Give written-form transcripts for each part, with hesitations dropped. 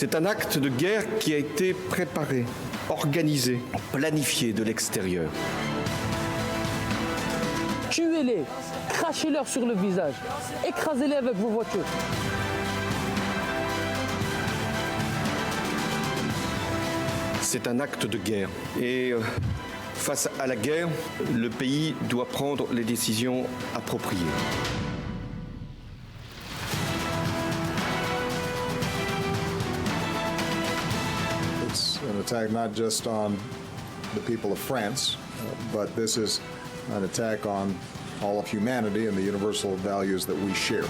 C'est un acte de guerre qui a été préparé, organisé, planifié de l'extérieur. Tuez-les, crachez-leur sur le visage, écrasez-les avec vos voitures. C'est un acte de guerre. Et face à la guerre, le pays doit prendre les décisions appropriées. It's an attack not just on the people of France, but this is an attack on all of humanity and the universal values that we share.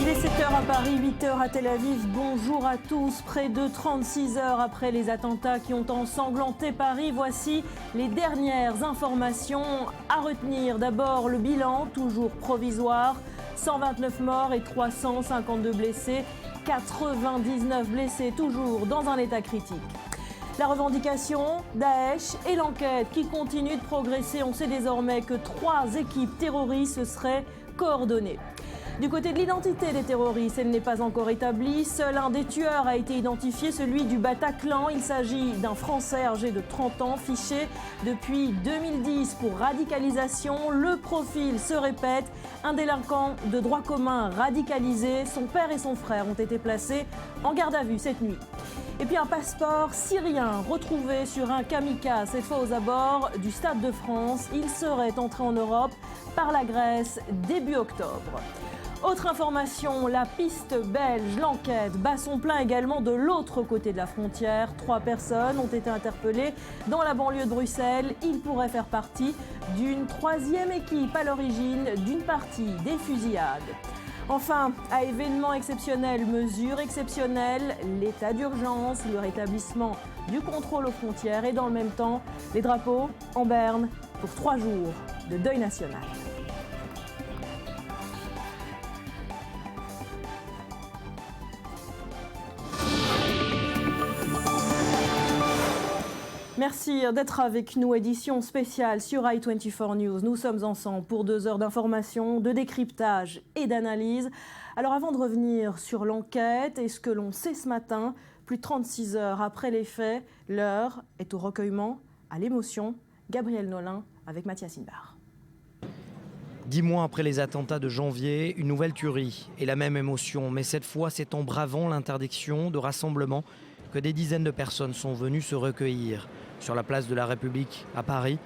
Il est 7h à Paris, 8h à Tel Aviv. Bonjour à tous. Près de 36 heures après les attentats qui ont ensanglanté Paris, voici les dernières informations à retenir. D'abord, le bilan, toujours provisoire. 129 morts et 352 blessés. 99 blessés, toujours dans un état critique. La revendication, Daesh et l'enquête qui continue de progresser. On sait désormais que 3 équipes terroristes se seraient coordonnées. Du côté de l'identité des terroristes, elle n'est pas encore établie. Seul un des tueurs a été identifié, celui du Bataclan. Il s'agit d'un Français âgé de 30 ans, fiché depuis 2010 pour radicalisation. Le profil se répète. Un délinquant de droit commun radicalisé. Son père et son frère ont été placés en garde à vue cette nuit. Et puis un passeport syrien retrouvé sur un kamikaze, cette fois aux abords du Stade de France. Il serait entré en Europe par la Grèce début octobre. Autre information, la piste belge, l'enquête bat son plein également de l'autre côté de la frontière. 3 personnes ont été interpellées dans la banlieue de Bruxelles. Ils pourraient faire partie d'une 3e équipe à l'origine d'une partie des fusillades. Enfin, à événements exceptionnels, mesures exceptionnelles, l'état d'urgence, le rétablissement du contrôle aux frontières et dans le même temps, les drapeaux en berne pour 3 jours de deuil national. Merci d'être avec nous, édition spéciale sur i24 News. Nous sommes ensemble pour 2 heures d'information, de décryptage et d'analyse. Alors avant de revenir sur l'enquête et ce que l'on sait ce matin, plus de 36 heures après les faits, l'heure est au recueillement, à l'émotion. Gabriel Nolin avec Mathias Inbar. 10 mois après les attentats de janvier, une nouvelle tuerie et la même émotion. Mais cette fois, c'est en bravant l'interdiction de rassemblement que des dizaines de personnes sont venues se recueillir sur la place de la République à Paris.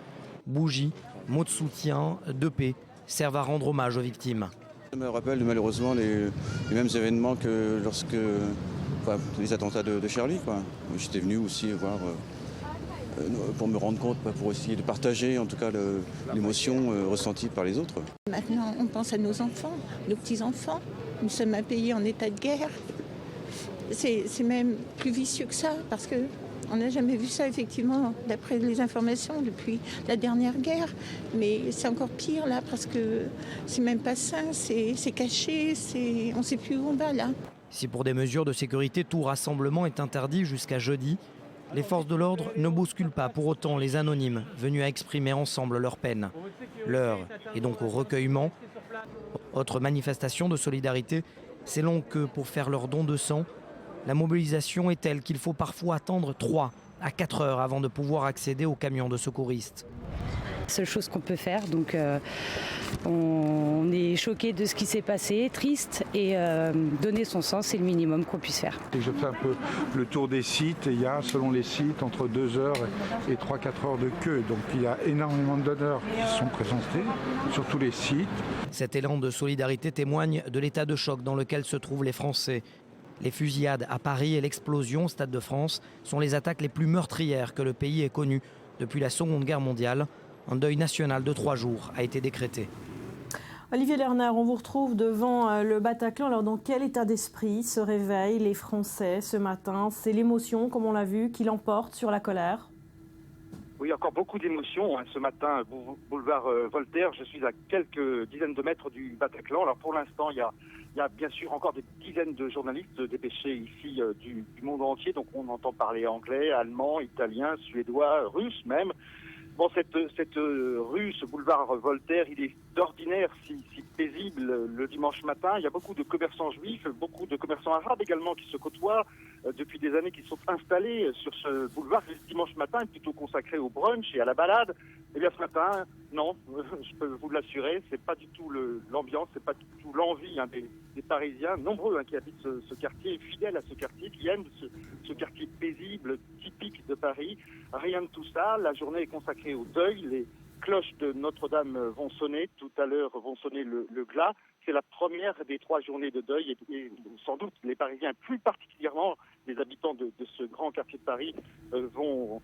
Bougies, mots de soutien, de paix servent à rendre hommage aux victimes. Je me rappelle malheureusement les mêmes événements que lorsque les attentats de Charlie. J'étais venu aussi voir pour me rendre compte, pour essayer de partager en tout cas l'émotion ressentie par les autres. Maintenant, on pense à nos enfants, nos petits-enfants. Nous sommes un pays en état de guerre. C'est même plus vicieux que ça, parce qu'on n'a jamais vu ça, effectivement, d'après les informations, depuis la dernière guerre. Mais c'est encore pire, là, parce que c'est même pas sain, c'est caché, on ne sait plus où on va, là. Si pour des mesures de sécurité, tout rassemblement est interdit jusqu'à jeudi, les forces de l'ordre ne bousculent pas pour autant les anonymes venus à exprimer ensemble leur peine. L'heure est donc au recueillement. Autre manifestation de solidarité, c'est long que pour faire leur don de sang, la mobilisation est telle qu'il faut parfois attendre 3 à 4 heures avant de pouvoir accéder aux camions de secouristes. Seule chose qu'on peut faire, donc on est choqué de ce qui s'est passé, triste, et donner son sang, c'est le minimum qu'on puisse faire. Je fais un peu le tour des sites, et il y a selon les sites entre 2 heures et 3-4 heures de queue, donc il y a énormément de donneurs qui sont présentés sur tous les sites. Cet élan de solidarité témoigne de l'état de choc dans lequel se trouvent les Français. Les fusillades à Paris et l'explosion au Stade de France sont les attaques les plus meurtrières que le pays ait connues depuis la Seconde Guerre mondiale. Un deuil national de 3 jours a été décrété. Olivier Lerner, on vous retrouve devant le Bataclan. Alors dans quel état d'esprit se réveillent les Français ce matin? C'est l'émotion, comme on l'a vu, qui l'emporte sur la colère? Oui, encore beaucoup d'émotions. Ce matin, boulevard Voltaire, je suis à quelques dizaines de mètres du Bataclan. Alors pour l'instant, il y a bien sûr encore des dizaines de journalistes dépêchés ici du monde entier. Donc on entend parler anglais, allemand, italien, suédois, russe même. Bon, cette rue, ce boulevard Voltaire, il est d'ordinaire si paisible le dimanche matin. Il y a beaucoup de commerçants juifs, beaucoup de commerçants arabes également qui se côtoient depuis des années, qui sont installés sur ce boulevard. Le dimanche matin est plutôt consacré au brunch et à la balade. Eh bien ce matin, non, je peux vous l'assurer, c'est pas du tout l'ambiance, c'est pas du tout l'envie des Parisiens, nombreux qui habitent ce quartier, fidèles à ce quartier, qui aiment ce quartier paisible, typique de Paris. Rien de tout ça. La journée est consacrée au deuil. Les cloches de Notre-Dame vont sonner. Tout à l'heure vont sonner le glas. C'est la première des 3 journées de deuil et sans doute les Parisiens, plus particulièrement les habitants de ce grand quartier de Paris, vont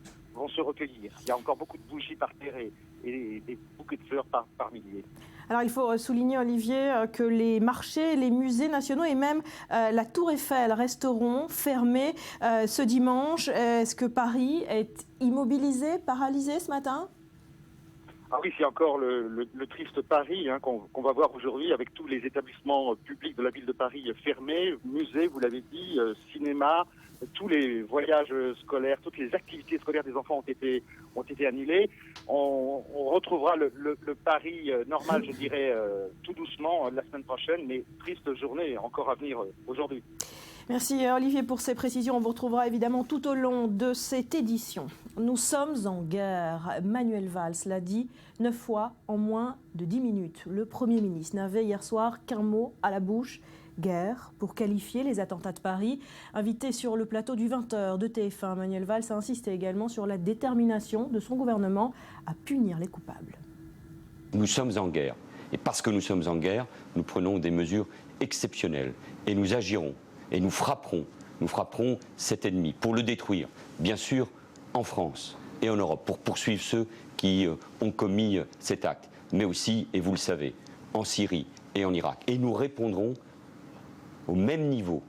se recueillir. Il y a encore beaucoup de bougies par terre et des bouquets de fleurs par milliers. Alors il faut souligner, Olivier, que les marchés, les musées nationaux et même la Tour Eiffel resteront fermés ce dimanche. Est-ce que Paris est immobilisé, paralysé ce matin ? Ah oui, c'est encore le triste Paris qu'on va voir aujourd'hui avec tous les établissements publics de la ville de Paris fermés, musées, vous l'avez dit, cinéma, tous les voyages scolaires, toutes les activités scolaires des enfants ont été annulées. On retrouvera le Paris normal, je dirais, tout doucement la semaine prochaine, mais triste journée encore à venir aujourd'hui. Merci Olivier pour ces précisions. On vous retrouvera évidemment tout au long de cette édition. Nous sommes en guerre. Manuel Valls l'a dit 9 fois en moins de 10 minutes. Le Premier ministre n'avait hier soir qu'un mot à la bouche, guerre, pour qualifier les attentats de Paris. Invité sur le plateau du 20h de TF1, Manuel Valls a insisté également sur la détermination de son gouvernement à punir les coupables. Nous sommes en guerre. Et parce que nous sommes en guerre, nous prenons des mesures exceptionnelles. Et nous agirons. Et nous frapperons cet ennemi pour le détruire, bien sûr en France et en Europe, pour poursuivre ceux qui ont commis cet acte, mais aussi, et vous le savez, en Syrie et en Irak. Et nous répondrons au même niveau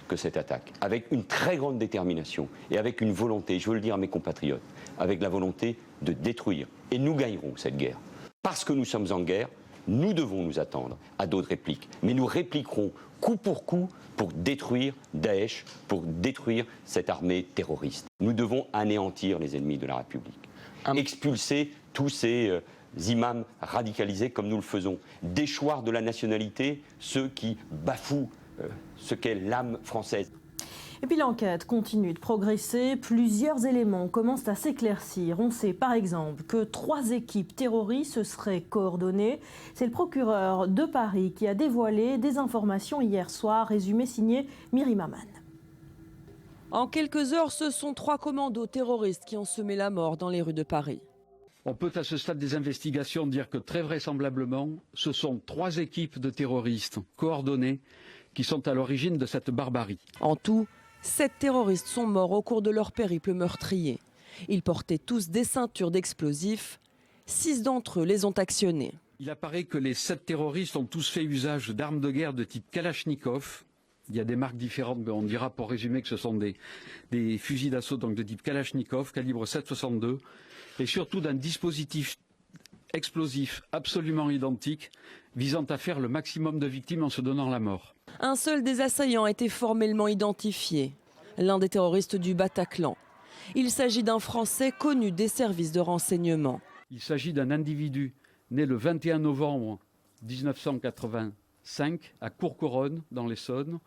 que cette attaque, avec une très grande détermination et avec une volonté, je veux le dire à mes compatriotes, avec la volonté de détruire. Et nous gagnerons cette guerre. Parce que nous sommes en guerre, nous devons nous attendre à d'autres répliques, mais nous répliquerons coup pour coup pour détruire Daesh, pour détruire cette armée terroriste. Nous devons anéantir les ennemis de la République, expulser tous ces imams radicalisés comme nous le faisons, déchoir de la nationalité ceux qui bafouent ce qu'est l'âme française. Et puis l'enquête continue de progresser. Plusieurs éléments commencent à s'éclaircir. On sait par exemple que 3 équipes terroristes se seraient coordonnées. C'est le procureur de Paris qui a dévoilé des informations hier soir. Résumé signé Myri Maman. En quelques heures, ce sont 3 commandos terroristes qui ont semé la mort dans les rues de Paris. On peut à ce stade des investigations dire que très vraisemblablement, ce sont 3 équipes de terroristes coordonnées qui sont à l'origine de cette barbarie. En tout, 7 terroristes sont morts au cours de leur périple meurtrier. Ils portaient tous des ceintures d'explosifs. 6 d'entre eux les ont actionnés. Il apparaît que les 7 terroristes ont tous fait usage d'armes de guerre de type Kalachnikov. Il y a des marques différentes, mais on dira pour résumer que ce sont des fusils d'assaut donc de type Kalachnikov, calibre 7,62, et surtout d'un dispositif explosif absolument identique, visant à faire le maximum de victimes en se donnant la mort. Un seul des assaillants a été formellement identifié, l'un des terroristes du Bataclan. Il s'agit d'un Français connu des services de renseignement. Il s'agit d'un individu né le 21 novembre 1985 à Courcouronnes, dans l'Essonne,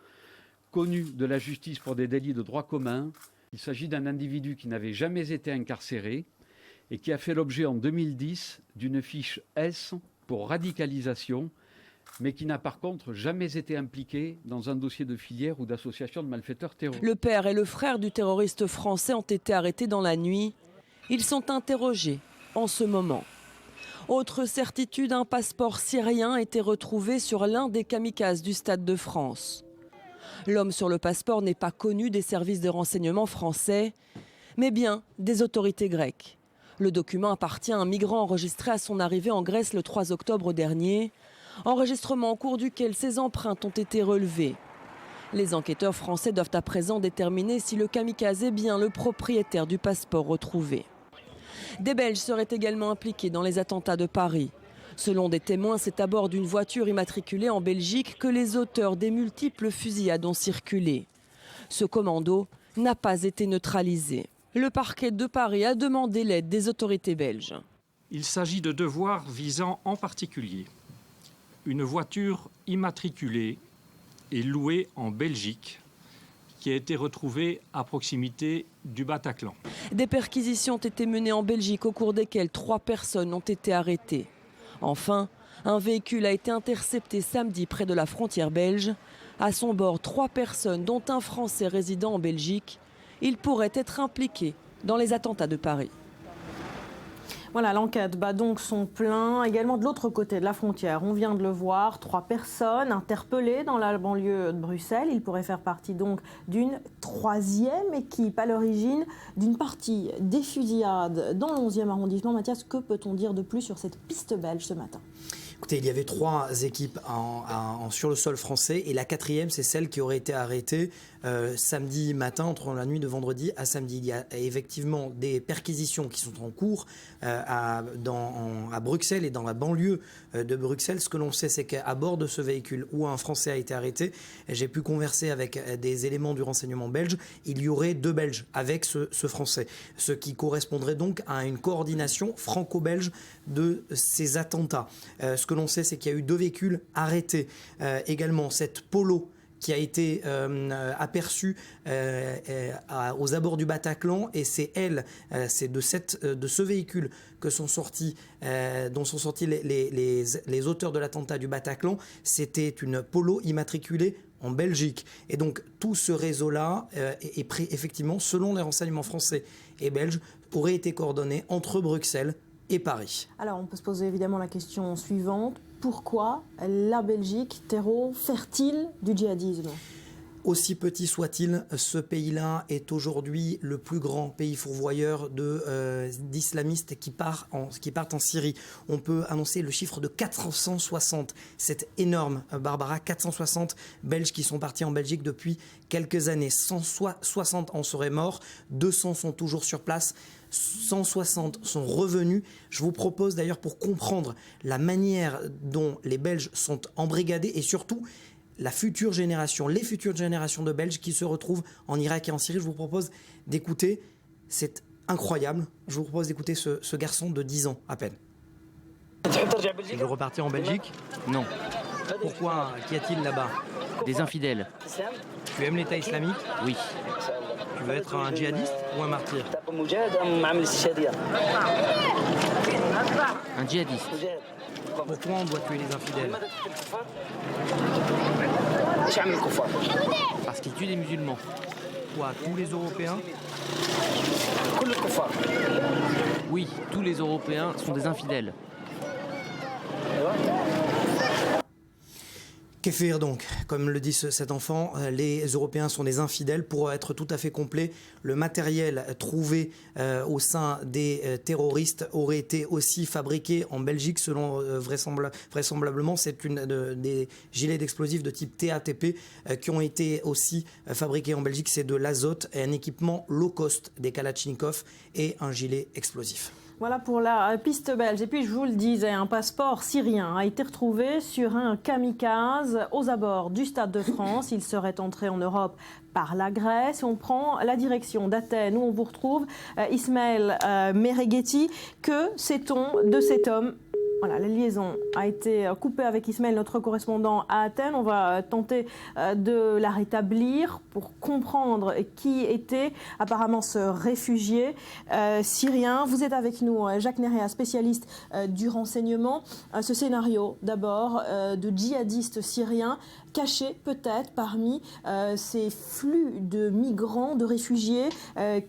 connu de la justice pour des délits de droit commun. Il s'agit d'un individu qui n'avait jamais été incarcéré et qui a fait l'objet en 2010 d'une fiche S pour radicalisation, mais qui n'a par contre jamais été impliqué dans un dossier de filière ou d'association de malfaiteurs terroristes. Le père et le frère du terroriste français ont été arrêtés dans la nuit. Ils sont interrogés en ce moment. Autre certitude, un passeport syrien a été retrouvé sur l'un des kamikazes du Stade de France. L'homme sur le passeport n'est pas connu des services de renseignement français, mais bien des autorités grecques. Le document appartient à un migrant enregistré à son arrivée en Grèce le 3 octobre dernier, enregistrement au cours duquel ses empreintes ont été relevées. Les enquêteurs français doivent à présent déterminer si le kamikaze est bien le propriétaire du passeport retrouvé. Des Belges seraient également impliqués dans les attentats de Paris. Selon des témoins, c'est à bord d'une voiture immatriculée en Belgique que les auteurs des multiples fusillades ont circulé. Ce commando n'a pas été neutralisé. Le parquet de Paris a demandé l'aide des autorités belges. Il s'agit de devoirs visant en particulier une voiture immatriculée et louée en Belgique qui a été retrouvée à proximité du Bataclan. Des perquisitions ont été menées en Belgique au cours desquelles 3 personnes ont été arrêtées. Enfin, un véhicule a été intercepté samedi près de la frontière belge. À son bord, 3 personnes, dont un Français résidant en Belgique. Il pourrait être impliqué dans les attentats de Paris. Voilà, l'enquête bat donc son plein. Également de l'autre côté de la frontière, on vient de le voir, 3 personnes interpellées dans la banlieue de Bruxelles. Ils pourraient faire partie donc d'une 3e équipe à l'origine d'une partie des fusillades dans le 11e arrondissement. Mathias, que peut-on dire de plus sur cette piste belge ce matin ? Écoutez, il y avait 3 équipes sur le sol français et la 4e, c'est celle qui aurait été arrêtée samedi matin, entre la nuit de vendredi à samedi. Il y a effectivement des perquisitions qui sont en cours à Bruxelles et dans la banlieue de Bruxelles. Ce que l'on sait, c'est qu'à bord de ce véhicule où un Français a été arrêté, j'ai pu converser avec des éléments du renseignement belge, il y aurait 2 Belges avec ce Français. Ce qui correspondrait donc à une coordination franco-belge de ces attentats. Ce que l'on sait, c'est qu'il y a eu 2 véhicules arrêtés. Également, cette Polo qui a été aperçue aux abords du Bataclan, et c'est de ce véhicule que dont sont sortis les auteurs de l'attentat du Bataclan. C'était une Polo immatriculée en Belgique. Et donc tout ce réseau-là, effectivement, selon les renseignements français et belges, aurait été coordonné entre Bruxelles et Paris. Alors on peut se poser évidemment la question suivante. Pourquoi la Belgique, terreau fertile du djihadisme ? Aussi petit soit-il, ce pays-là est aujourd'hui le plus grand pays fourvoyeur d'islamistes qui partent en Syrie. On peut annoncer le chiffre de 460. C'est énorme, Barbara, 460 Belges qui sont partis en Belgique depuis quelques années. 160 en seraient morts, 200 sont toujours sur place. 160 sont revenus. Je vous propose d'ailleurs, pour comprendre la manière dont les Belges sont embrigadés et surtout les futures générations de Belges qui se retrouvent en Irak et en Syrie, je vous propose d'écouter, c'est incroyable, je vous propose d'écouter ce garçon de 10 ans à peine. Tu veux repartir en Belgique ? Non. Pourquoi ? Qu'y a-t-il là-bas ? Des infidèles. Tu aimes l'État islamique ? Oui. Tu veux être un djihadiste ou un martyr ? Un djihadiste. Pourquoi on doit tuer les infidèles ? Parce qu'ils tuent des musulmans. Quoi, tous les Européens ? Oui, tous les Européens sont des infidèles. Que faire donc ? Comme le dit cet enfant, les Européens sont des infidèles. Pour être tout à fait complet, le matériel trouvé au sein des terroristes aurait été aussi fabriqué en Belgique, selon vraisemblablement. C'est des gilets d'explosifs de type TATP qui ont été aussi fabriqués en Belgique. C'est de l'azote et un équipement low cost, des Kalachnikov et un gilet explosif. Voilà pour la piste belge. Et puis, je vous le disais, un passeport syrien a été retrouvé sur un kamikaze aux abords du Stade de France. Il serait entré en Europe par la Grèce. On prend la direction d'Athènes où on vous retrouve Ismaël Mereghetti. Que sait-on de cet homme ? Voilà, la liaison a été coupée avec Ismaël, notre correspondant à Athènes. On va tenter de la rétablir pour comprendre qui était apparemment ce réfugié syrien. Vous êtes avec nous, Jacques Nerea, spécialiste du renseignement. Ce scénario, d'abord, de djihadistes syriens cachés peut-être parmi ces flux de migrants, de réfugiés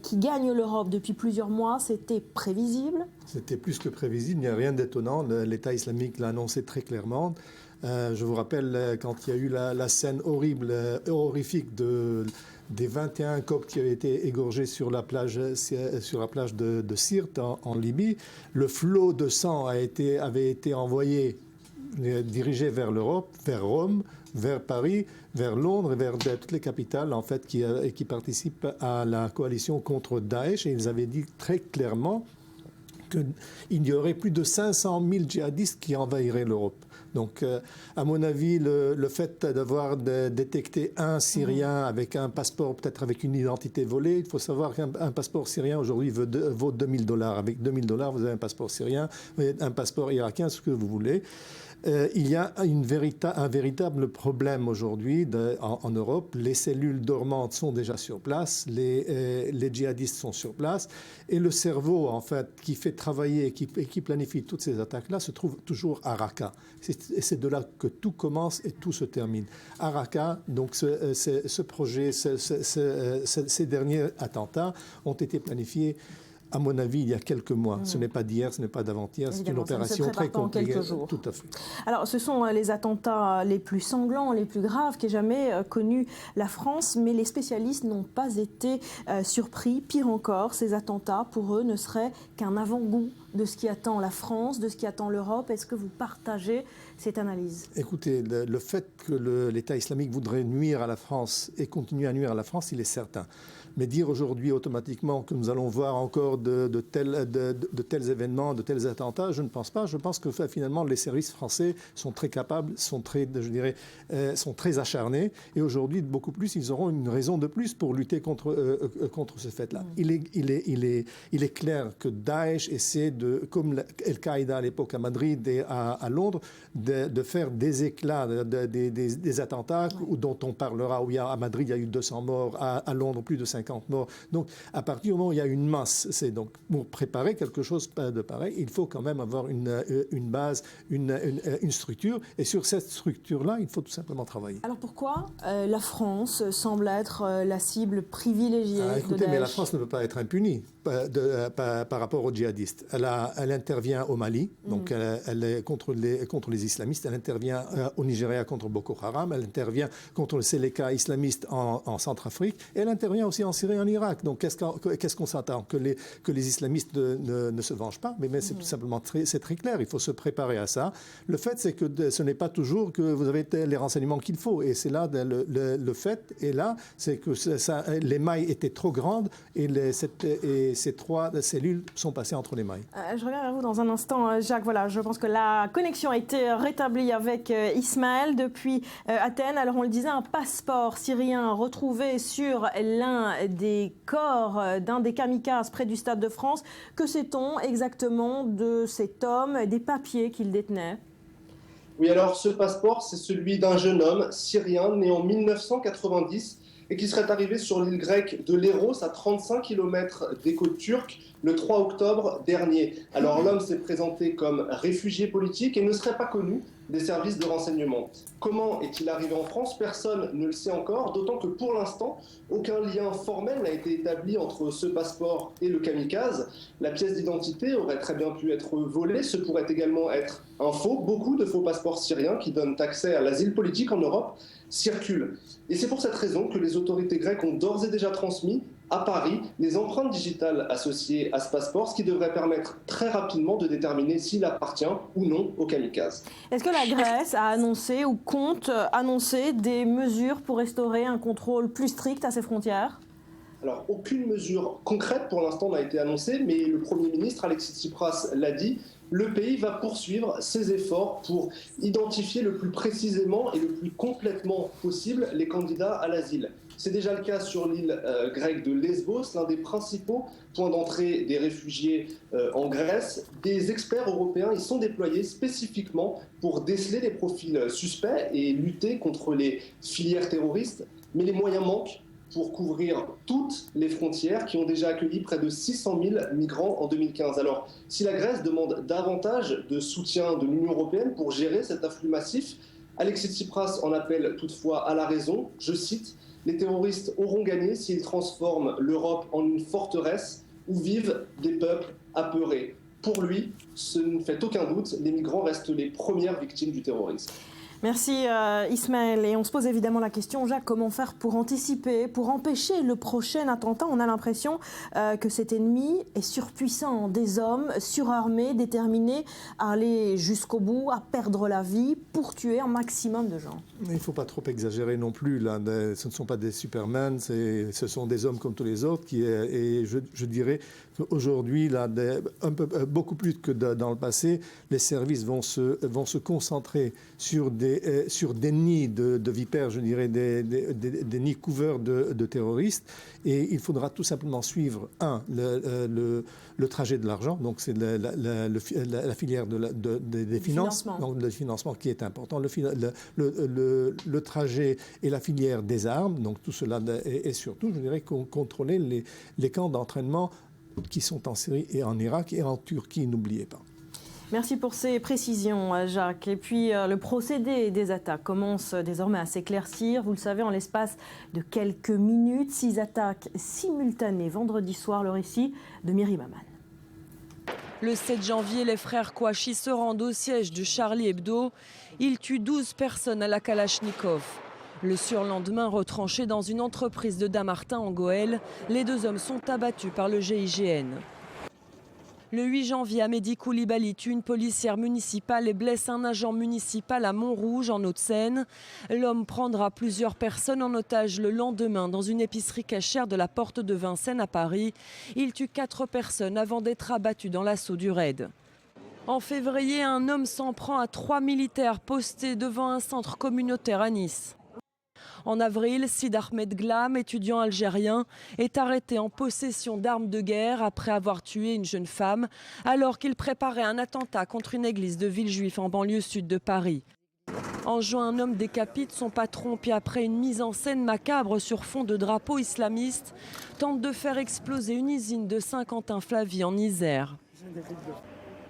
qui gagnent l'Europe depuis plusieurs mois, c'était prévisible ? C'était plus que prévisible, il n'y a rien d'étonnant. L'État islamique l'a annoncé très clairement. Je vous rappelle quand il y a eu la scène horrifique des 21 Coptes qui avaient été égorgés sur la plage de Sirte en Libye. Le flot de sang avait été envoyé, dirigé vers l'Europe, vers Rome, vers Paris, vers Londres et vers toutes les capitales en fait, qui participent à la coalition contre Daesh. Et ils avaient dit très clairement qu'il y aurait plus de 500 000 djihadistes qui envahiraient l'Europe. Donc, à mon avis, le fait d'avoir détecté un Syrien avec un passeport, peut-être avec une identité volée, il faut savoir qu'un passeport syrien aujourd'hui vaut $2 000. Avec $2 000, vous avez un passeport syrien, vous avez un passeport irakien, ce que vous voulez. Il y a un véritable problème aujourd'hui en Europe. Les cellules dormantes sont déjà sur place, les djihadistes sont sur place, et le cerveau, en fait, qui fait travailler et qui planifie toutes ces attaques-là, se trouve toujours à Raqqa. Et c'est de là que tout commence et tout se termine. À Raqqa, donc ce projet, ces derniers attentats ont été planifiés, à mon avis, il y a quelques mois. Ce n'est pas d'hier, ce n'est pas d'avant-hier, c'est une opération très compliquée. Quelques jours. Tout à fait. Alors, ce sont les attentats les plus sanglants, les plus graves qu'ait jamais connus la France, mais les spécialistes n'ont pas été surpris. Pire encore, ces attentats, pour eux, ne seraient qu'un avant-goût de ce qui attend la France, de ce qui attend l'Europe. Est-ce que vous partagez cette analyse? Écoutez, le fait que l'État islamique voudrait nuire à la France et continuer à nuire à la France, il est certain. Mais dire aujourd'hui automatiquement que nous allons voir encore de tels événements, de tels attentats, je ne pense pas. Je pense que finalement les services français sont très capables, sont très acharnés. Et aujourd'hui, beaucoup plus, ils auront une raison de plus pour lutter contre ce fait-là. Il est clair que Daesh essaie comme Al-Qaïda à l'époque à Madrid et à Londres, de faire des éclats, des attentats dont on parlera. Où à Madrid, il y a eu 200 morts, à Londres, plus de 50 morts. Donc, à partir du moment où il y a une masse, c'est donc pour préparer quelque chose de pareil, il faut quand même avoir une base, une structure. Et sur cette structure-là, il faut tout simplement travailler. Alors pourquoi la France semble être la cible privilégiée de Daesh? Mais la France ne peut pas être impunie par rapport aux djihadistes. Elle intervient au Mali, donc elle est contre les islamistes. Elle intervient au Nigeria contre Boko Haram. Elle intervient contre le Seleka islamiste en Centrafrique. Et elle intervient aussi en Syrie et en Irak. Donc qu'est-ce qu'on s'attend? Que les islamistes ne se vengent pas? Mais c'est tout simplement c'est très clair. Il faut se préparer à ça. Le fait, c'est que ce n'est pas toujours que vous avez les renseignements qu'il faut. Et c'est là le fait. Et là, c'est que les mailles étaient trop grandes et ces trois cellules sont passées entre les mailles. Je reviens vers vous dans un instant, Jacques. Voilà, je pense que la connexion a été rétablie avec Ismaël depuis Athènes. Alors, on le disait, un passeport syrien retrouvé sur l'un des corps d'un des kamikazes près du Stade de France. Que sait-on exactement de cet homme, des papiers qu'il détenait? Oui, alors ce passeport, c'est celui d'un jeune homme syrien né en 1990 et qui serait arrivé sur l'île grecque de Léros, à 35 km des côtes turques, le 3 octobre dernier. Alors l'homme s'est présenté comme réfugié politique et ne serait pas connu des services de renseignement. Comment est-il arrivé en France? Personne ne le sait encore, d'autant que pour l'instant, aucun lien formel n'a été établi entre ce passeport et le kamikaze. La pièce d'identité aurait très bien pu être volée, ce pourrait également être un faux. Beaucoup de faux passeports syriens qui donnent accès à l'asile politique en Europe circulent. Et c'est pour cette raison que les autorités grecques ont d'ores et déjà transmis à Paris les empreintes digitales associées à ce passeport, ce qui devrait permettre très rapidement de déterminer s'il appartient ou non au kamikaze. Est-ce que la Grèce a annoncé ou compte annoncer des mesures pour restaurer un contrôle plus strict à ses frontières? Alors, aucune mesure concrète pour l'instant n'a été annoncée, mais le Premier ministre Alexis Tsipras l'a dit, le pays va poursuivre ses efforts pour identifier le plus précisément et le plus complètement possible les candidats à l'asile. C'est déjà le cas sur l'île grecque de Lesbos, l'un des principaux points d'entrée des réfugiés en Grèce. Des experts européens y sont déployés spécifiquement pour déceler les profils suspects et lutter contre les filières terroristes. Mais les moyens manquent pour couvrir toutes les frontières qui ont déjà accueilli près de 600 000 migrants en 2015. Alors, si la Grèce demande davantage de soutien de l'Union européenne pour gérer cet afflux massif, Alexis Tsipras en appelle toutefois à la raison. Je cite, « Les terroristes auront gagné s'ils transforment l'Europe en une forteresse où vivent des peuples apeurés. » Pour lui, ce ne fait aucun doute, les migrants restent les premières victimes du terrorisme. Merci Ismaël. Et on se pose évidemment la question, Jacques, comment faire pour anticiper, pour empêcher le prochain attentat? On a l'impression que cet ennemi est surpuissant, des hommes surarmés, déterminés à aller jusqu'au bout, à perdre la vie pour tuer un maximum de gens. Il ne faut pas trop exagérer non plus. Là. Ce ne sont pas des Superman, ce sont des hommes comme tous les autres. Et je dirais qu'aujourd'hui, beaucoup plus que dans le passé, les services vont se concentrer sur des nids de vipères, je dirais, des nids couverts de terroristes. Et il faudra tout simplement suivre, le trajet de l'argent, donc c'est la filière des finances, donc le financement qui est important, le trajet et la filière des armes, donc tout cela, et surtout, je dirais, contrôler les camps d'entraînement qui sont en Syrie et en Irak et en Turquie, n'oubliez pas. Merci pour ces précisions, Jacques. Et puis, le procédé des attaques commence désormais à s'éclaircir. Vous le savez, en l'espace de quelques minutes, 6 attaques simultanées vendredi soir. Le récit de Myriam Aman. Le 7 janvier, les frères Kouachi se rendent au siège du Charlie Hebdo. Ils tuent 12 personnes à la Kalachnikov. Le surlendemain, retranchés dans une entreprise de Damartin en Goële, les 2 hommes sont abattus par le GIGN. Le 8 janvier, Amédi Koulibaly tue une policière municipale et blesse un agent municipal à Montrouge, en Hauts-de-Seine. L'homme prendra plusieurs personnes en otage le lendemain dans une épicerie cachère de la porte de Vincennes à Paris. Il tue 4 personnes avant d'être abattu dans l'assaut du raid. En février, un homme s'en prend à 3 militaires postés devant un centre communautaire à Nice. En avril, Sid Ahmed Glam, étudiant algérien, est arrêté en possession d'armes de guerre après avoir tué une jeune femme alors qu'il préparait un attentat contre une église de Villejuif en banlieue sud de Paris. En juin, un homme décapite son patron puis après une mise en scène macabre sur fond de drapeau islamiste, tente de faire exploser une usine de Saint-Quentin-Flavie en Isère.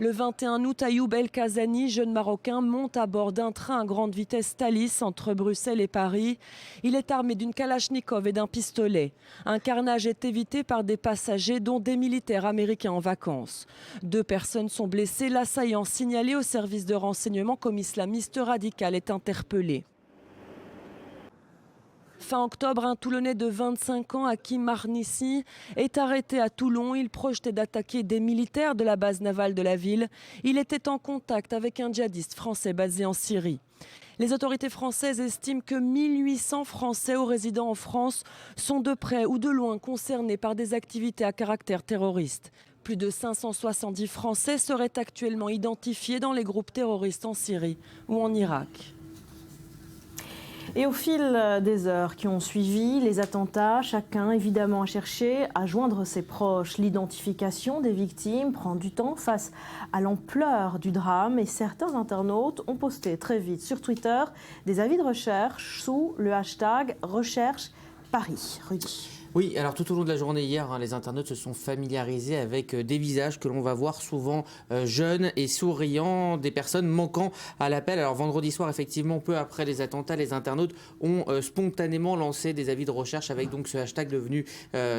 Le 21 août, Ayoub El Kazani, jeune Marocain, monte à bord d'un train à grande vitesse Thalys entre Bruxelles et Paris. Il est armé d'une Kalachnikov et d'un pistolet. Un carnage est évité par des passagers, dont des militaires américains en vacances. 2 personnes sont blessées. L'assaillant signalé au service de renseignement comme islamiste radical est interpellé. Fin octobre, un Toulonnais de 25 ans, Hakim Marnissi, est arrêté à Toulon. Il projetait d'attaquer des militaires de la base navale de la ville. Il était en contact avec un djihadiste français basé en Syrie. Les autorités françaises estiment que 1800 Français ou résidents en France sont de près ou de loin concernés par des activités à caractère terroriste. Plus de 570 Français seraient actuellement identifiés dans les groupes terroristes en Syrie ou en Irak. Et au fil des heures qui ont suivi les attentats, chacun évidemment a cherché à joindre ses proches. L'identification des victimes prend du temps face à l'ampleur du drame et certains internautes ont posté très vite sur Twitter des avis de recherche sous le hashtag Recherche Paris. Rudy. Oui, alors tout au long de la journée hier, les internautes se sont familiarisés avec des visages que l'on va voir souvent jeunes et souriants, des personnes manquant à l'appel. Alors vendredi soir, effectivement, peu après les attentats, les internautes ont spontanément lancé des avis de recherche avec donc ce hashtag devenu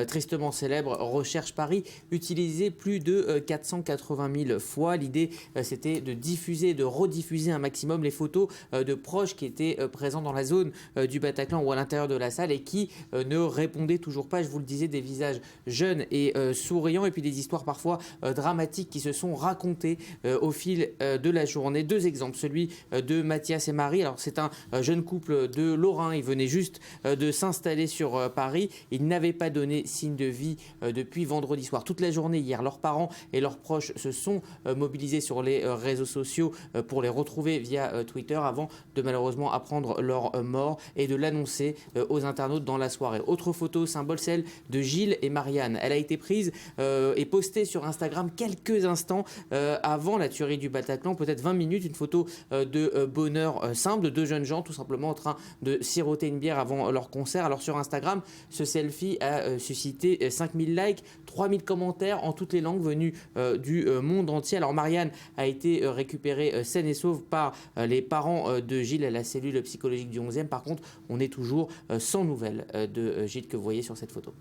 tristement célèbre, Recherche Paris, utilisé plus de 480 000 fois. L'idée, c'était de diffuser, de rediffuser un maximum les photos de proches qui étaient présents dans la zone du Bataclan ou à l'intérieur de la salle et qui ne répondaient toujours pas, je vous le disais, des visages jeunes et souriants et puis des histoires parfois dramatiques qui se sont racontées au fil de la journée. 2 exemples, celui de Mathias et Marie. Alors c'est un jeune couple de Lorrain, ils venaient juste de s'installer sur Paris, ils n'avaient pas donné signe de vie depuis vendredi soir. Toute la journée hier, leurs parents et leurs proches se sont mobilisés sur les réseaux sociaux pour les retrouver via Twitter avant de malheureusement apprendre leur mort et de l'annoncer aux internautes dans la soirée. Autre photo symbole, celle de Gilles et Marianne. Elle a été prise et postée sur Instagram quelques instants avant la tuerie du Bataclan, peut-être 20 minutes, une photo de bonheur simple de 2 jeunes gens tout simplement en train de siroter une bière avant leur concert. Alors sur Instagram, ce selfie a suscité 5000 likes, 3000 commentaires en toutes les langues venues du monde entier. Alors Marianne a été récupérée saine et sauve par les parents de Gilles à la cellule psychologique du 11e. Par contre, on est toujours sans nouvelles de Gilles que vous voyez sur cette photo.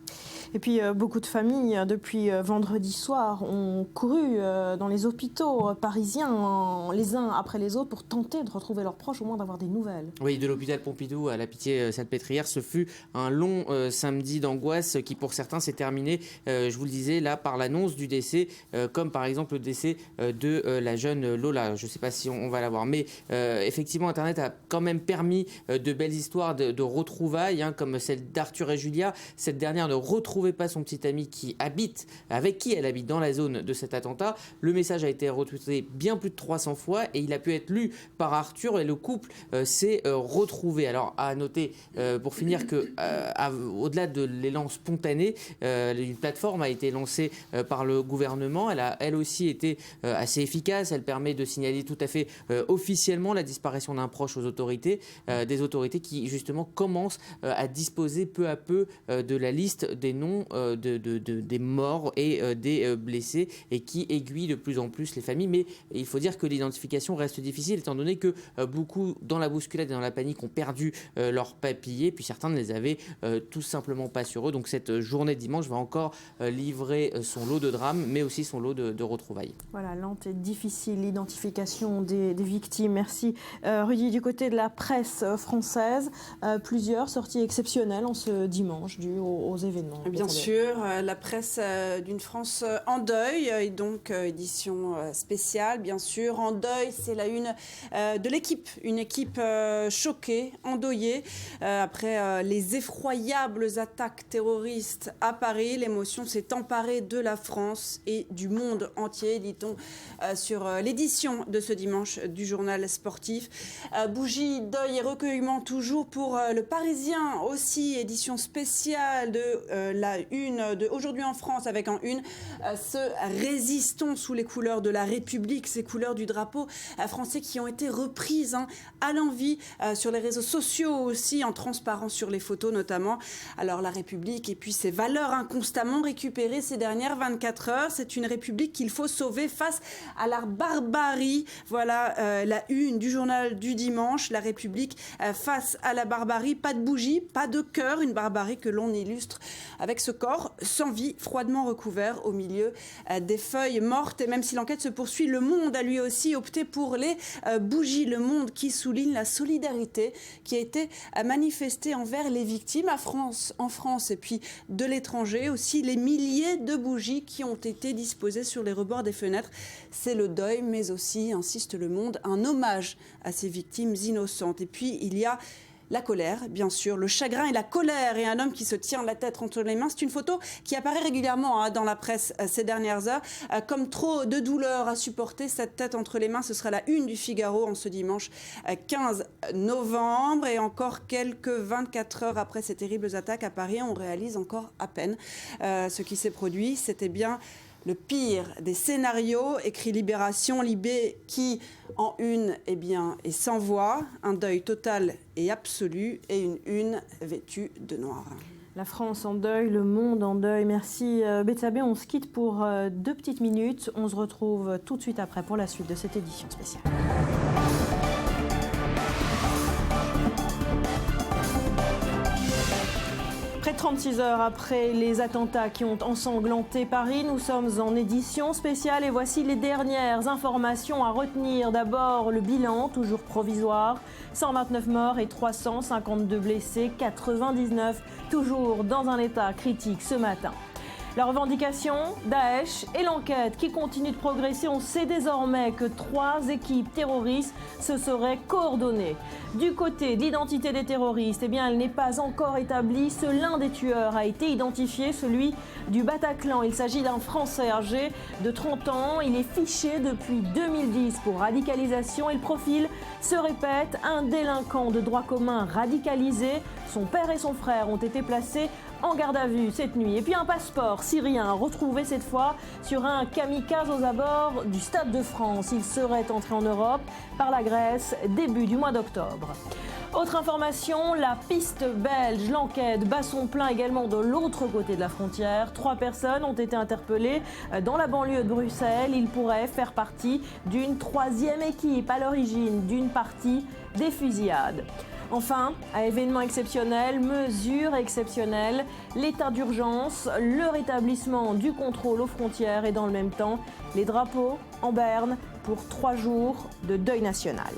Et puis beaucoup de familles, depuis vendredi soir, ont couru dans les hôpitaux parisiens, les uns après les autres, pour tenter de retrouver leurs proches, au moins d'avoir des nouvelles. Oui, de l'hôpital Pompidou à la Pitié-Salpêtrière, ce fut un long samedi d'angoisse qui, pour certains, s'est terminé, je vous le disais, là, par l'annonce du décès, comme par exemple le décès de la jeune Lola. Je ne sais pas si on va la voir, mais effectivement, Internet a quand même permis de belles histoires de retrouvailles, comme celle d'Arthur et Julia. Cette dernière ne retrouvait pas son petit ami avec qui elle habite dans la zone de cet attentat. Le message a été retweeté bien plus de 300 fois et il a pu être lu par Arthur et le couple s'est retrouvé. Alors à noter pour finir que au-delà de l'élan spontané, une plateforme a été lancée par le gouvernement. Elle a elle aussi été assez efficace. Elle permet de signaler tout à fait officiellement la disparition d'un proche aux autorités, des autorités qui justement commencent à disposer peu à peu de la liste des noms des morts et des blessés et qui aiguillent de plus en plus les familles. Mais il faut dire que l'identification reste difficile étant donné que beaucoup, dans la bousculade et dans la panique, ont perdu leurs papiers, puis certains ne les avaient tout simplement pas sur eux. Donc cette journée de dimanche va encore livrer son lot de drames, mais aussi son lot de retrouvailles. Voilà, lente et difficile l'identification des victimes. Merci Rudy. Du côté de la presse française, plusieurs sorties exceptionnelles en ce dimanche dues aux événements. Bien sûr, la presse d'une France en deuil, et donc édition spéciale, bien sûr. En deuil, c'est la une de l'équipe, une équipe choquée, endeuillée, après les effroyables attaques terroristes à Paris. L'émotion s'est emparée de la France et du monde entier, dit-on, sur l'édition de ce dimanche du journal sportif. Bougie, deuil et recueillement toujours pour Le Parisien, aussi édition spéciale de la une de Aujourd'hui en France, avec en une ce résistons sous les couleurs de la République, ces couleurs du drapeau français qui ont été reprises à l'envi sur les réseaux sociaux aussi, en transparence sur les photos notamment. Alors la République et puis ses valeurs constamment récupérées ces dernières 24 heures. C'est une République qu'il faut sauver face à la barbarie. Voilà la une du journal du dimanche. La République face à la barbarie. Pas de bougie, pas de cœur. Une barbarie que l'on illustre avec ce corps sans vie, froidement recouvert au milieu des feuilles mortes. Et même si l'enquête se poursuit, Le Monde a lui aussi opté pour les bougies. Le Monde qui souligne la solidarité qui a été manifestée envers les victimes en France et puis de l'étranger. Aussi les milliers de bougies qui ont été disposées sur les rebords des fenêtres. C'est le deuil, mais aussi, insiste Le Monde, un hommage à ces victimes innocentes. Et puis il y a la colère, bien sûr, le chagrin et la colère, et un homme qui se tient la tête entre les mains. C'est une photo qui apparaît régulièrement dans la presse ces dernières heures. Comme trop de douleur à supporter, cette tête entre les mains, ce sera la une du Figaro en ce dimanche 15 novembre. Et encore quelques 24 heures après ces terribles attaques à Paris, on réalise encore à peine ce qui s'est produit. C'était bien le pire des scénarios, écrit Libération, Libé qui, en une, est sans voix, un deuil total et absolu, et une vêtue de noir. La France en deuil, le monde en deuil. Merci Betsabé. On se quitte pour 2 petites minutes. On se retrouve tout de suite après pour la suite de cette édition spéciale. Près de 36 heures après les attentats qui ont ensanglanté Paris, nous sommes en édition spéciale et voici les dernières informations à retenir. D'abord, le bilan, toujours provisoire, 129 morts et 352 blessés, 99 toujours dans un état critique ce matin. La revendication, Daesh et l'enquête qui continue de progresser. On sait désormais que 3 équipes terroristes se seraient coordonnées. Du côté de l'identité des terroristes, elle n'est pas encore établie. L'un des tueurs a été identifié, celui du Bataclan. Il s'agit d'un Français âgé de 30 ans. Il est fiché depuis 2010 pour radicalisation et le profil se répète. Un délinquant de droit commun radicalisé. Son père et son frère ont été placés en garde à vue cette nuit. Et puis un passeport syrien retrouvé cette fois sur un kamikaze aux abords du Stade de France. Il serait entré en Europe par la Grèce début du mois d'octobre. Autre information, la piste belge, l'enquête bat son plein également de l'autre côté de la frontière. 3 personnes ont été interpellées dans la banlieue de Bruxelles. Ils pourraient faire partie d'une 3e équipe à l'origine d'une partie des fusillades. Enfin, à événements exceptionnels, mesures exceptionnelles, l'état d'urgence, le rétablissement du contrôle aux frontières et dans le même temps, les drapeaux en berne pour 3 jours de deuil national.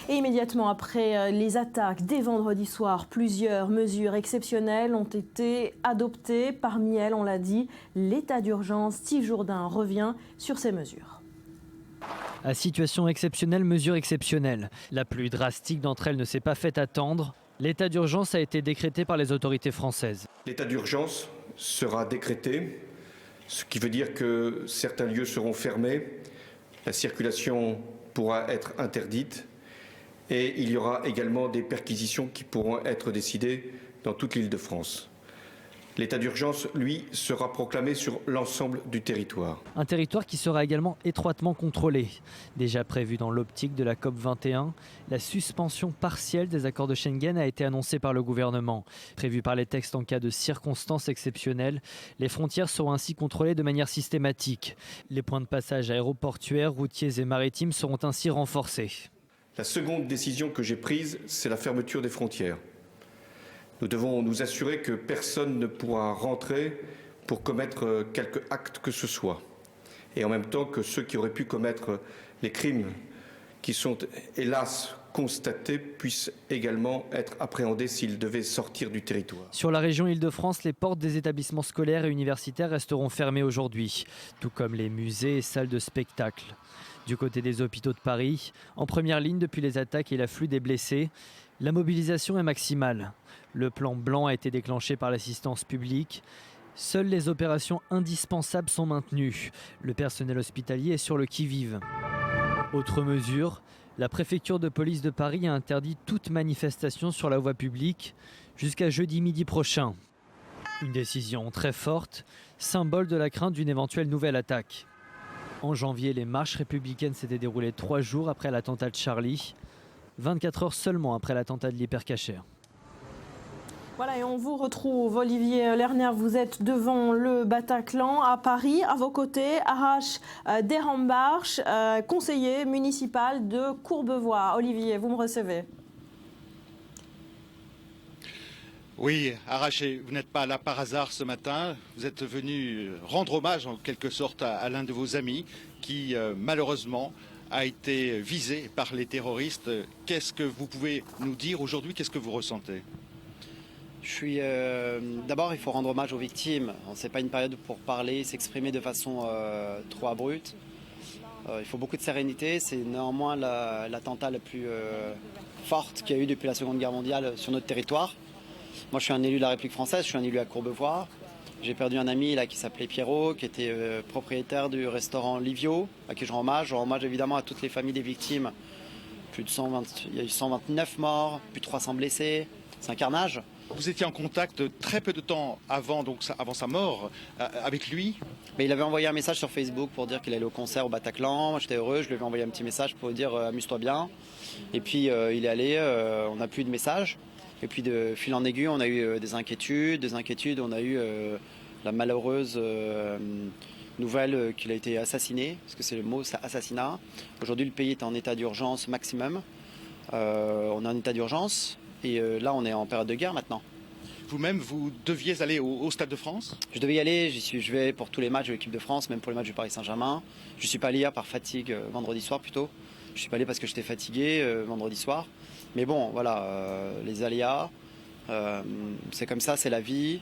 Et immédiatement après les attaques dès vendredi soir, plusieurs mesures exceptionnelles ont été adoptées. Parmi elles, on l'a dit, l'état d'urgence. Steve Jourdain revient sur ces mesures. À situation exceptionnelle, mesure exceptionnelle. La plus drastique d'entre elles ne s'est pas fait attendre. L'état d'urgence a été décrété par les autorités françaises. L'état d'urgence sera décrété, ce qui veut dire que certains lieux seront fermés, la circulation pourra être interdite et il y aura également des perquisitions qui pourront être décidées dans toute l'Île-de-France. L'état d'urgence, lui, sera proclamé sur l'ensemble du territoire. Un territoire qui sera également étroitement contrôlé. Déjà prévu dans l'optique de la COP21, la suspension partielle des accords de Schengen a été annoncée par le gouvernement. Prévue par les textes en cas de circonstances exceptionnelles, les frontières seront ainsi contrôlées de manière systématique. Les points de passage aéroportuaires, routiers et maritimes seront ainsi renforcés. La seconde décision que j'ai prise, c'est la fermeture des frontières. Nous devons nous assurer que personne ne pourra rentrer pour commettre quelque acte que ce soit. Et en même temps que ceux qui auraient pu commettre les crimes qui sont hélas constatés puissent également être appréhendés s'ils devaient sortir du territoire. Sur la région Île-de-France, les portes des établissements scolaires et universitaires resteront fermées aujourd'hui, tout comme les musées et salles de spectacle. Du côté des hôpitaux de Paris, en première ligne depuis les attaques et l'afflux des blessés, la mobilisation est maximale. Le plan blanc a été déclenché par l'assistance publique. Seules les opérations indispensables sont maintenues. Le personnel hospitalier est sur le qui-vive. Autre mesure, la préfecture de police de Paris a interdit toute manifestation sur la voie publique jusqu'à jeudi midi prochain. Une décision très forte, symbole de la crainte d'une éventuelle nouvelle attaque. En janvier, les marches républicaines s'étaient déroulées 3 jours après l'attentat de Charlie, 24 heures seulement après l'attentat de l'Hypercacher. Voilà, et on vous retrouve, Olivier Lerner, vous êtes devant le Bataclan à Paris. À vos côtés, Arash Derhambarch, conseiller municipal de Courbevoie. Olivier, vous me recevez? Oui, Arash, vous n'êtes pas là par hasard ce matin. Vous êtes venu rendre hommage en quelque sorte à l'un de vos amis qui malheureusement a été visé par les terroristes. Qu'est-ce que vous pouvez nous dire aujourd'hui? Qu'est-ce que vous ressentez? D'abord, il faut rendre hommage aux victimes. Ce n'est pas une période pour parler, s'exprimer de façon trop abrupte. Il faut beaucoup de sérénité. C'est néanmoins l'attentat le plus forte qu'il y a eu depuis la Seconde Guerre mondiale sur notre territoire. Moi, je suis un élu de la République française, je suis un élu à Courbevoie. J'ai perdu un ami là, qui s'appelait Pierrot, qui était propriétaire du restaurant Livio, à qui je rends hommage. Je rends hommage évidemment à toutes les familles des victimes. Il y a eu 129 morts, plus de 300 blessés. C'est un carnage. Vous étiez en contact très peu de temps avant sa mort avec lui. Mais il avait envoyé un message sur Facebook pour dire qu'il allait au concert au Bataclan. Moi, j'étais heureux, je lui avais envoyé un petit message pour lui dire amuse-toi bien. Et puis il est allé, on n'a plus de message. Et puis de fil en aiguille, on a eu des inquiétudes. On a eu la malheureuse nouvelle qu'il a été assassiné, parce que c'est le mot, c'est assassinat. Aujourd'hui, le pays est en état d'urgence maximum. On est en état d'urgence et là, on est en période de guerre maintenant. Vous-même, vous deviez aller au Stade de France? Je devais y aller, je vais pour tous les matchs de l'équipe de France, même pour les matchs du Paris Saint-Germain. Je ne suis pas allé hier par fatigue, vendredi soir plutôt. Je ne suis pas allé parce que j'étais fatigué vendredi soir. Mais bon, voilà, les aléas, c'est comme ça, c'est la vie.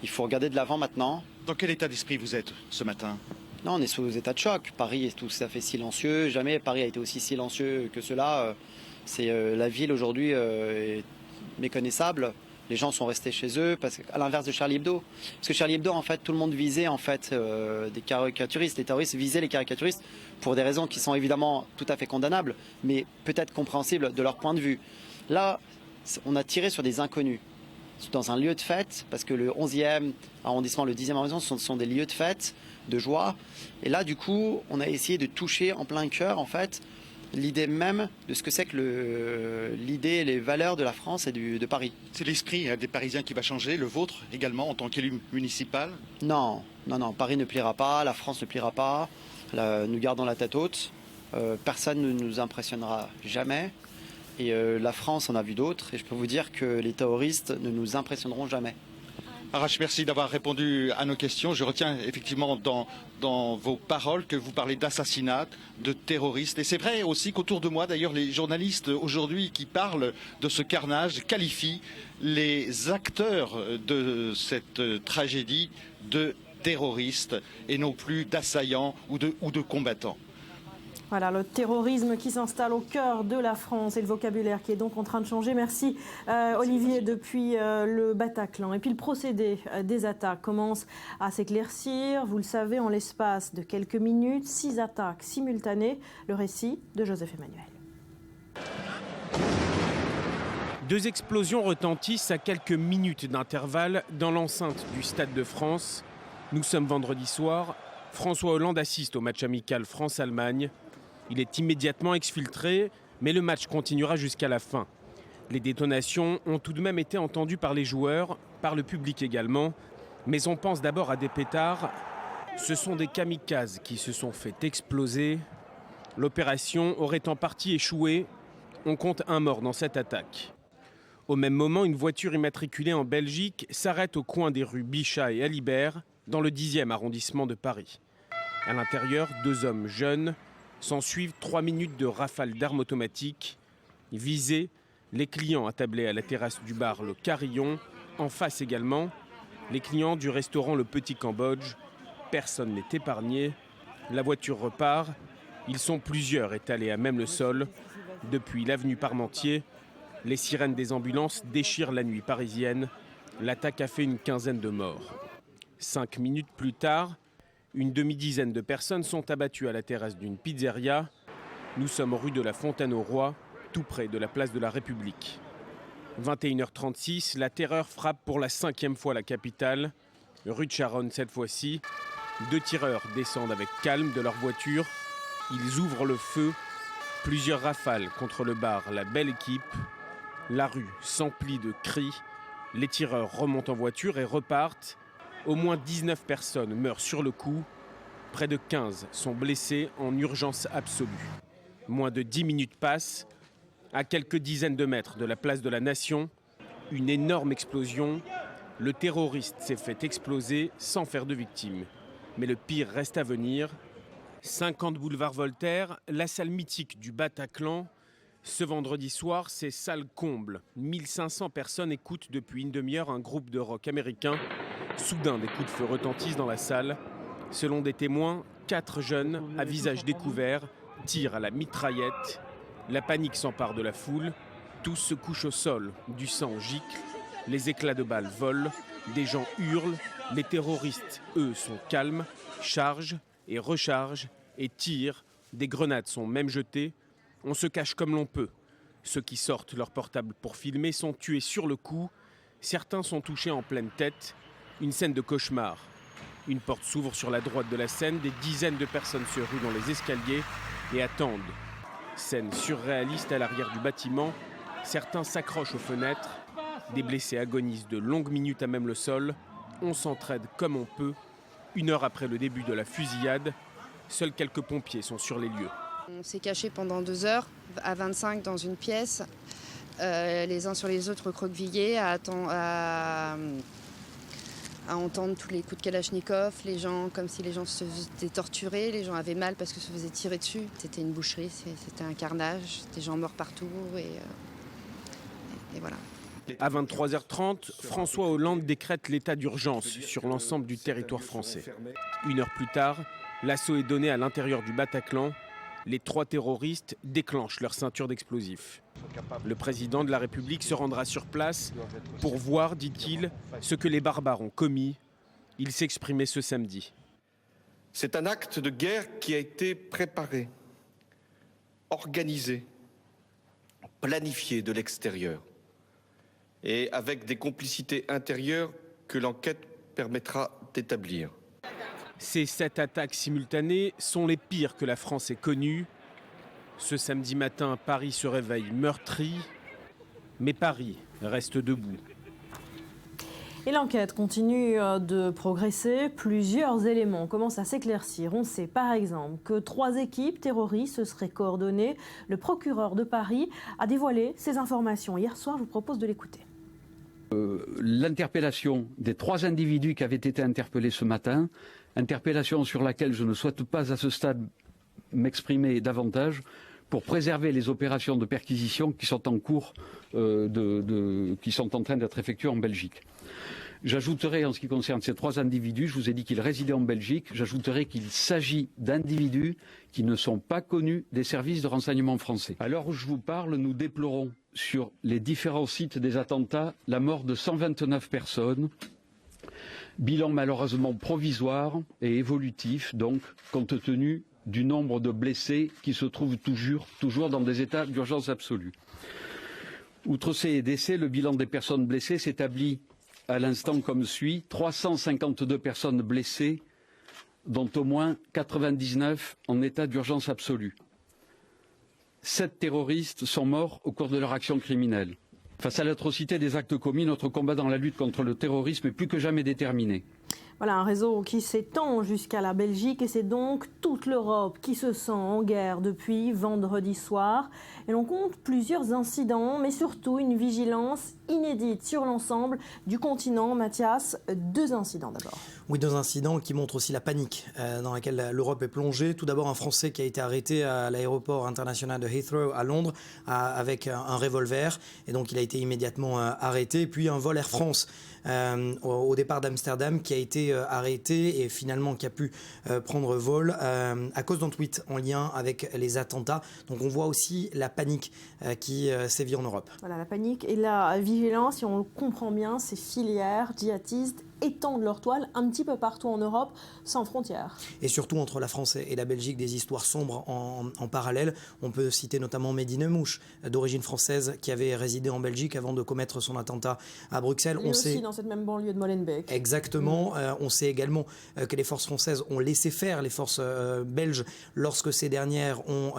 Il faut regarder de l'avant maintenant. Dans quel état d'esprit vous êtes ce matin? Non, on est sous état de choc. Paris est tout à fait silencieux. Jamais Paris a été aussi silencieux que cela. La ville aujourd'hui est méconnaissable. Les gens sont restés chez eux, parce qu'à l'inverse de Charlie Hebdo. Parce que Charlie Hebdo, en fait, tout le monde visait en fait des caricaturistes. Les terroristes visaient les caricaturistes pour des raisons qui sont évidemment tout à fait condamnables, mais peut-être compréhensibles de leur point de vue. Là, on a tiré sur des inconnus. Dans un lieu de fête, parce que le 11e arrondissement, le 10e arrondissement, ce sont des lieux de fête, de joie. Et là, du coup, on a essayé de toucher en plein cœur, en fait, l'idée même de ce que c'est que l'idée et les valeurs de la France et de Paris. C'est l'esprit des Parisiens qui va changer, le vôtre également en tant qu'élu municipal? Non, Paris ne pliera pas, la France ne pliera pas, nous gardons la tête haute. personne ne nous impressionnera jamais. Et la France en a vu d'autres. Et je peux vous dire que les terroristes ne nous impressionneront jamais. Arash, merci d'avoir répondu à nos questions. Je retiens effectivement dans vos paroles que vous parlez d'assassinat, de terroristes. Et c'est vrai aussi qu'autour de moi, d'ailleurs, les journalistes aujourd'hui qui parlent de ce carnage qualifient les acteurs de cette tragédie de terroristes et non plus d'assaillants ou de combattants. Voilà, le terrorisme qui s'installe au cœur de la France et le vocabulaire qui est donc en train de changer. Merci Olivier depuis le Bataclan. Et puis le procédé des attaques commence à s'éclaircir. Vous le savez, en l'espace de quelques minutes, 6 attaques simultanées. Le récit de Joseph Emmanuel. 2 explosions retentissent à quelques minutes d'intervalle dans l'enceinte du Stade de France. Nous sommes vendredi soir. François Hollande assiste au match amical France-Allemagne. Il est immédiatement exfiltré, mais le match continuera jusqu'à la fin. Les détonations ont tout de même été entendues par les joueurs, par le public également. Mais on pense d'abord à des pétards. Ce sont des kamikazes qui se sont fait exploser. L'opération aurait en partie échoué. On compte 1 mort dans cette attaque. Au même moment, une voiture immatriculée en Belgique s'arrête au coin des rues Bichat et Alibert, dans le 10e arrondissement de Paris. À l'intérieur, 2 hommes jeunes. S'en suivent 3 minutes de rafales d'armes automatiques. Visés, les clients attablés à la terrasse du bar Le Carillon. En face également, les clients du restaurant Le Petit Cambodge. Personne n'est épargné. La voiture repart. Ils sont plusieurs étalés à même le sol. Depuis l'avenue Parmentier, les sirènes des ambulances déchirent la nuit parisienne. L'attaque a fait une quinzaine de morts. 5 minutes plus tard, une demi-dizaine de personnes sont abattues à la terrasse d'une pizzeria. Nous sommes rue de la Fontaine-au-Roi, tout près de la place de la République. 21h36, la terreur frappe pour la 5e fois la capitale. Rue de Charonne cette fois-ci. 2 tireurs descendent avec calme de leur voiture. Ils ouvrent le feu. Plusieurs rafales contre le bar La Belle Équipe. La rue s'emplit de cris. Les tireurs remontent en voiture et repartent. Au moins 19 personnes meurent sur le coup. Près de 15 sont blessés en urgence absolue. Moins de 10 minutes passent. À quelques dizaines de mètres de la place de la Nation, une énorme explosion. Le terroriste s'est fait exploser sans faire de victimes. Mais le pire reste à venir. 50 boulevard Voltaire, la salle mythique du Bataclan. Ce vendredi soir, c'est salle comble. 1500 personnes écoutent depuis une demi-heure un groupe de rock américain. Soudain, des coups de feu retentissent dans la salle. Selon des témoins, 4 jeunes, à visage découvert, tirent à la mitraillette. La panique s'empare de la foule. Tous se couchent au sol. Du sang gicle. Les éclats de balles volent. Des gens hurlent. Les terroristes, eux, sont calmes, chargent et rechargent et tirent. Des grenades sont même jetées. On se cache comme l'on peut. Ceux qui sortent leur portable pour filmer sont tués sur le coup. Certains sont touchés en pleine tête. Une scène de cauchemar. Une porte s'ouvre sur la droite de la scène. Des dizaines de personnes se ruent dans les escaliers et attendent. Scène surréaliste à l'arrière du bâtiment. Certains s'accrochent aux fenêtres. Des blessés agonisent de longues minutes à même le sol. On s'entraide comme on peut. 1 heure après le début de la fusillade, seuls quelques pompiers sont sur les lieux. On s'est cachés pendant 2 heures, à 25 dans une pièce, les uns sur les autres recroquevillés, à entendre tous les coups de Kalachnikov, les gens comme si les gens se faisaient torturer, les gens avaient mal parce que se faisaient tirer dessus. C'était une boucherie, c'était un carnage, des gens morts partout et voilà. À 23h30, François Hollande décrète l'état d'urgence sur l'ensemble du territoire français. 1 heure plus tard, l'assaut est donné à l'intérieur du Bataclan. Les 3 terroristes déclenchent leur ceinture d'explosifs. Le président de la République se rendra sur place pour voir, dit-il, ce que les barbares ont commis. Il s'exprimait ce samedi. C'est un acte de guerre qui a été préparé, organisé, planifié de l'extérieur et avec des complicités intérieures que l'enquête permettra d'établir. Ces 7 attaques simultanées sont les pires que la France ait connues. Ce samedi matin, Paris se réveille meurtri, mais Paris reste debout. Et l'enquête continue de progresser. Plusieurs éléments commencent à s'éclaircir. On sait par exemple que 3 équipes terroristes se seraient coordonnées. Le procureur de Paris a dévoilé ces informations hier soir. Je vous propose de l'écouter. L'interpellation des 3 individus qui avaient été interpellés ce matin, interpellation sur laquelle je ne souhaite pas à ce stade m'exprimer davantage pour préserver les opérations de perquisition qui sont en cours, qui sont en train d'être effectuées en Belgique. J'ajouterai en ce qui concerne ces 3 individus, je vous ai dit qu'ils résidaient en Belgique, j'ajouterai qu'il s'agit d'individus qui ne sont pas connus des services de renseignement français. À l'heure où je vous parle, nous déplorons sur les différents sites des attentats la mort de 129 personnes, bilan malheureusement provisoire et évolutif, donc compte tenu du nombre de blessés qui se trouvent toujours dans des états d'urgence absolue. Outre ces décès, le bilan des personnes blessées s'établit à l'instant comme suit: 352 personnes blessées, dont au moins 99 en état d'urgence absolue. 7 terroristes sont morts au cours de leur action criminelle. Face à l'atrocité des actes commis, notre combat dans la lutte contre le terrorisme est plus que jamais déterminé. Voilà un réseau qui s'étend jusqu'à la Belgique et c'est donc toute l'Europe qui se sent en guerre depuis vendredi soir. Et l'on compte plusieurs incidents, mais surtout une vigilance inédite sur l'ensemble du continent. Mathias, 2 incidents d'abord. Oui, 2 incidents qui montrent aussi la panique dans laquelle l'Europe est plongée. Tout d'abord, un Français qui a été arrêté à l'aéroport international de Heathrow à Londres avec un revolver. Et donc, il a été immédiatement arrêté. Puis un vol Air France au départ d'Amsterdam qui a été arrêté et finalement qui a pu prendre vol à cause d'un tweet en lien avec les attentats. Donc on voit aussi la panique qui sévit en Europe. Voilà, la panique et la vigilance, si on le comprend bien, ces filières djihadistes étendent leur toile un petit peu partout en Europe, sans frontières. Et surtout entre la France et la Belgique, des histoires sombres en parallèle. On peut citer notamment Mehdi Nemmouche, d'origine française, qui avait résidé en Belgique avant de commettre son attentat à Bruxelles. Lui aussi dans cette même banlieue de Molenbeek. Exactement. On sait également que les forces françaises ont laissé faire les forces belges lorsque ces dernières ont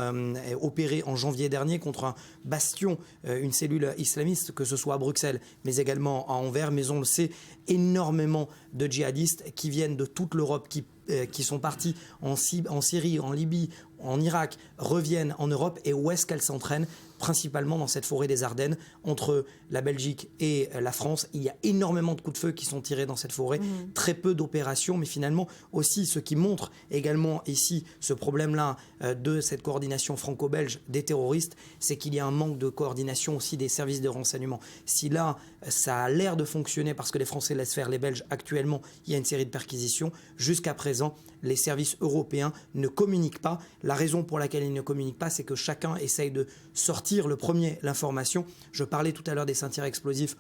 opéré en janvier dernier contre un bastion, une cellule islamiste, que ce soit à Bruxelles, mais également à Anvers. Mais on le sait, énormément de djihadistes qui viennent de toute l'Europe, qui sont partis en Syrie, en Libye, en Irak, reviennent en Europe. Et où est-ce qu'elles s'entraînent ? Principalement dans cette forêt des Ardennes, entre la Belgique et la France. Il y a énormément de coups de feu qui sont tirés dans cette forêt, très peu d'opérations, mais finalement aussi ce qui montre également ici ce problème-là de cette coordination franco-belge des terroristes, c'est qu'il y a un manque de coordination aussi des services de renseignement. Si là, ça a l'air de fonctionner parce que les Français laissent faire les Belges, actuellement, il y a une série de perquisitions. Jusqu'à présent, les services européens ne communiquent pas. La raison pour laquelle ils ne communiquent pas, c'est que chacun essaye de sortir le premier l'information. Je parlais tout à l'heure des ceintures explosives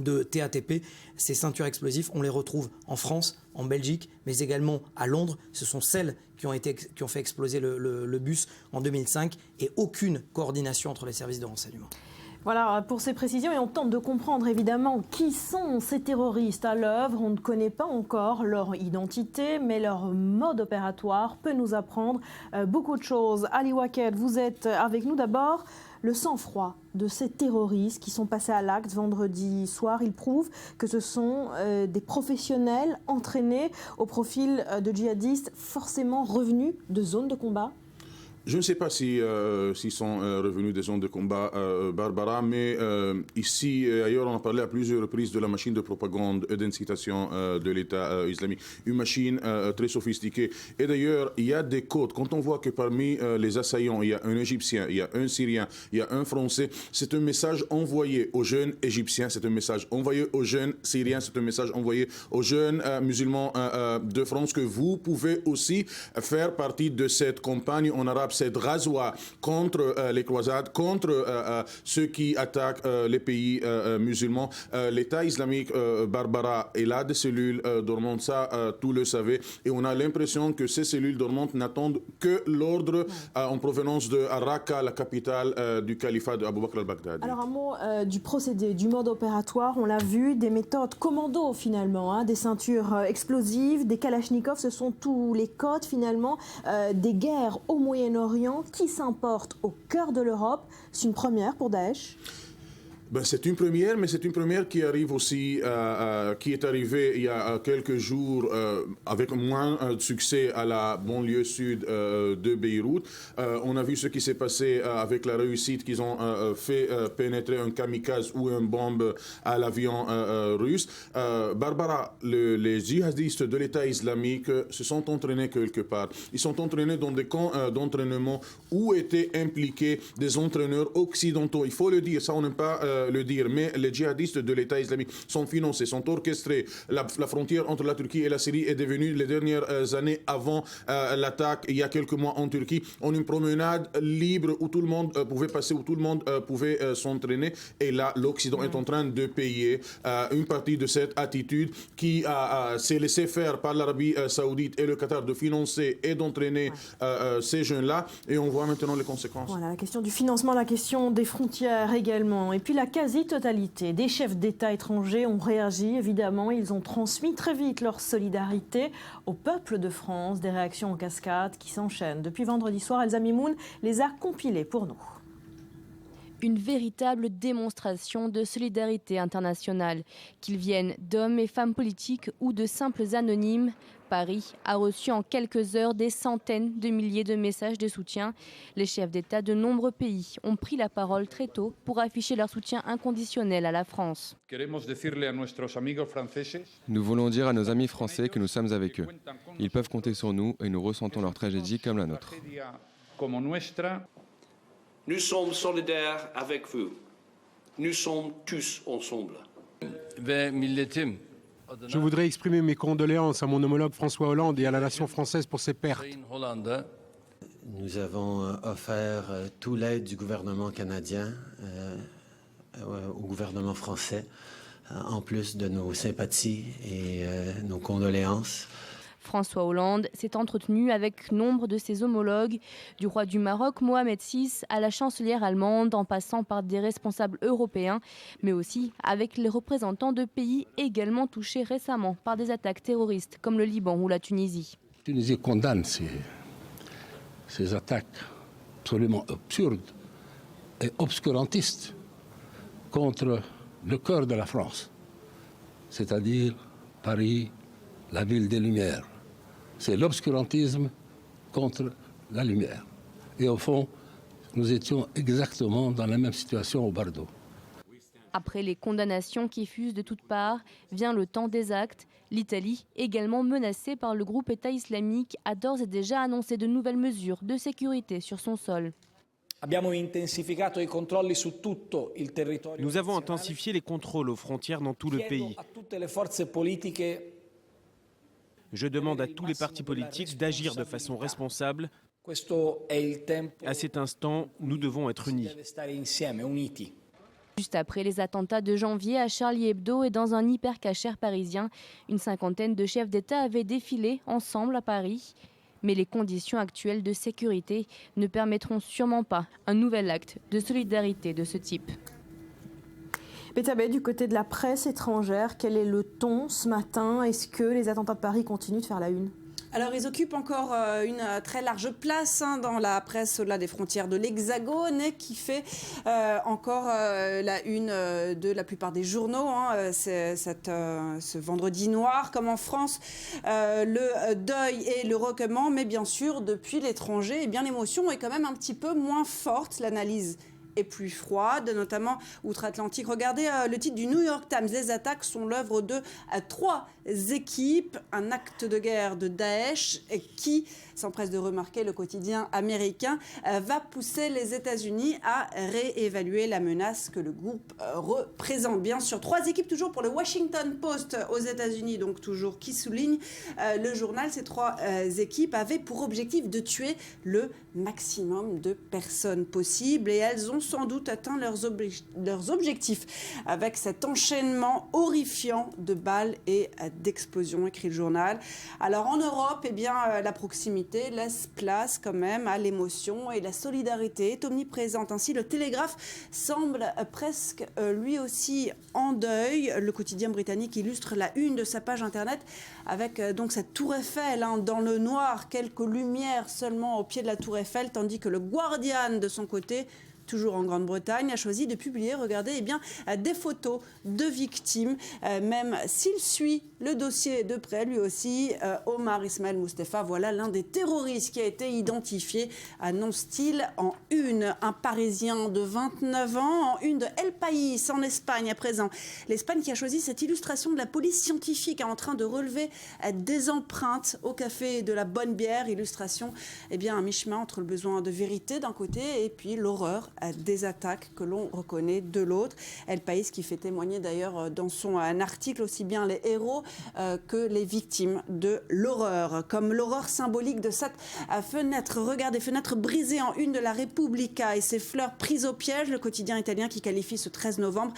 de TATP. Ces ceintures explosives, on les retrouve en France, en Belgique, mais également à Londres. Ce sont celles qui ont fait exploser le bus en 2005 et aucune coordination entre les services de renseignement. Voilà pour ces précisions et on tente de comprendre évidemment qui sont ces terroristes à l'œuvre. On ne connaît pas encore leur identité, mais leur mode opératoire peut nous apprendre beaucoup de choses. Ali Waqued, vous êtes avec nous. D'abord, le sang-froid de ces terroristes qui sont passés à l'acte vendredi soir. Il prouve que ce sont des professionnels entraînés au profil de djihadistes forcément revenus de zones de combat. Je ne sais pas s'ils sont revenus des zones de combat, Barbara, mais ici et ailleurs, on a parlé à plusieurs reprises de la machine de propagande et d'incitation de l'État islamique. Une machine très sophistiquée. Et d'ailleurs, il y a des codes. Quand on voit que parmi les assaillants, il y a un Égyptien, il y a un Syrien, il y a un Français, c'est un message envoyé aux jeunes Égyptiens, c'est un message envoyé aux jeunes Syriens, c'est un message envoyé aux jeunes musulmans de France que vous pouvez aussi faire partie de cette campagne en arabe, cette rasoir contre les croisades, contre ceux qui attaquent les pays musulmans. L'État islamique, Barbara, est là des cellules dormantes, ça, tout le savait. Et on a l'impression que ces cellules dormantes n'attendent que l'ordre en provenance de Raqqa, la capitale du califat d'Abou Bakr al-Baghdadi. Alors un mot du procédé, du mode opératoire, on l'a vu, des méthodes commando finalement, des ceintures explosives, des kalachnikovs, ce sont tous les codes finalement des guerres au Moyen-Orient qui s'importent au cœur de l'Europe. C'est une première pour Daesh. C'est une première, mais c'est une première qui arrive aussi, qui est arrivée il y a quelques jours avec moins de succès à la banlieue sud de Beyrouth. On a vu ce qui s'est passé avec la réussite qu'ils ont fait pénétrer un kamikaze ou une bombe à l'avion russe. Barbara, les djihadistes de l'État islamique se sont entraînés quelque part. Ils sont entraînés dans des camps d'entraînement où étaient impliqués des entraîneurs occidentaux. Il faut le dire, ça on n'aime pas le dire, mais les djihadistes de l'État islamique sont financés, sont orchestrés. La frontière entre la Turquie et la Syrie est devenue, les dernières années avant l'attaque, il y a quelques mois en Turquie, en une promenade libre où tout le monde pouvait passer, où tout le monde pouvait s'entraîner. Et là, l'Occident est en train de payer une partie de cette attitude qui s'est laissé faire par l'Arabie saoudite et le Qatar de financer et d'entraîner ces jeunes-là. Et on voit maintenant les conséquences. Voilà, la question du financement, la question des frontières également. Et puis la quasi-totalité des chefs d'État étrangers ont réagi, évidemment. Ils ont transmis très vite leur solidarité au peuple de France. Des réactions en cascade qui s'enchaînent. Depuis vendredi soir, Elsa Mimoun les a compilées pour nous. Une véritable démonstration de solidarité internationale. Qu'ils viennent d'hommes et femmes politiques ou de simples anonymes, Paris a reçu en quelques heures des centaines de milliers de messages de soutien. Les chefs d'État de nombreux pays ont pris la parole très tôt pour afficher leur soutien inconditionnel à la France. Nous voulons dire à nos amis français que nous sommes avec eux. Ils peuvent compter sur nous et nous ressentons leur tragédie comme la nôtre. Nous sommes solidaires avec vous. Nous sommes tous ensemble. Je voudrais exprimer mes condoléances à mon homologue François Hollande et à la nation française pour ses pertes. Nous avons offert toute l'aide du gouvernement canadien au gouvernement français, en plus de nos sympathies et nos condoléances. François Hollande s'est entretenu avec nombre de ses homologues, du roi du Maroc Mohamed VI à la chancelière allemande, en passant par des responsables européens, mais aussi avec les représentants de pays également touchés récemment par des attaques terroristes, comme le Liban ou la Tunisie. La Tunisie condamne ces attaques absolument absurdes et obscurantistes contre le cœur de la France, c'est-à-dire Paris, la ville des Lumières. C'est l'obscurantisme contre la lumière. Et au fond, nous étions exactement dans la même situation au Bardo. Après les condamnations qui fusent de toutes parts, vient le temps des actes. L'Italie, également menacée par le groupe État islamique, a d'ores et déjà annoncé de nouvelles mesures de sécurité sur son sol. Nous avons intensifié les contrôles aux frontières dans tout le pays. Je demande à tous les partis politiques d'agir de façon responsable. À cet instant, nous devons être unis. Juste après les attentats de janvier à Charlie Hebdo et dans un hypercachère parisien, une cinquantaine de chefs d'État avaient défilé ensemble à Paris. Mais les conditions actuelles de sécurité ne permettront sûrement pas un nouvel acte de solidarité de ce type. Betabé, du côté de la presse étrangère, quel est le ton ce matin? Est-ce que les attentats de Paris continuent de faire la une? Alors, ils occupent encore une très large place dans la presse au-delà des frontières de l'Hexagone, qui fait encore la une de la plupart des journaux. Ce vendredi noir, comme en France, le deuil et le recueillement, mais bien sûr, depuis l'étranger, eh bien, l'émotion est quand même un petit peu moins forte. L'analyse est plus froide, notamment outre-Atlantique. Regardez le titre du New York Times. Les attaques sont l'œuvre de 3 équipes, un acte de guerre de Daesh qui s'empresse de remarquer le quotidien américain, va pousser les États-Unis à réévaluer la menace que le groupe représente. Bien sûr, 3 équipes toujours pour le Washington Post aux États-Unis, donc toujours qui souligne le journal. Ces 3 équipes avaient pour objectif de tuer le maximum de personnes possible et elles ont sans doute atteint leurs objectifs avec cet enchaînement horrifiant de balles et d'explosions, écrit le journal. Alors en Europe, eh bien, la proximité laisse place quand même à l'émotion et la solidarité est omniprésente. Ainsi, le Télégraphe semble presque lui aussi en deuil. Le quotidien britannique illustre la une de sa page internet avec donc cette tour Eiffel dans le noir, quelques lumières seulement au pied de la tour Eiffel, tandis que le Guardian de son côté toujours en Grande-Bretagne, a choisi de publier, regardez, des photos de victimes, même s'il suit le dossier de près, lui aussi. Omar Ismail Mustafa, voilà l'un des terroristes qui a été identifié, annonce-t-il en une. Un Parisien de 29 ans, en une de El País, en Espagne à présent. L'Espagne qui a choisi cette illustration de la police scientifique en train de relever des empreintes au café de la Bonne Bière. Illustration, un mi-chemin entre le besoin de vérité d'un côté et puis l'horreur des attaques que l'on reconnaît de l'autre. El País qui fait témoigner d'ailleurs dans son article aussi bien les héros que les victimes de l'horreur. Comme l'horreur symbolique de cette fenêtre. Regardez, fenêtre brisée en une de la Repubblica et ses fleurs prises au piège. Le quotidien italien qui qualifie ce 13 novembre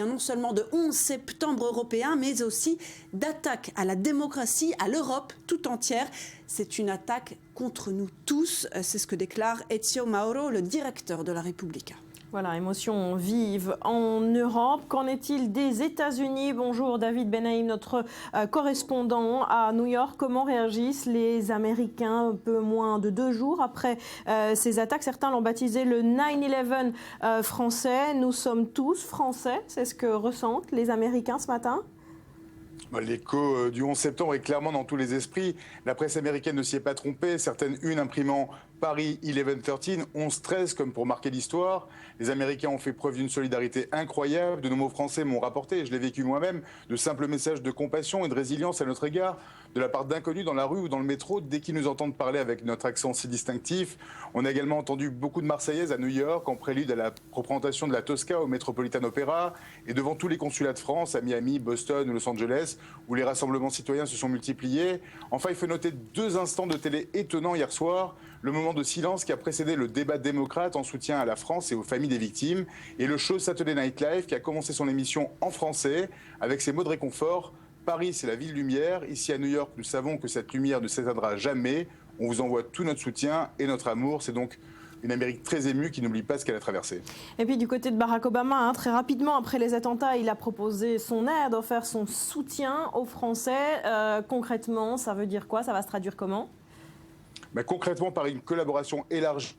non seulement de 11 septembre européen, mais aussi d'attaque à la démocratie, à l'Europe tout entière. C'est une attaque contre nous tous. C'est ce que déclare Ezio Mauro, le directeur de la Repubblica. Voilà, émotion vive en Europe. Qu'en est-il des États-Unis? Bonjour David Benaïm, notre correspondant à New York. Comment réagissent les Américains un peu moins de 2 jours après ces attaques? Certains l'ont baptisé le 9/11 français. Nous sommes tous français. C'est ce que ressentent les Américains ce matin? L'écho du 11 septembre est clairement dans tous les esprits. La presse américaine ne s'y est pas trompée. Certaines unes imprimant Paris 11-13, 11-13 comme pour marquer l'histoire. Les Américains ont fait preuve d'une solidarité incroyable. De nombreux Français m'ont rapporté, je l'ai vécu moi-même, de simples messages de compassion et de résilience à notre égard, de la part d'inconnus dans la rue ou dans le métro, dès qu'ils nous entendent parler avec notre accent si distinctif. On a également entendu beaucoup de Marseillaises à New York, en prélude à la représentation de la Tosca au Metropolitan Opera, et devant tous les consulats de France, à Miami, Boston ou Los Angeles, où les rassemblements citoyens se sont multipliés. Enfin, il faut noter 2 instants de télé étonnants hier soir. Le moment de silence qui a précédé le débat démocrate en soutien à la France et aux familles des victimes, et le show Saturday Night Live qui a commencé son émission en français avec ses mots de réconfort. Paris, c'est la ville lumière. Ici à New York, nous savons que cette lumière ne s'éteindra jamais. On vous envoie tout notre soutien et notre amour. C'est donc une Amérique très émue qui n'oublie pas ce qu'elle a traversé. Et puis du côté de Barack Obama, très rapidement après les attentats, il a proposé son aide, offert son soutien aux Français. Concrètement, ça veut dire quoi? Ça va se traduire comment? Concrètement, par une collaboration élargie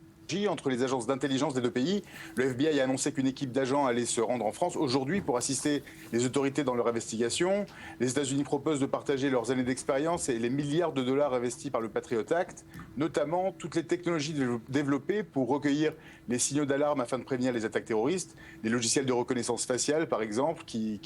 entre les agences d'intelligence des 2 pays. Le FBI a annoncé qu'une équipe d'agents allait se rendre en France aujourd'hui pour assister les autorités dans leur investigation. Les États-Unis proposent de partager leurs années d'expérience et les milliards de dollars investis par le Patriot Act, notamment toutes les technologies développées pour recueillir les signaux d'alarme afin de prévenir les attaques terroristes, les logiciels de reconnaissance faciale par exemple, qui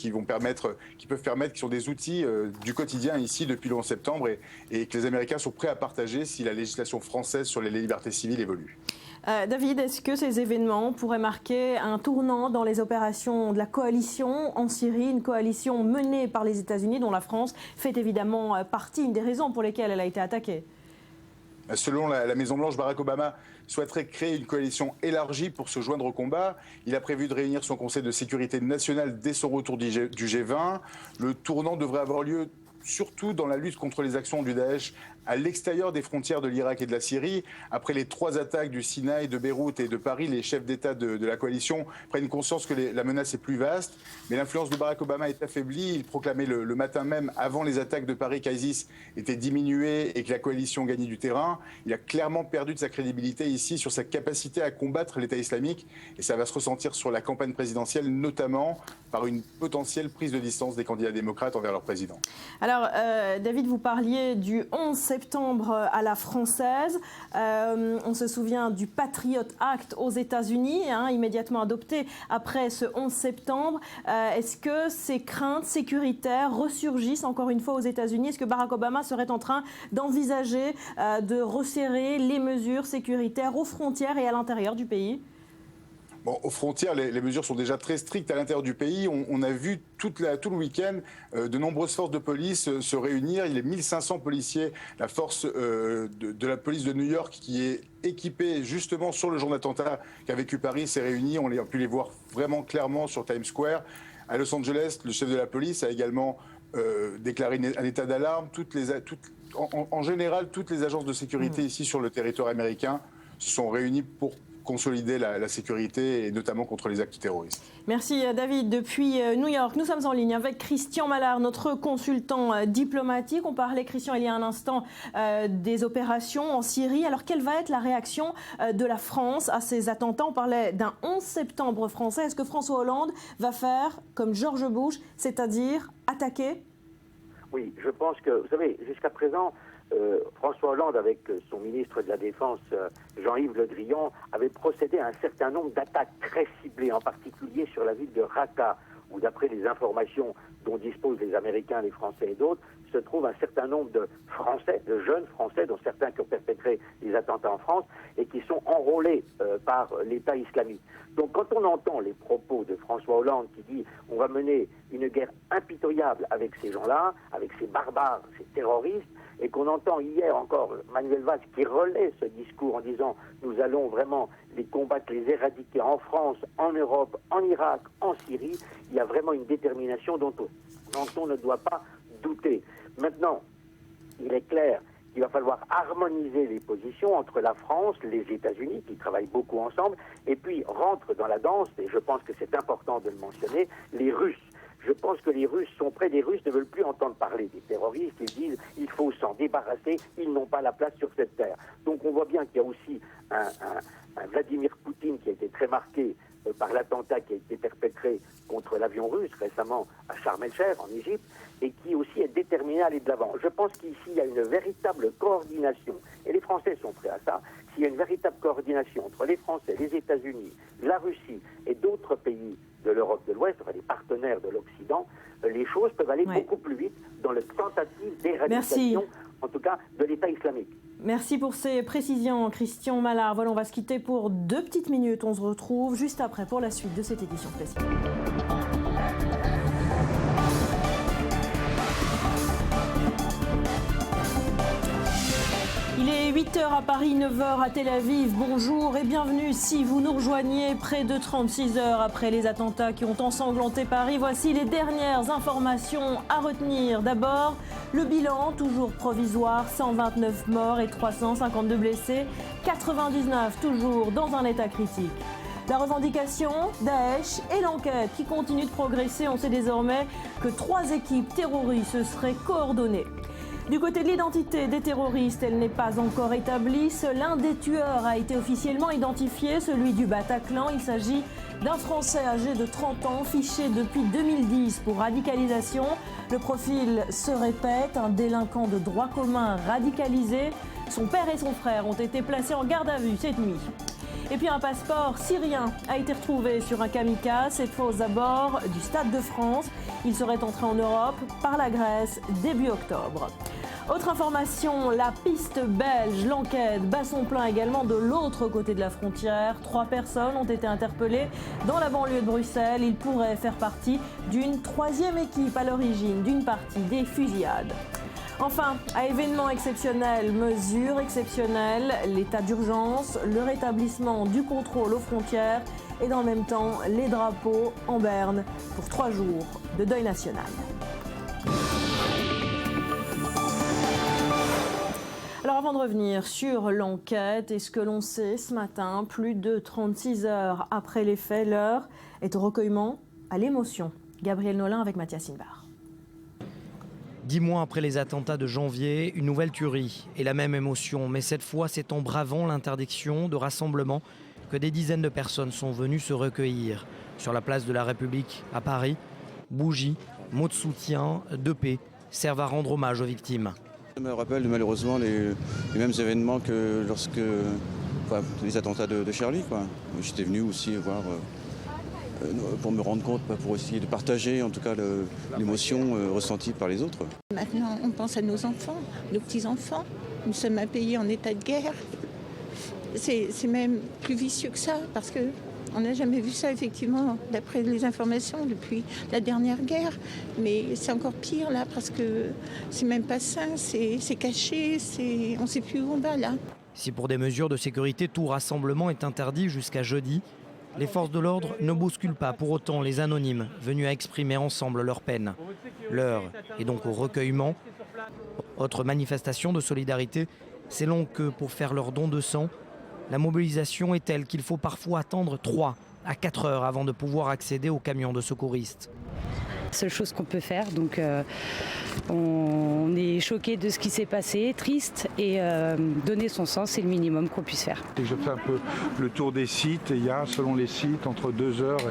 sont des outils du quotidien ici depuis le 11 septembre et que les Américains sont prêts à partager si la législation française sur les libertés civiles évolue. David, est-ce que ces événements pourraient marquer un tournant dans les opérations de la coalition en Syrie, une coalition menée par les États-Unis dont la France fait évidemment partie, une des raisons pour lesquelles elle a été attaquée? Selon la Maison-Blanche, Barack Obama souhaiterait créer une coalition élargie pour se joindre au combat. Il a prévu de réunir son Conseil de sécurité nationale dès son retour du G20. Le tournant devrait avoir lieu surtout dans la lutte contre les actions du Daesh à l'extérieur des frontières de l'Irak et de la Syrie. Après les 3 attaques du Sinaï, de Beyrouth et de Paris, les chefs d'État de la coalition prennent conscience que la menace est plus vaste. Mais l'influence de Barack Obama est affaiblie. Il proclamait le matin même, avant les attaques de Paris, qu'ISIS était diminué et que la coalition gagnait du terrain. Il a clairement perdu de sa crédibilité ici sur sa capacité à combattre l'État islamique. Et ça va se ressentir sur la campagne présidentielle, notamment par une potentielle prise de distance des candidats démocrates envers leur président. Alors, David, vous parliez du 11 septembre à la française. On se souvient du Patriot Act aux États-Unis, immédiatement adopté après ce 11 septembre. Est-ce que ces craintes sécuritaires ressurgissent encore une fois aux États-Unis? Est-ce que Barack Obama serait en train d'envisager de resserrer les mesures sécuritaires aux frontières et à l'intérieur du pays? Aux frontières, les mesures sont déjà très strictes à l'intérieur du pays. On a vu tout le week-end de nombreuses forces de police se réunir. Il y a 1500 policiers, la force de la police de New York qui est équipée justement sur le jour d'attentat qu'a vécu Paris s'est réunie. On a pu les voir vraiment clairement sur Times Square. À Los Angeles, le chef de la police a également déclaré un état d'alarme. En général, toutes les agences de sécurité ici sur le territoire américain se sont réunies pour consolider la sécurité et notamment contre les actes terroristes. Merci David. Depuis New York, nous sommes en ligne avec Christian Mallard, notre consultant diplomatique. On parlait, Christian, il y a un instant des opérations en Syrie. Alors quelle va être la réaction de la France à ces attentats? On parlait d'un 11 septembre français. Est-ce que François Hollande va faire comme George Bush, c'est-à-dire attaquer? Oui, je pense que, vous savez, jusqu'à présent, François Hollande, avec son ministre de la Défense, Jean-Yves Le Drian, avait procédé à un certain nombre d'attaques très ciblées, en particulier sur la ville de Raqqa, où d'après les informations dont disposent les Américains, les Français et d'autres, se trouve un certain nombre de Français, de jeunes Français, dont certains qui ont perpétré les attentats en France, et qui sont enrôlés par l'État islamique. Donc quand on entend les propos de François Hollande qui dit « on va mener une guerre impitoyable avec ces gens-là, avec ces barbares, ces terroristes », et qu'on entend hier encore Manuel Valls qui relaie ce discours en disant « nous allons vraiment les combattre, les éradiquer en France, en Europe, en Irak, en Syrie », il y a vraiment une détermination dont on ne doit pas douter. Maintenant, il est clair qu'il va falloir harmoniser les positions entre la France, les États-Unis, qui travaillent beaucoup ensemble, et puis rentre dans la danse, et je pense que c'est important de le mentionner, les Russes. Je pense que les Russes sont prêts, les Russes ne veulent plus entendre parler des terroristes, ils disent il faut s'en débarrasser, ils n'ont pas la place sur cette terre. Donc on voit bien qu'il y a aussi un Vladimir Poutine qui a été très marqué par l'attentat qui a été perpétré contre l'avion russe récemment à Sharm el-Sheikh en Égypte, et qui aussi est déterminé à aller de l'avant. Je pense qu'ici il y a une véritable coordination, et les Français sont prêts à ça. S'il y a une véritable coordination entre les Français, les États-Unis, la Russie et d'autres pays de l'Europe de l'Ouest, enfin les partenaires de l'Occident, les choses peuvent aller beaucoup plus vite dans la tentative d'éradication, en tout cas, de l'État islamique. Merci pour ces précisions, Christian Mallard. Voilà, on va se quitter pour 2 petites minutes. On se retrouve juste après pour la suite de cette édition spéciale. Il est 8h à Paris, 9h à Tel Aviv. Bonjour et bienvenue si vous nous rejoignez près de 36 heures après les attentats qui ont ensanglanté Paris. Voici les dernières informations à retenir. D'abord, le bilan, toujours provisoire, 129 morts et 352 blessés, 99 toujours dans un état critique. La revendication, Daesh et l'enquête qui continue de progresser. On sait désormais que 3 équipes terroristes se seraient coordonnées. Du côté de l'identité des terroristes, elle n'est pas encore établie. Seul un des tueurs a été officiellement identifié, celui du Bataclan. Il s'agit d'un Français âgé de 30 ans, fiché depuis 2010 pour radicalisation. Le profil se répète, un délinquant de droit commun radicalisé. Son père et son frère ont été placés en garde à vue cette nuit. Et puis un passeport syrien a été retrouvé sur un kamikaze, cette fois aux abords du Stade de France. Il serait entré en Europe par la Grèce début octobre. Autre information, la piste belge, l'enquête bat son plein également de l'autre côté de la frontière. 3 personnes ont été interpellées dans la banlieue de Bruxelles. Ils pourraient faire partie d'une 3e équipe à l'origine d'une partie des fusillades. Enfin, à événement exceptionnel, mesures exceptionnelles, l'état d'urgence, le rétablissement du contrôle aux frontières et dans le même temps les drapeaux en berne pour 3 jours de deuil national. Alors avant de revenir sur l'enquête et ce que l'on sait ce matin, plus de 36 heures après les faits, l'heure est au recueillement, à l'émotion. Gabriel Nolin avec Mathias Inbar. 10 mois après les attentats de janvier, une nouvelle tuerie et la même émotion. Mais cette fois, c'est en bravant l'interdiction de rassemblement que des dizaines de personnes sont venues se recueillir. Sur la place de la République, à Paris, bougies, mots de soutien, de paix servent à rendre hommage aux victimes. Je me rappelle malheureusement les mêmes événements que lorsque les attentats de Charlie. J'étais venu aussi voir pour me rendre compte, pour essayer de partager en tout cas l'émotion ressentie par les autres. Maintenant on pense à nos enfants, nos petits-enfants. Nous sommes un pays en état de guerre. C'est même plus vicieux que ça parce que on n'a jamais vu ça, effectivement, d'après les informations, depuis la dernière guerre. Mais c'est encore pire, là, parce que c'est même pas sain, c'est caché, on ne sait plus où on va, là. Si pour des mesures de sécurité, tout rassemblement est interdit jusqu'à jeudi, les forces de l'ordre ne bousculent pas pour autant les anonymes venus à exprimer ensemble leur peine. L'heure est donc au recueillement. Autre manifestation de solidarité, c'est long que pour faire leur don de sang, La mobilisation est telle qu'il faut parfois attendre 3 à 4 heures avant de pouvoir accéder aux camions de secouristes. Seule chose qu'on peut faire, donc on est choqué de ce qui s'est passé, triste, et donner son sang, c'est le minimum qu'on puisse faire. Je fais un peu le tour des sites et il y a, selon les sites, entre 2 heures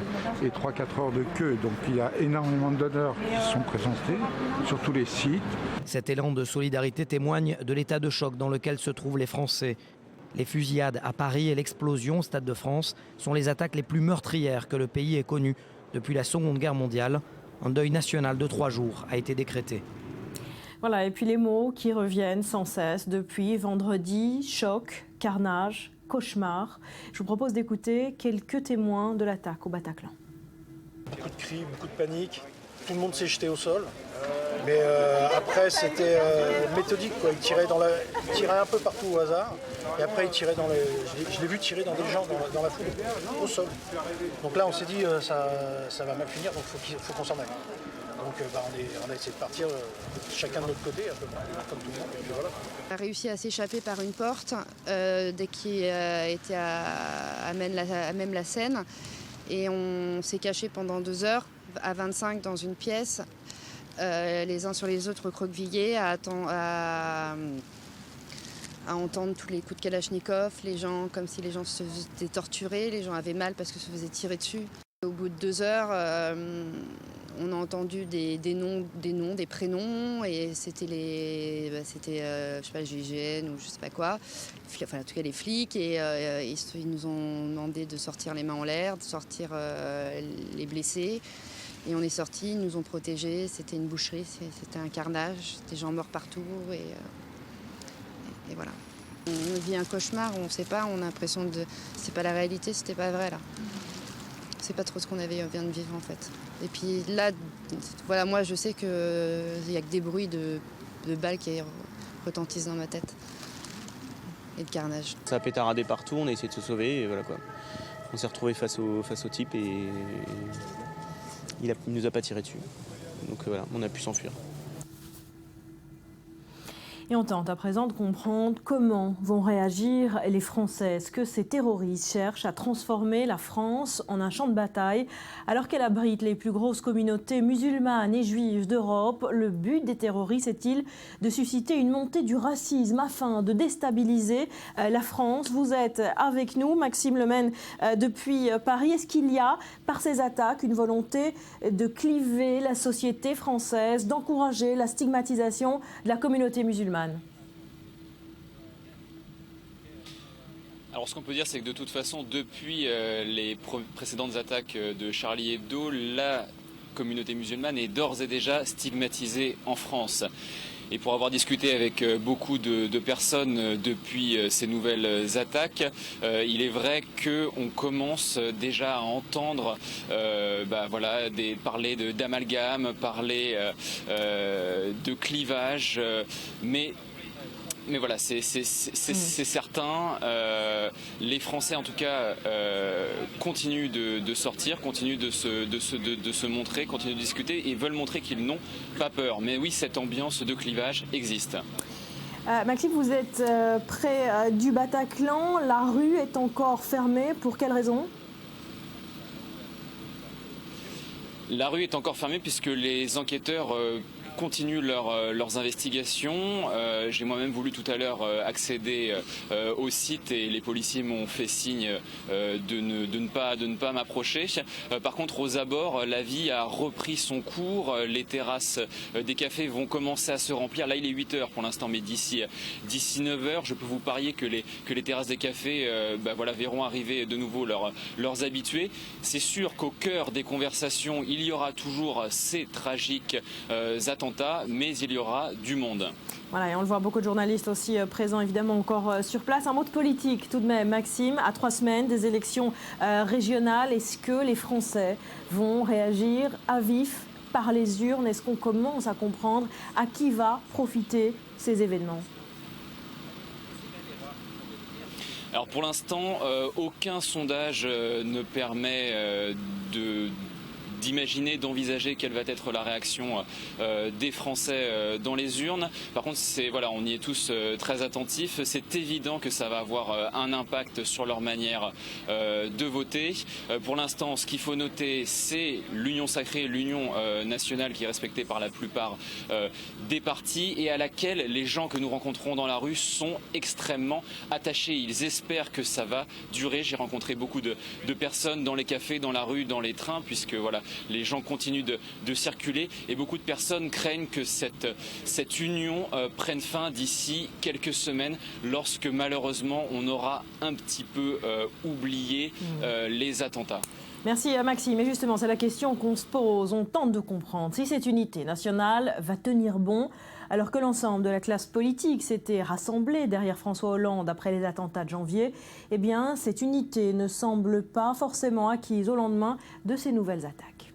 et 3-4 heures de queue. Donc il y a énormément de donneurs qui sont présentés sur tous les sites. Cet élan de solidarité témoigne de l'état de choc dans lequel se trouvent les Français. Les fusillades à Paris et l'explosion au Stade de France sont les attaques les plus meurtrières que le pays ait connues depuis la Seconde Guerre mondiale. Un deuil national de 3 jours a été décrété. Voilà, et puis les mots qui reviennent sans cesse depuis vendredi: choc, carnage, cauchemar. Je vous propose d'écouter quelques témoins de l'attaque au Bataclan. Beaucoup de cris, beaucoup de panique, tout le monde s'est jeté au sol. Mais après c'était méthodique, quoi. Il tirait un peu partout au hasard. Et après il tirait je l'ai vu tirer dans des gens, dans la foule, au sol. Donc là on s'est dit ça va mal finir, donc il faut qu'on s'en aille. Donc on a essayé de partir chacun de notre côté, un peu comme tout le monde. Et puis voilà. On a réussi à s'échapper par une porte dès qu'il était à même la Seine. Et on s'est caché pendant 2 heures à 25 dans une pièce. Les uns sur les autres recroquevillés à entendre tous les coups de Kalachnikov, les gens comme si les gens se faisaient torturer, les gens avaient mal parce que se faisaient tirer dessus. Au bout de 2 heures, on a entendu des noms, des prénoms, et c'était je sais pas, le GIGN ou je sais pas quoi, enfin en tout cas les flics, et ils nous ont demandé de sortir les mains en l'air, de sortir les blessés. Et on est sortis, ils nous ont protégés, c'était une boucherie, c'était un carnage, des gens morts partout, et voilà. On vit un cauchemar, on ne sait pas, on a l'impression de... C'est pas la réalité, c'était pas vrai là. C'est pas trop ce qu'on vient de vivre en fait. Et puis là, voilà, moi je sais qu'il n'y a que des bruits de balles qui retentissent dans ma tête. Et de carnage. Ça a pétaradé partout, on a essayé de se sauver, et voilà quoi. On s'est retrouvés face au type et... Il ne nous a pas tiré dessus. Donc voilà, on a pu s'enfuir. Et on tente à présent de comprendre comment vont réagir les Français. Est-ce que ces terroristes cherchent à transformer la France en un champ de bataille alors qu'elle abrite les plus grosses communautés musulmanes et juives d'Europe? Le but des terroristes est-il de susciter une montée du racisme afin de déstabiliser la France? Vous êtes avec nous, Maxime Lemaine, depuis Paris. Est-ce qu'il y a, par ces attaques, une volonté de cliver la société française, d'encourager la stigmatisation de la communauté musulmane? Alors ce qu'on peut dire, c'est que de toute façon, depuis les précédentes attaques de Charlie Hebdo, la communauté musulmane est d'ores et déjà stigmatisée en France. Et pour avoir discuté avec beaucoup de personnes depuis ces nouvelles attaques, il est vrai qu'on commence déjà à entendre parler d'amalgame, parler de clivage, mais voilà, c'est certain. Les Français, en tout cas, continuent de sortir, continuent de se montrer, continuent de discuter et veulent montrer qu'ils n'ont pas peur. Mais oui, cette ambiance de clivage existe. Maxime, vous êtes près du Bataclan. La rue est encore fermée. Pour quelle raison ? La rue est encore fermée puisque les enquêteurs continuent leurs investigations. J'ai moi-même voulu tout à l'heure accéder au site et les policiers m'ont fait signe de ne pas m'approcher. Par contre, aux abords, la vie a repris son cours. Les terrasses des cafés vont commencer à se remplir. Là, il est 8h pour l'instant, mais d'ici 9h, je peux vous parier que les terrasses des cafés verront arriver de nouveau leurs habitués. C'est sûr qu'au cœur des conversations, il y aura toujours ces tragiques attentats, mais il y aura du monde. Voilà, et on le voit, beaucoup de journalistes aussi présents évidemment encore sur place. Un mot de politique tout de même, Maxime, à 3 semaines des élections régionales, est-ce que les Français vont réagir à vif par les urnes? Est-ce qu'on commence à comprendre à qui va profiter ces événements? Alors pour l'instant, aucun sondage ne permet d'imaginer, d'envisager quelle va être la réaction des Français dans les urnes. Par contre, on y est tous très attentifs. C'est évident que ça va avoir un impact sur leur manière de voter. Pour l'instant, ce qu'il faut noter, c'est l'union sacrée, l'union nationale qui est respectée par la plupart des partis et à laquelle les gens que nous rencontrons dans la rue sont extrêmement attachés. Ils espèrent que ça va durer. J'ai rencontré beaucoup de personnes dans les cafés, dans la rue, dans les trains, puisque les gens continuent de circuler et beaucoup de personnes craignent que cette union prenne fin d'ici quelques semaines lorsque malheureusement on aura un petit peu oublié les attentats. Merci Maxime. Et justement, c'est la question qu'on se pose. On tente de comprendre si cette unité nationale va tenir bon alors que l'ensemble de la classe politique s'était rassemblée derrière François Hollande après les attentats de janvier. Eh bien, cette unité ne semble pas forcément acquise au lendemain de ces nouvelles attaques.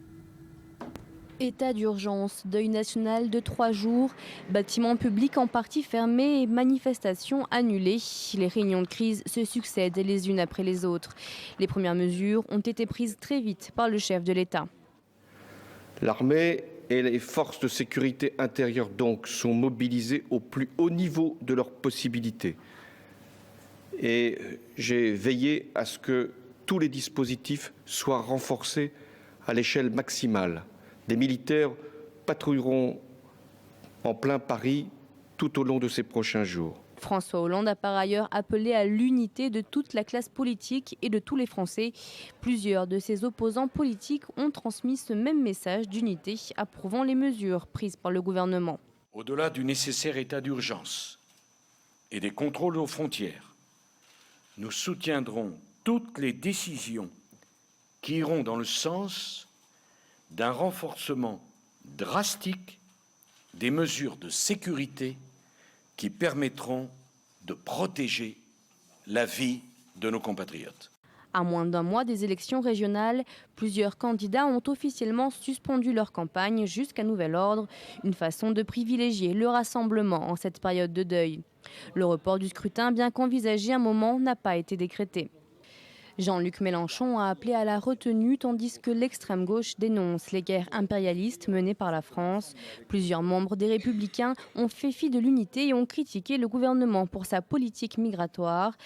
État d'urgence, deuil national de 3 jours, bâtiments publics en partie fermés et manifestations annulées. Les réunions de crise se succèdent les unes après les autres. Les premières mesures ont été prises très vite par le chef de l'État. L'armée et les forces de sécurité intérieure donc sont mobilisées au plus haut niveau de leurs possibilités. Et j'ai veillé à ce que tous les dispositifs soient renforcés à l'échelle maximale. Des militaires patrouilleront en plein Paris tout au long de ces prochains jours. François Hollande a par ailleurs appelé à l'unité de toute la classe politique et de tous les Français. Plusieurs de ses opposants politiques ont transmis ce même message d'unité, approuvant les mesures prises par le gouvernement. Au-delà du nécessaire état d'urgence et des contrôles aux frontières, nous soutiendrons toutes les décisions qui iront dans le sens d'un renforcement drastique des mesures de sécurité qui permettront de protéger la vie de nos compatriotes. À moins d'un mois des élections régionales, plusieurs candidats ont officiellement suspendu leur campagne jusqu'à nouvel ordre, une façon de privilégier le rassemblement en cette période de deuil. Le report du scrutin, bien qu'envisagé un moment, n'a pas été décrété. Jean-Luc Mélenchon a appelé à la retenue tandis que l'extrême gauche dénonce les guerres impérialistes menées par la France. Plusieurs membres des Républicains ont fait fi de l'unité et ont critiqué le gouvernement pour sa politique migratoire.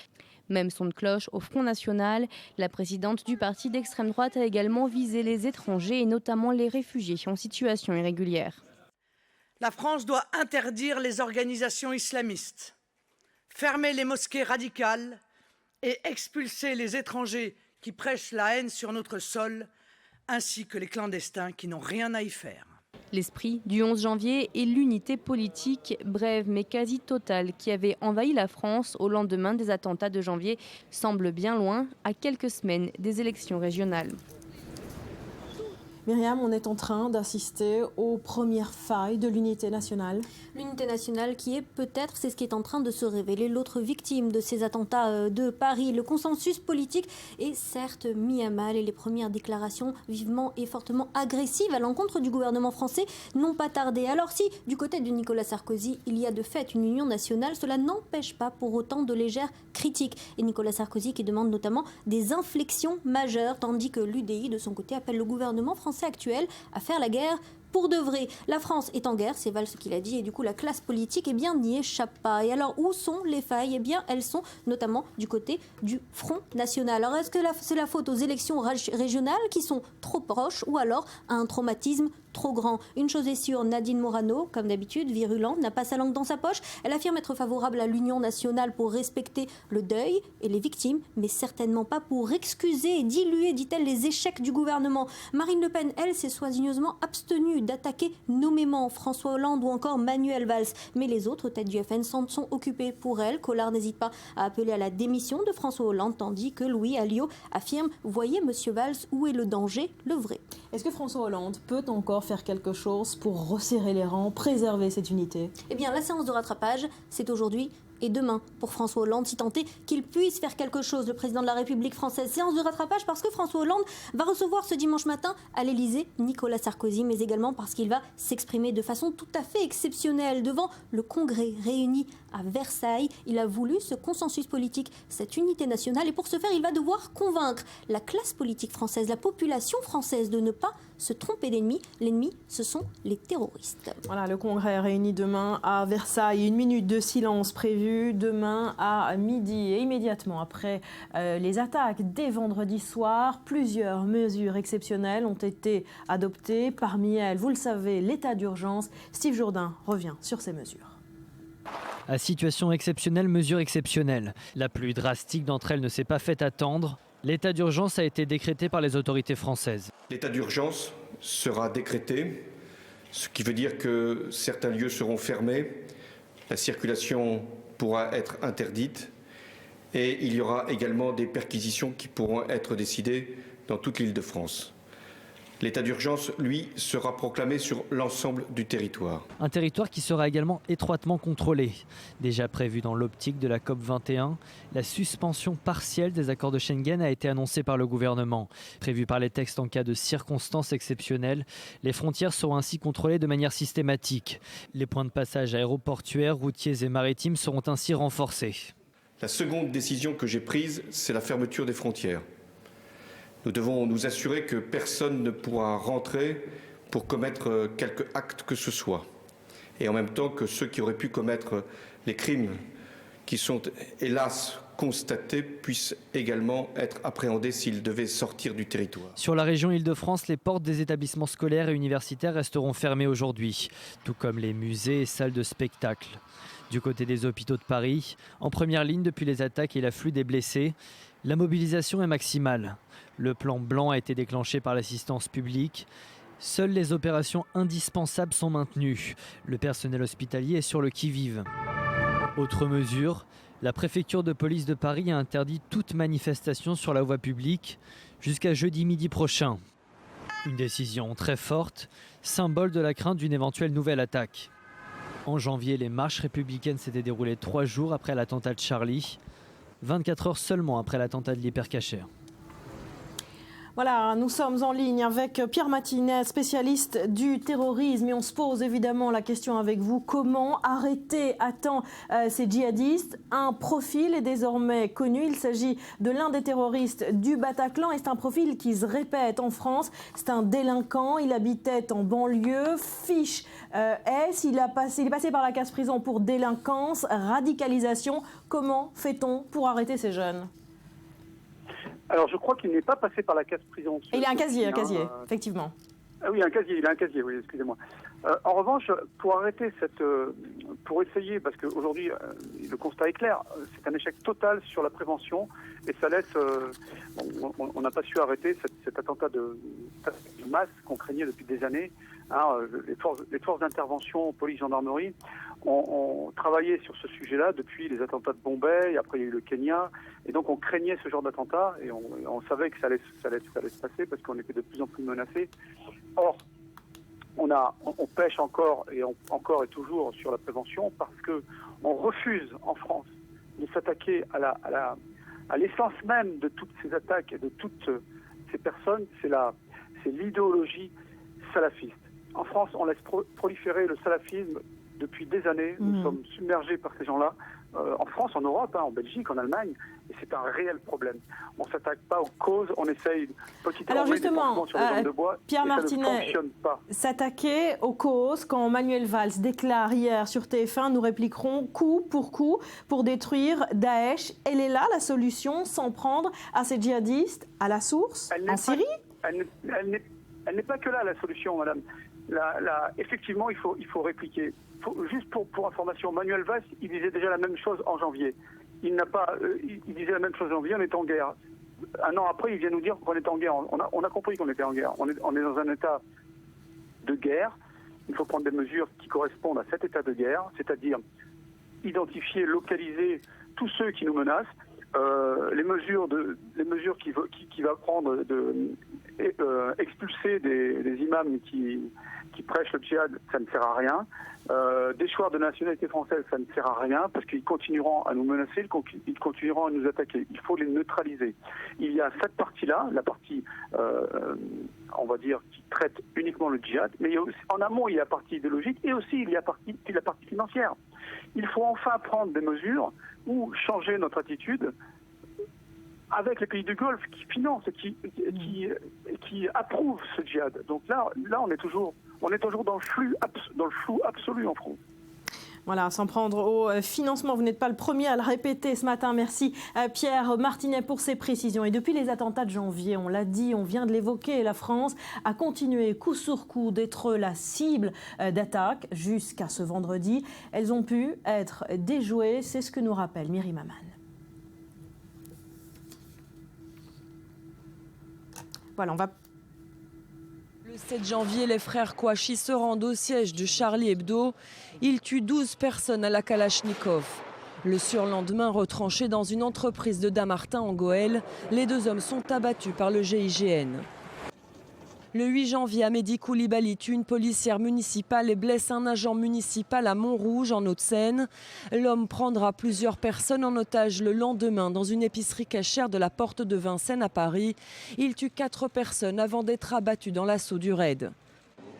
Même son de cloche au Front National, la présidente du parti d'extrême droite a également visé les étrangers et notamment les réfugiés en situation irrégulière. La France doit interdire les organisations islamistes, fermer les mosquées radicales et expulser les étrangers qui prêchent la haine sur notre sol, ainsi que les clandestins qui n'ont rien à y faire. L'esprit du 11 janvier et l'unité politique, brève mais quasi totale, qui avait envahi la France au lendemain des attentats de janvier, semble bien loin, à quelques semaines des élections régionales. Myriam, on est en train d'assister aux premières failles de l'unité nationale. L'unité nationale qui est peut-être, c'est ce qui est en train de se révéler, l'autre victime de ces attentats de Paris. Le consensus politique est certes mis à mal et les premières déclarations vivement et fortement agressives à l'encontre du gouvernement français n'ont pas tardé. Alors si, du côté de Nicolas Sarkozy, il y a de fait une union nationale, cela n'empêche pas pour autant de légères critiques. Et Nicolas Sarkozy qui demande notamment des inflexions majeures, tandis que l'UDI, de son côté, appelle le gouvernement français actuel à faire la guerre pour de vrai. La France est en guerre, c'est Valls qui l'a dit, et du coup la classe politique n'y échappe pas. Et alors où sont les failles ? Eh bien elles sont notamment du côté du Front National. Alors est-ce que c'est la faute aux élections régionales qui sont trop proches ou alors à un traumatisme trop grand ? Une chose est sûre, Nadine Morano, comme d'habitude, virulente, n'a pas sa langue dans sa poche. Elle affirme être favorable à l'union nationale pour respecter le deuil et les victimes, mais certainement pas pour excuser et diluer, dit-elle, les échecs du gouvernement. Marine Le Pen, elle, s'est soigneusement abstenue d'attaquer nommément François Hollande ou encore Manuel Valls. Mais les autres têtes du FN s'en sont occupées. Pour elle, Collard n'hésite pas à appeler à la démission de François Hollande, tandis que Louis Alliot affirme « Voyez, monsieur Valls, où est le danger, le vrai ». Est-ce que François Hollande peut encore faire quelque chose pour resserrer les rangs, préserver cette unité ? Eh bien, la séance de rattrapage, c'est aujourd'hui et demain pour François Hollande, si tant est qu'il puisse faire quelque chose, le président de la République française. Séance de rattrapage parce que François Hollande va recevoir ce dimanche matin à l'Elysée Nicolas Sarkozy, mais également parce qu'il va s'exprimer de façon tout à fait exceptionnelle devant le Congrès réuni à Versailles. Il a voulu ce consensus politique, cette unité nationale, et pour ce faire, il va devoir convaincre la classe politique française, la population française de ne pas se tromper d'ennemi. L'ennemi, ce sont les terroristes. Voilà, le Congrès réuni demain à Versailles. 1 minute de silence prévue demain à midi. Et immédiatement après les attaques dès vendredi soir, plusieurs mesures exceptionnelles ont été adoptées. Parmi elles, vous le savez, l'état d'urgence. Steve Jourdain revient sur ces mesures. À situation exceptionnelle, mesure exceptionnelle. La plus drastique d'entre elles ne s'est pas fait attendre. L'état d'urgence a été décrété par les autorités françaises. L'état d'urgence sera décrété, ce qui veut dire que certains lieux seront fermés, la circulation pourra être interdite et il y aura également des perquisitions qui pourront être décidées dans toute l'Île-de-France. L'état d'urgence, lui, sera proclamé sur l'ensemble du territoire. Un territoire qui sera également étroitement contrôlé. Déjà prévu dans l'optique de la COP21, la suspension partielle des accords de Schengen a été annoncée par le gouvernement. Prévue par les textes en cas de circonstances exceptionnelles, les frontières seront ainsi contrôlées de manière systématique. Les points de passage aéroportuaires, routiers et maritimes seront ainsi renforcés. La seconde décision que j'ai prise, c'est la fermeture des frontières. Nous devons nous assurer que personne ne pourra rentrer pour commettre quelque acte que ce soit. Et en même temps que ceux qui auraient pu commettre les crimes qui sont hélas constatés puissent également être appréhendés s'ils devaient sortir du territoire. Sur la région Île-de-France, les portes des établissements scolaires et universitaires resteront fermées aujourd'hui, tout comme les musées et salles de spectacle. Du côté des hôpitaux de Paris, en première ligne depuis les attaques et l'afflux des blessés, la mobilisation est maximale. Le plan blanc a été déclenché par l'assistance publique. Seules les opérations indispensables sont maintenues. Le personnel hospitalier est sur le qui-vive. Autre mesure, la préfecture de police de Paris a interdit toute manifestation sur la voie publique jusqu'à jeudi midi prochain. Une décision très forte, symbole de la crainte d'une éventuelle nouvelle attaque. En janvier, les marches républicaines s'étaient déroulées 3 jours après l'attentat de Charlie, 24 heures seulement après l'attentat de l'Hypercacher. Voilà, nous sommes en ligne avec Pierre Martinet, spécialiste du terrorisme. Et on se pose évidemment la question avec vous, comment arrêter à temps ces djihadistes? Un profil est désormais connu, il s'agit de l'un des terroristes du Bataclan et c'est un profil qui se répète en France. C'est un délinquant, il habitait en banlieue, fiche S, il est passé par la case prison pour délinquance, radicalisation. Comment fait-on pour arrêter ces jeunes ? Alors, je crois qu'il n'est pas passé par la case prison. Il a un casier, effectivement. Ah oui, il a un casier, oui, excusez-moi. En revanche, pour arrêter pour essayer, parce qu'aujourd'hui, le constat est clair, c'est un échec total sur la prévention et ça laisse, on n'a pas su arrêter cet attentat de masse qu'on craignait depuis des années. Les forces d'intervention, police, gendarmerie, ont travaillé sur ce sujet-là depuis les attentats de Bombay, et après il y a eu le Kenya, et donc on craignait ce genre d'attentat, et on savait que ça allait se passer parce qu'on était de plus en plus menacés. Or, on pêche encore et toujours sur la prévention parce qu'on refuse en France de s'attaquer à l'essence même de toutes ces attaques et de toutes ces personnes, c'est l'idéologie salafiste. En France, on laisse proliférer le salafisme depuis des années. Nous sommes submergés par ces gens-là. En France, en Europe, en Belgique, en Allemagne, et c'est un réel problème. On ne s'attaque pas aux causes, on essaye petit à petit. Alors justement, sur les jambes de bois, Pierre Martinet, s'attaquer aux causes, quand Manuel Valls déclare hier sur TF1, nous répliquerons coup pour détruire Daesh. Elle est là la solution, s'en prendre à ces djihadistes à la source, en Syrie? Elle n'est pas que là la solution, madame. Effectivement, il faut répliquer. Juste pour information, Manuel Valls, il disait déjà la même chose en janvier. Il disait la même chose en janvier, on est en guerre. Un an après, il vient nous dire qu'on est en guerre. On a compris qu'on était en guerre. On est dans un état de guerre. Il faut prendre des mesures qui correspondent à cet état de guerre, c'est-à-dire identifier, localiser tous ceux qui nous menacent. Les mesures qu'il va prendre expulser des imams qui prêchent le djihad, ça ne sert à rien. Déchoir de nationalité française, ça ne sert à rien parce qu'ils continueront à nous menacer, ils continueront à nous attaquer. Il faut les neutraliser. Il y a cette partie-là, la partie, on va dire, qui traite uniquement le djihad, mais il y a aussi, en amont, il y a la partie idéologique et aussi il y a la partie financière. Il faut enfin prendre des mesures ou changer notre attitude avec les pays du Golfe qui financent et qui approuvent ce djihad. Donc là on est toujours dans le flou absolu en France. Voilà, s'en prendre au financement. Vous n'êtes pas le premier à le répéter ce matin. Merci Pierre Martinet pour ces précisions. Et depuis les attentats de janvier, on l'a dit, on vient de l'évoquer, la France a continué coup sur coup d'être la cible d'attaques jusqu'à ce vendredi. Elles ont pu être déjouées, c'est ce que nous rappelle Myriam Aman. Voilà, on va... Le 7 janvier, les frères Kouachi se rendent au siège de Charlie Hebdo. Ils tuent 12 personnes à la Kalachnikov. Le surlendemain, retranchés dans une entreprise de Dammartin en Goële, les 2 hommes sont abattus par le GIGN. Le 8 janvier, Amédi Koulibaly tue une policière municipale et blesse un agent municipal à Montrouge, en Hauts-de-Seine. L'homme prendra plusieurs personnes en otage le lendemain dans une épicerie cachère de la Porte de Vincennes à Paris. Il tue 4 personnes avant d'être abattu dans l'assaut du raid.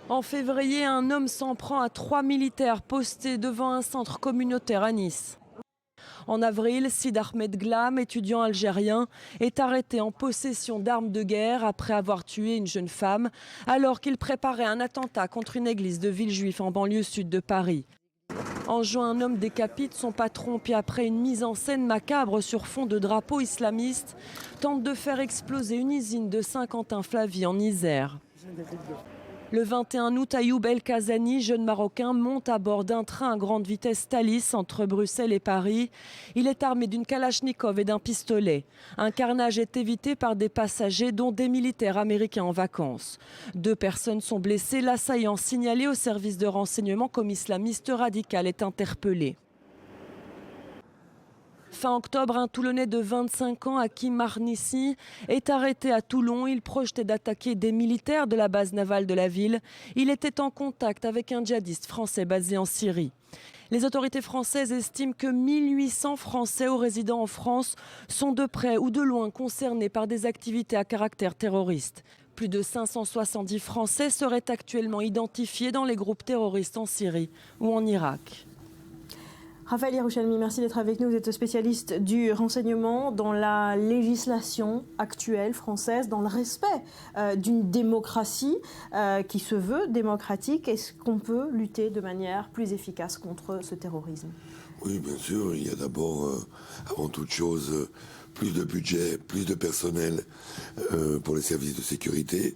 En février, un homme s'en prend à 3 militaires postés devant un centre communautaire à Nice. En avril, Sid Ahmed Glam, étudiant algérien, est arrêté en possession d'armes de guerre après avoir tué une jeune femme alors qu'il préparait un attentat contre une église de Villejuif en banlieue sud de Paris. En juin, un homme décapite son patron, puis après une mise en scène macabre sur fond de drapeau islamiste, tente de faire exploser une usine de Saint-Quentin-Flavie en Isère. Le 21 août, Ayoub El Kazani, jeune Marocain, monte à bord d'un train à grande vitesse Thalys entre Bruxelles et Paris. Il est armé d'une Kalachnikov et d'un pistolet. Un carnage est évité par des passagers, dont des militaires américains en vacances. 2 personnes sont blessées. L'assaillant signalé au service de renseignement comme islamiste radical est interpellé. Fin octobre, un Toulonnais de 25 ans, Hakim Marnissi, est arrêté à Toulon. Il projetait d'attaquer des militaires de la base navale de la ville. Il était en contact avec un djihadiste français basé en Syrie. Les autorités françaises estiment que 1800 Français ou résidents en France sont de près ou de loin concernés par des activités à caractère terroriste. Plus de 570 Français seraient actuellement identifiés dans les groupes terroristes en Syrie ou en Irak. Raphaël Yerushalmi, merci d'être avec nous. Vous êtes spécialiste du renseignement dans la législation actuelle française, dans le respect d'une démocratie qui se veut démocratique. Est-ce qu'on peut lutter de manière plus efficace contre ce terrorisme? Oui, bien sûr. Il y a d'abord, avant toute chose, plus de budget, plus de personnel pour les services de sécurité.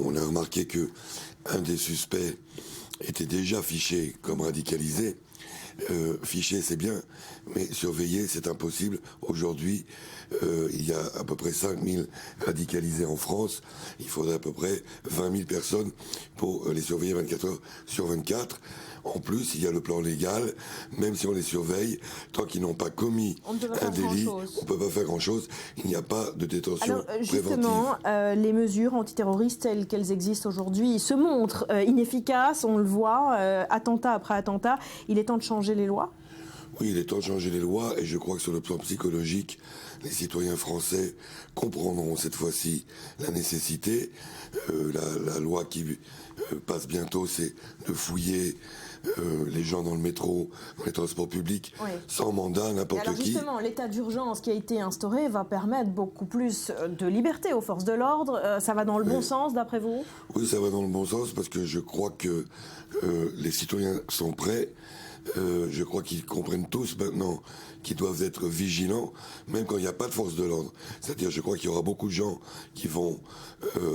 On a remarqué qu'un des suspects était déjà fiché comme radicalisé. Ficher, c'est bien, mais surveiller, c'est impossible. Aujourd'hui, il y a à peu près 5000 radicalisés en France. Il faudrait à peu près 20 000 personnes pour les surveiller 24 heures sur 24. En plus, il y a le plan légal. Même si on les surveille, tant qu'ils n'ont pas commis un délit, on ne peut pas faire grand-chose. Il n'y a pas de détention justement, les mesures antiterroristes telles qu'elles existent aujourd'hui se montrent inefficaces. On le voit, attentat après attentat. Il est temps de changer les lois? Oui, il est temps de changer les lois. Et je crois que sur le plan psychologique, les citoyens français comprendront cette fois-ci la nécessité. La loi qui passe bientôt, c'est de fouiller les gens dans le métro, dans les transports publics, oui, sans mandat, n'importe qui. Justement, l'état d'urgence qui a été instauré va permettre beaucoup plus de liberté aux forces de l'ordre. Ça va dans le bon sens, d'après vous? Oui, ça va dans le bon sens, parce que je crois que les citoyens sont prêts. Je crois qu'ils comprennent tous maintenant qu'ils doivent être vigilants, même quand il n'y a pas de force de l'ordre. C'est-à-dire, je crois qu'il y aura beaucoup de gens qui vont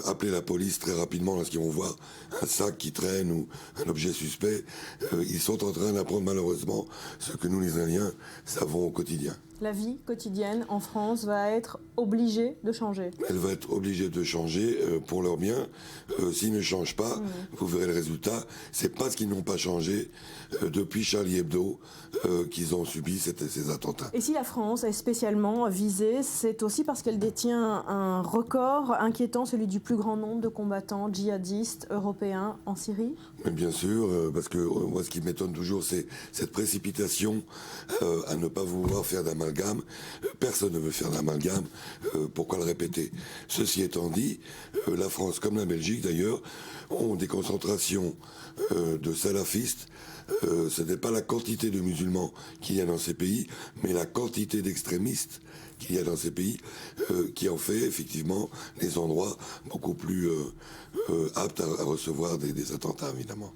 appeler la police très rapidement lorsqu'ils vont voir un sac qui traîne ou un objet suspect. Ils sont en train d'apprendre malheureusement ce que nous, les Indiens, savons au quotidien. La vie quotidienne en France va être obligée de changer. Elle va être obligée de changer pour leur bien. S'ils ne changent pas, vous verrez le résultat. C'est parce qu'ils n'ont pas changé depuis Charlie Hebdo qu'ils ont subi ces attentats. Et si la France est spécialement visée, c'est aussi parce qu'elle détient un record inquiétant, celui du plus grand nombre de combattants djihadistes européens en Syrie? Mais bien sûr, parce que moi ce qui m'étonne toujours, c'est cette précipitation à ne pas vouloir faire d'amalgame d'amalgame. Personne ne veut faire d'amalgame. Pourquoi le répéter? Ceci étant dit, la France, comme la Belgique d'ailleurs, ont des concentrations de salafistes. Ce n'est pas la quantité de musulmans qu'il y a dans ces pays, mais la quantité d'extrémistes qu'il y a dans ces pays qui en fait effectivement des endroits beaucoup plus aptes à recevoir des attentats, évidemment.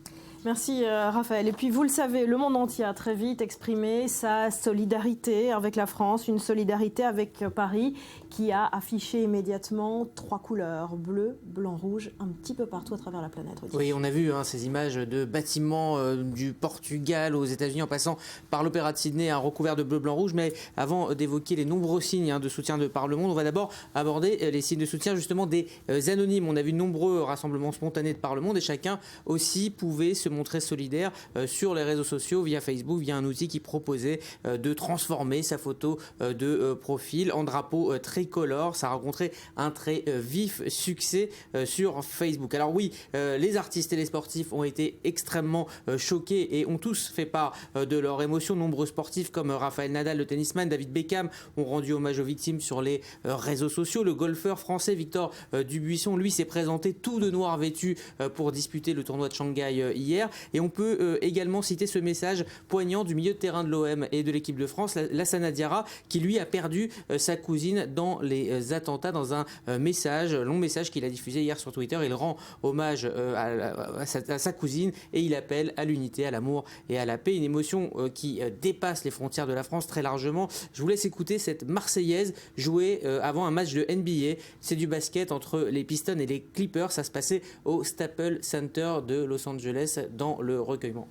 Merci Raphaël. Et puis vous le savez, le monde entier a très vite exprimé sa solidarité avec la France, une solidarité avec Paris qui a affiché immédiatement 3 couleurs, bleu, blanc, rouge, un petit peu partout à travers la planète. Oui, on a vu ces images de bâtiments du Portugal aux États-Unis en passant par l'Opéra de Sydney, recouvert de bleu, blanc, rouge. Mais avant d'évoquer les nombreux signes de soutien de par le monde, on va d'abord aborder les signes de soutien justement des anonymes. On a vu de nombreux rassemblements spontanés de par le monde et chacun aussi pouvait se montrer solidaire sur les réseaux sociaux via Facebook, via un outil qui proposait de transformer sa photo de profil en drapeau tricolore. Ça a rencontré un très vif succès sur Facebook. Alors oui, les artistes et les sportifs ont été extrêmement choqués et ont tous fait part de leur émotion. Nombreux sportifs comme Rafael Nadal, le tennisman, David Beckham ont rendu hommage aux victimes sur les réseaux sociaux. Le golfeur français Victor Dubuisson, lui, s'est présenté tout de noir vêtu pour disputer le tournoi de Shanghai hier. Et on peut également citer ce message poignant du milieu de terrain de l'OM et de l'équipe de France, Lassana Diarra, qui lui a perdu sa cousine dans les attentats. Dans un long message qu'il a diffusé hier sur Twitter, il rend hommage à sa cousine et il appelle à l'unité, à l'amour et à la paix. Une émotion qui dépasse les frontières de la France très largement. Je vous laisse écouter cette Marseillaise jouée avant un match de NBA. C'est du basket entre les Pistons et les Clippers. Ça se passait au Staples Center de Los Angeles dans le recueillement.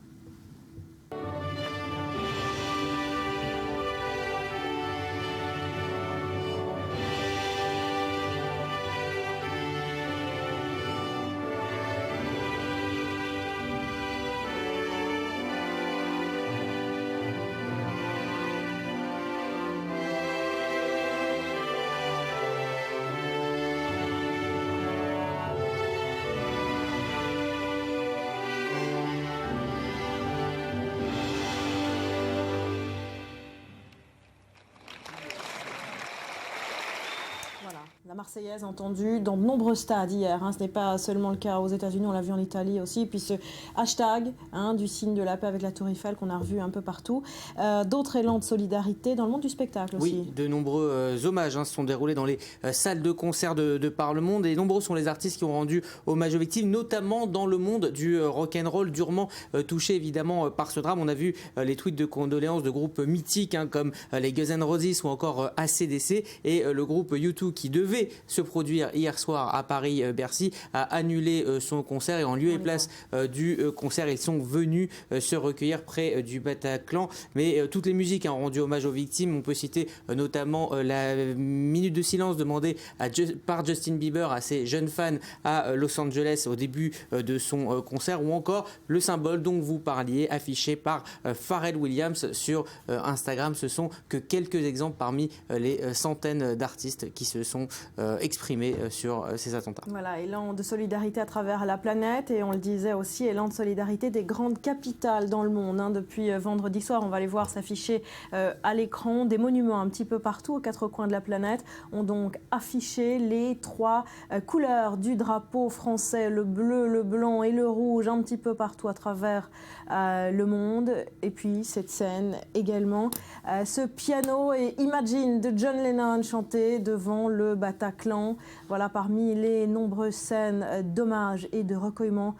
La Marseillaise entendue dans de nombreux stades hier. Ce n'est pas seulement le cas aux États-Unis, on l'a vu en Italie aussi. Et puis ce hashtag du signe de la paix avec la Tour Eiffel qu'on a revu un peu partout. D'autres élans de solidarité dans le monde du spectacle aussi. Oui, de nombreux hommages se sont déroulés dans les salles de concert de par le monde. Et nombreux sont les artistes qui ont rendu hommage aux victimes, notamment dans le monde du rock'n'roll, durement touché évidemment par ce drame. On a vu les tweets de condoléances de groupes mythiques comme les Guns N' Roses ou encore AC/DC. Et le groupe U2 qui devait se produire hier soir à Paris-Bercy a annulé son concert et en lieu et place du concert, ils sont venus se recueillir près du Bataclan. Mais toutes les musiques ont rendu hommage aux victimes. On peut citer notamment la minute de silence demandée par Justin Bieber à ses jeunes fans à Los Angeles au début de son concert, ou encore le symbole dont vous parliez affiché par Pharrell Williams sur Instagram. Ce sont que quelques exemples parmi les centaines d'artistes qui se sont exprimés sur ces attentats. Voilà, élan de solidarité à travers la planète et on le disait aussi, élan de solidarité des grandes capitales dans le monde. Depuis vendredi soir, on va les voir s'afficher à l'écran. Des monuments un petit peu partout aux 4 coins de la planète ont donc affiché les 3 couleurs du drapeau français, le bleu, le blanc et le rouge, un petit peu partout à travers le monde. Et puis cette scène également, ce piano et Imagine de John Lennon chanté devant le Bataclan. Voilà parmi les nombreuses scènes d'hommage et de recueillement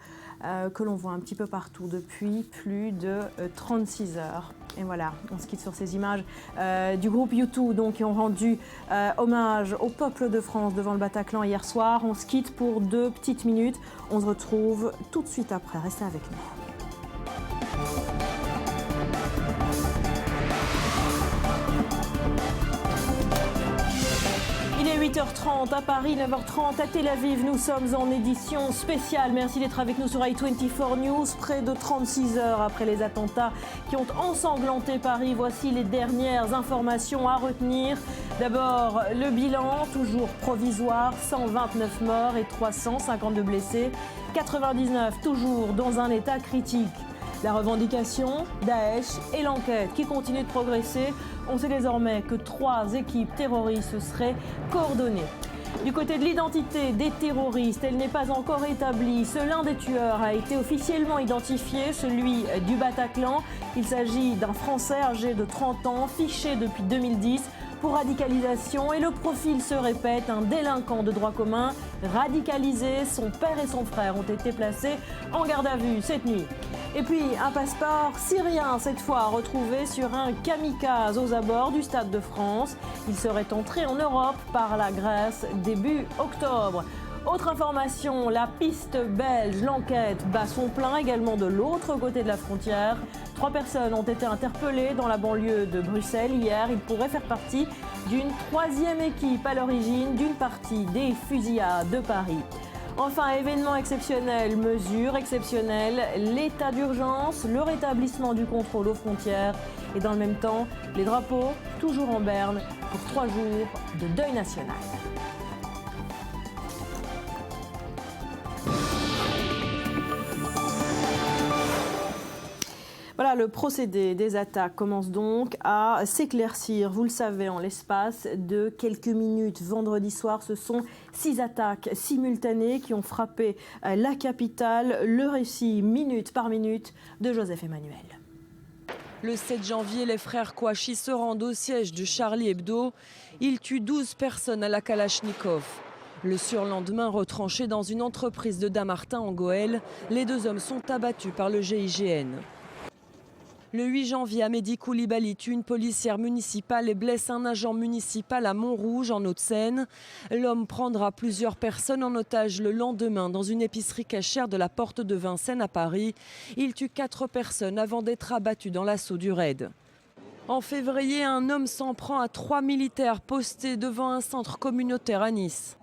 que l'on voit un petit peu partout depuis plus de 36 heures. Et voilà, on se quitte sur ces images du groupe U2 donc, qui ont rendu hommage au peuple de France devant le Bataclan hier soir. On se quitte pour 2 petites minutes. On se retrouve tout de suite après. Restez avec nous. Il est 8h30 à Paris, 9h30 à Tel Aviv. Nous sommes en édition spéciale. Merci d'être avec nous sur i24 News. Près de 36 heures après les attentats qui ont ensanglanté Paris, voici les dernières informations à retenir. D'abord, le bilan, toujours provisoire, 129 morts et 352 blessés. 99 toujours dans un état critique. La revendication, Daesh et l'enquête qui continue de progresser On sait désormais que 3 équipes terroristes seraient coordonnées. Du côté de l'identité des terroristes, elle n'est pas encore établie. Seul l'un des tueurs a été officiellement identifié, celui du Bataclan. Il s'agit d'un Français âgé de 30 ans, fiché depuis 2010 pour radicalisation. Et le profil se répète, un délinquant de droit commun radicalisé. Son père et son frère ont été placés en garde à vue cette nuit. Et puis un passeport syrien, cette fois retrouvé sur un kamikaze aux abords du Stade de France. Il serait entré en Europe par la Grèce début octobre. Autre information, la piste belge, l'enquête bat son plein également de l'autre côté de la frontière. 3 personnes ont été interpellées dans la banlieue de Bruxelles hier. Ils pourraient faire partie d'une 3e équipe à l'origine d'une partie des fusillades de Paris. Enfin, événement exceptionnel, mesure exceptionnelle, l'état d'urgence, le rétablissement du contrôle aux frontières et dans le même temps, les drapeaux toujours en berne pour 3 jours de deuil national. Voilà, le procédé des attaques commence donc à s'éclaircir. Vous le savez, en l'espace de quelques minutes, vendredi soir, ce sont 6 attaques simultanées qui ont frappé la capitale. Le récit, minute par minute, de Joseph Emmanuel. Le 7 janvier, les frères Kouachi se rendent au siège de Charlie Hebdo. Ils tuent 12 personnes à la Kalachnikov. Le surlendemain, retranchés dans une entreprise de Dammartin en Goële, les 2 hommes sont abattus par le GIGN. Le 8 janvier, Amédi Koulibaly tue une policière municipale et blesse un agent municipal à Montrouge, en Hauts-de-Seine. L'homme prendra plusieurs personnes en otage le lendemain dans une épicerie cachère de la porte de Vincennes à Paris. Il tue 4 personnes avant d'être abattu dans l'assaut du raid. En février, un homme s'en prend à 3 militaires postés devant un centre communautaire à Nice.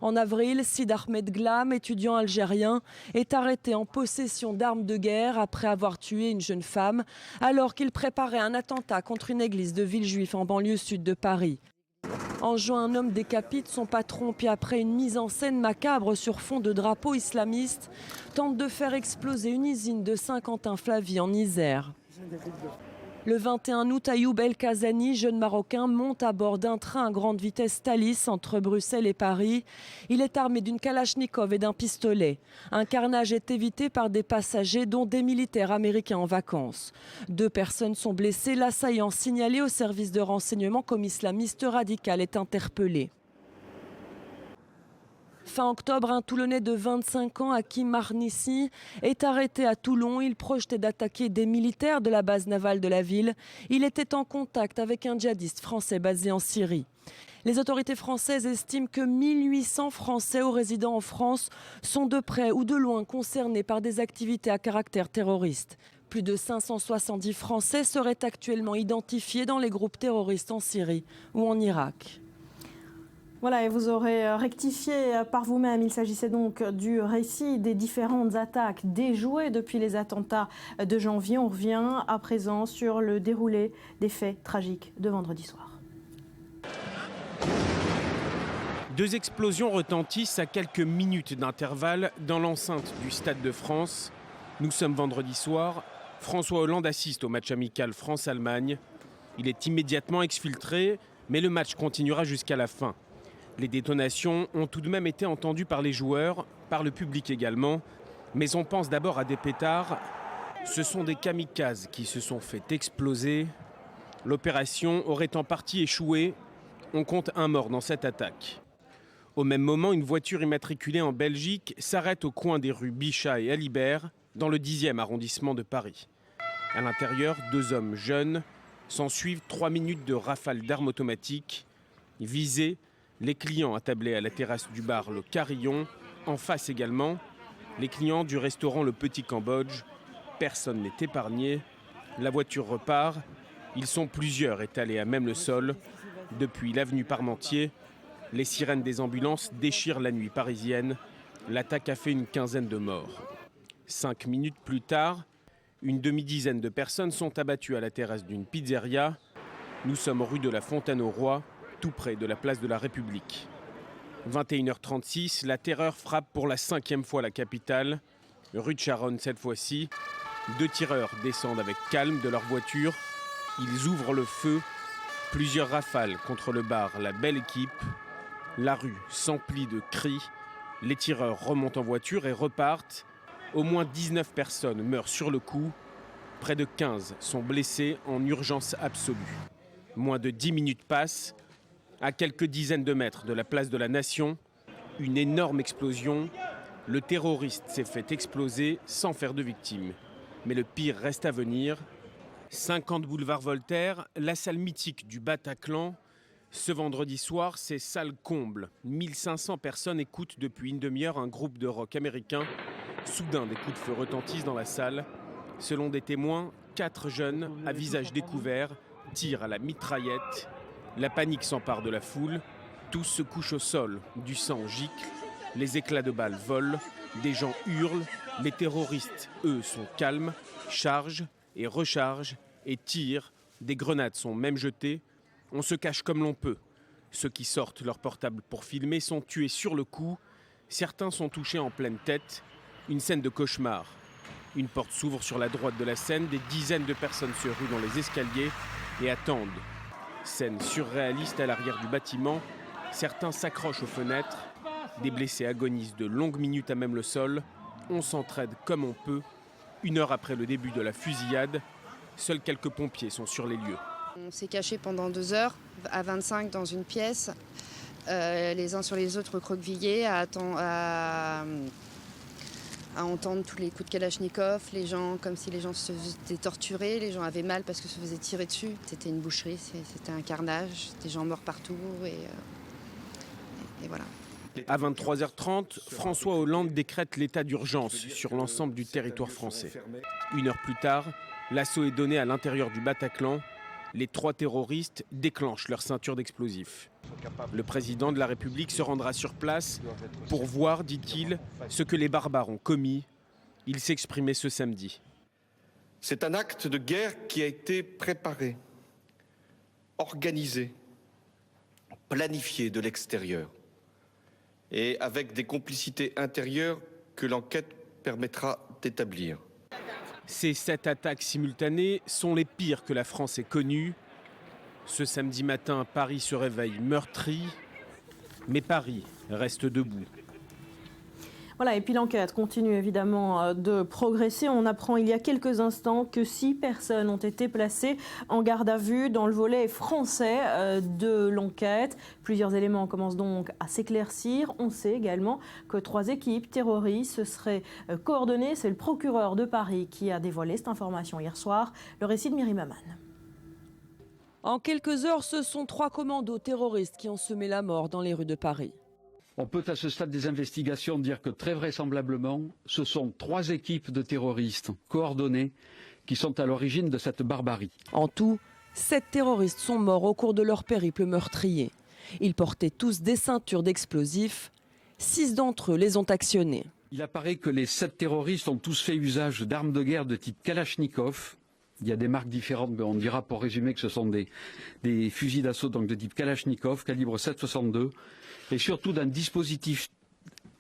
En avril, Sid Ahmed Glam, étudiant algérien, est arrêté en possession d'armes de guerre après avoir tué une jeune femme alors qu'il préparait un attentat contre une église de Villejuif en banlieue sud de Paris. En juin, un homme décapite son patron, puis après une mise en scène macabre sur fond de drapeau islamiste, tente de faire exploser une usine de Saint-Quentin-Flavie en Isère. Le 21 août, Ayoub El Kazani, jeune Marocain, monte à bord d'un train à grande vitesse Thalys entre Bruxelles et Paris. Il est armé d'une Kalachnikov et d'un pistolet. Un carnage est évité par des passagers, dont des militaires américains en vacances. 2 personnes sont blessées. L'assaillant signalé au service de renseignement comme islamiste radical est interpellé. Fin octobre, un Toulonnais de 25 ans, Hakim Marnissi, est arrêté à Toulon. Il projetait d'attaquer des militaires de la base navale de la ville. Il était en contact avec un djihadiste français basé en Syrie. Les autorités françaises estiment que 1800 Français ou résidents en France sont de près ou de loin concernés par des activités à caractère terroriste. Plus de 570 Français seraient actuellement identifiés dans les groupes terroristes en Syrie ou en Irak. Voilà, et vous aurez rectifié par vous-même. Il s'agissait donc du récit des différentes attaques déjouées depuis les attentats de janvier. On revient à présent sur le déroulé des faits tragiques de vendredi soir. 2 explosions retentissent à quelques minutes d'intervalle dans l'enceinte du Stade de France. Nous sommes vendredi soir. François Hollande assiste au match amical France-Allemagne. Il est immédiatement exfiltré, mais le match continuera jusqu'à la fin. Les détonations ont tout de même été entendues par les joueurs, par le public également. Mais on pense d'abord à des pétards. Ce sont des kamikazes qui se sont fait exploser. L'opération aurait en partie échoué. On compte un mort dans cette attaque. Au même moment, une voiture immatriculée en Belgique s'arrête au coin des rues Bichat et Alibert, dans le 10e arrondissement de Paris. À l'intérieur, 2 hommes jeunes. S'ensuivent 3 minutes de rafales d'armes automatiques. Visés, les clients attablés à la terrasse du bar Le Carillon. En face également, les clients du restaurant Le Petit Cambodge. Personne n'est épargné. La voiture repart. Ils sont plusieurs étalés à même le sol. Depuis l'avenue Parmentier, les sirènes des ambulances déchirent la nuit parisienne. L'attaque a fait une 15aine de morts. 5 minutes plus tard, une demi-dizaine de personnes sont abattues à la terrasse d'une pizzeria. Nous sommes rue de la Fontaine-au-Roi, tout près de la place de la République. 21h36, la terreur frappe pour la 5e fois la capitale. Rue de Charonne cette fois-ci. 2 tireurs descendent avec calme de leur voiture. Ils ouvrent le feu, plusieurs rafales contre le bar La Belle Équipe. La rue s'emplit de cris, les tireurs remontent en voiture et repartent. Au moins 19 personnes meurent sur le coup, près de 15 sont blessés en urgence absolue. Moins de 10 minutes passent, à quelques dizaines de mètres de la place de la Nation, une énorme explosion. Le terroriste s'est fait exploser sans faire de victimes. Mais le pire reste à venir. 50 boulevard Voltaire, la salle mythique du Bataclan. Ce vendredi soir, c'est salle comble. 1500 personnes écoutent depuis une demi-heure un groupe de rock américain. Soudain, des coups de feu retentissent dans la salle. Selon des témoins, 4 jeunes, à visage découvert, tirent à la mitraillette. La panique s'empare de la foule. Tous se couchent au sol. Du sang gicle. Les éclats de balles volent. Des gens hurlent. Les terroristes, eux, sont calmes, chargent et rechargent et tirent. Des grenades sont même jetées. On se cache comme l'on peut. Ceux qui sortent leur portable pour filmer sont tués sur le coup. Certains sont touchés en pleine tête. Une scène de cauchemar. Une porte s'ouvre sur la droite de la scène. Des dizaines de personnes se ruent dans les escaliers et attendent. Scène surréaliste à l'arrière du bâtiment. Certains s'accrochent aux fenêtres. Des blessés agonisent de longues minutes à même le sol. On s'entraide comme on peut. 1 heure après le début de la fusillade, seuls quelques pompiers sont sur les lieux. On s'est cachés pendant 2 heures, à 25 dans une pièce, les uns sur les autres recroquevillés, à entendre tous les coups de Kalachnikov, les gens comme si les gens se faisaient torturer, les gens avaient mal parce que se faisaient tirer dessus. C'était une boucherie, c'était un carnage, des gens morts partout et voilà. À 23h30, François Hollande décrète l'état d'urgence sur l'ensemble du territoire français. 1 heure plus tard, l'assaut est donné à l'intérieur du Bataclan. Les 3 terroristes déclenchent leur ceinture d'explosifs. Le président de la République se rendra sur place pour voir, dit-il, ce que les barbares ont commis. Il s'exprimait ce samedi. C'est un acte de guerre qui a été préparé, organisé, planifié de l'extérieur et avec des complicités intérieures que l'enquête permettra d'établir. Ces 7 attaques simultanées sont les pires que la France ait connues. Ce samedi matin, Paris se réveille meurtri, mais Paris reste debout. Voilà, et puis l'enquête continue évidemment de progresser. On apprend il y a quelques instants que 6 personnes ont été placées en garde à vue dans le volet français de l'enquête. Plusieurs éléments commencent donc à s'éclaircir. On sait également que 3 équipes terroristes se seraient coordonnées. C'est le procureur de Paris qui a dévoilé cette information hier soir. Le récit de Myriam Aman. En quelques heures, ce sont 3 commandos terroristes qui ont semé la mort dans les rues de Paris. On peut à ce stade des investigations dire que très vraisemblablement, ce sont 3 équipes de terroristes coordonnées qui sont à l'origine de cette barbarie. En tout, 7 terroristes sont morts au cours de leur périple meurtrier. Ils portaient tous des ceintures d'explosifs. 6 d'entre eux les ont actionnés. Il apparaît que les 7 terroristes ont tous fait usage d'armes de guerre de type Kalachnikov. Il y a des marques différentes, mais on dira pour résumer que ce sont des fusils d'assaut donc de type Kalachnikov, calibre 7,62, et surtout d'un dispositif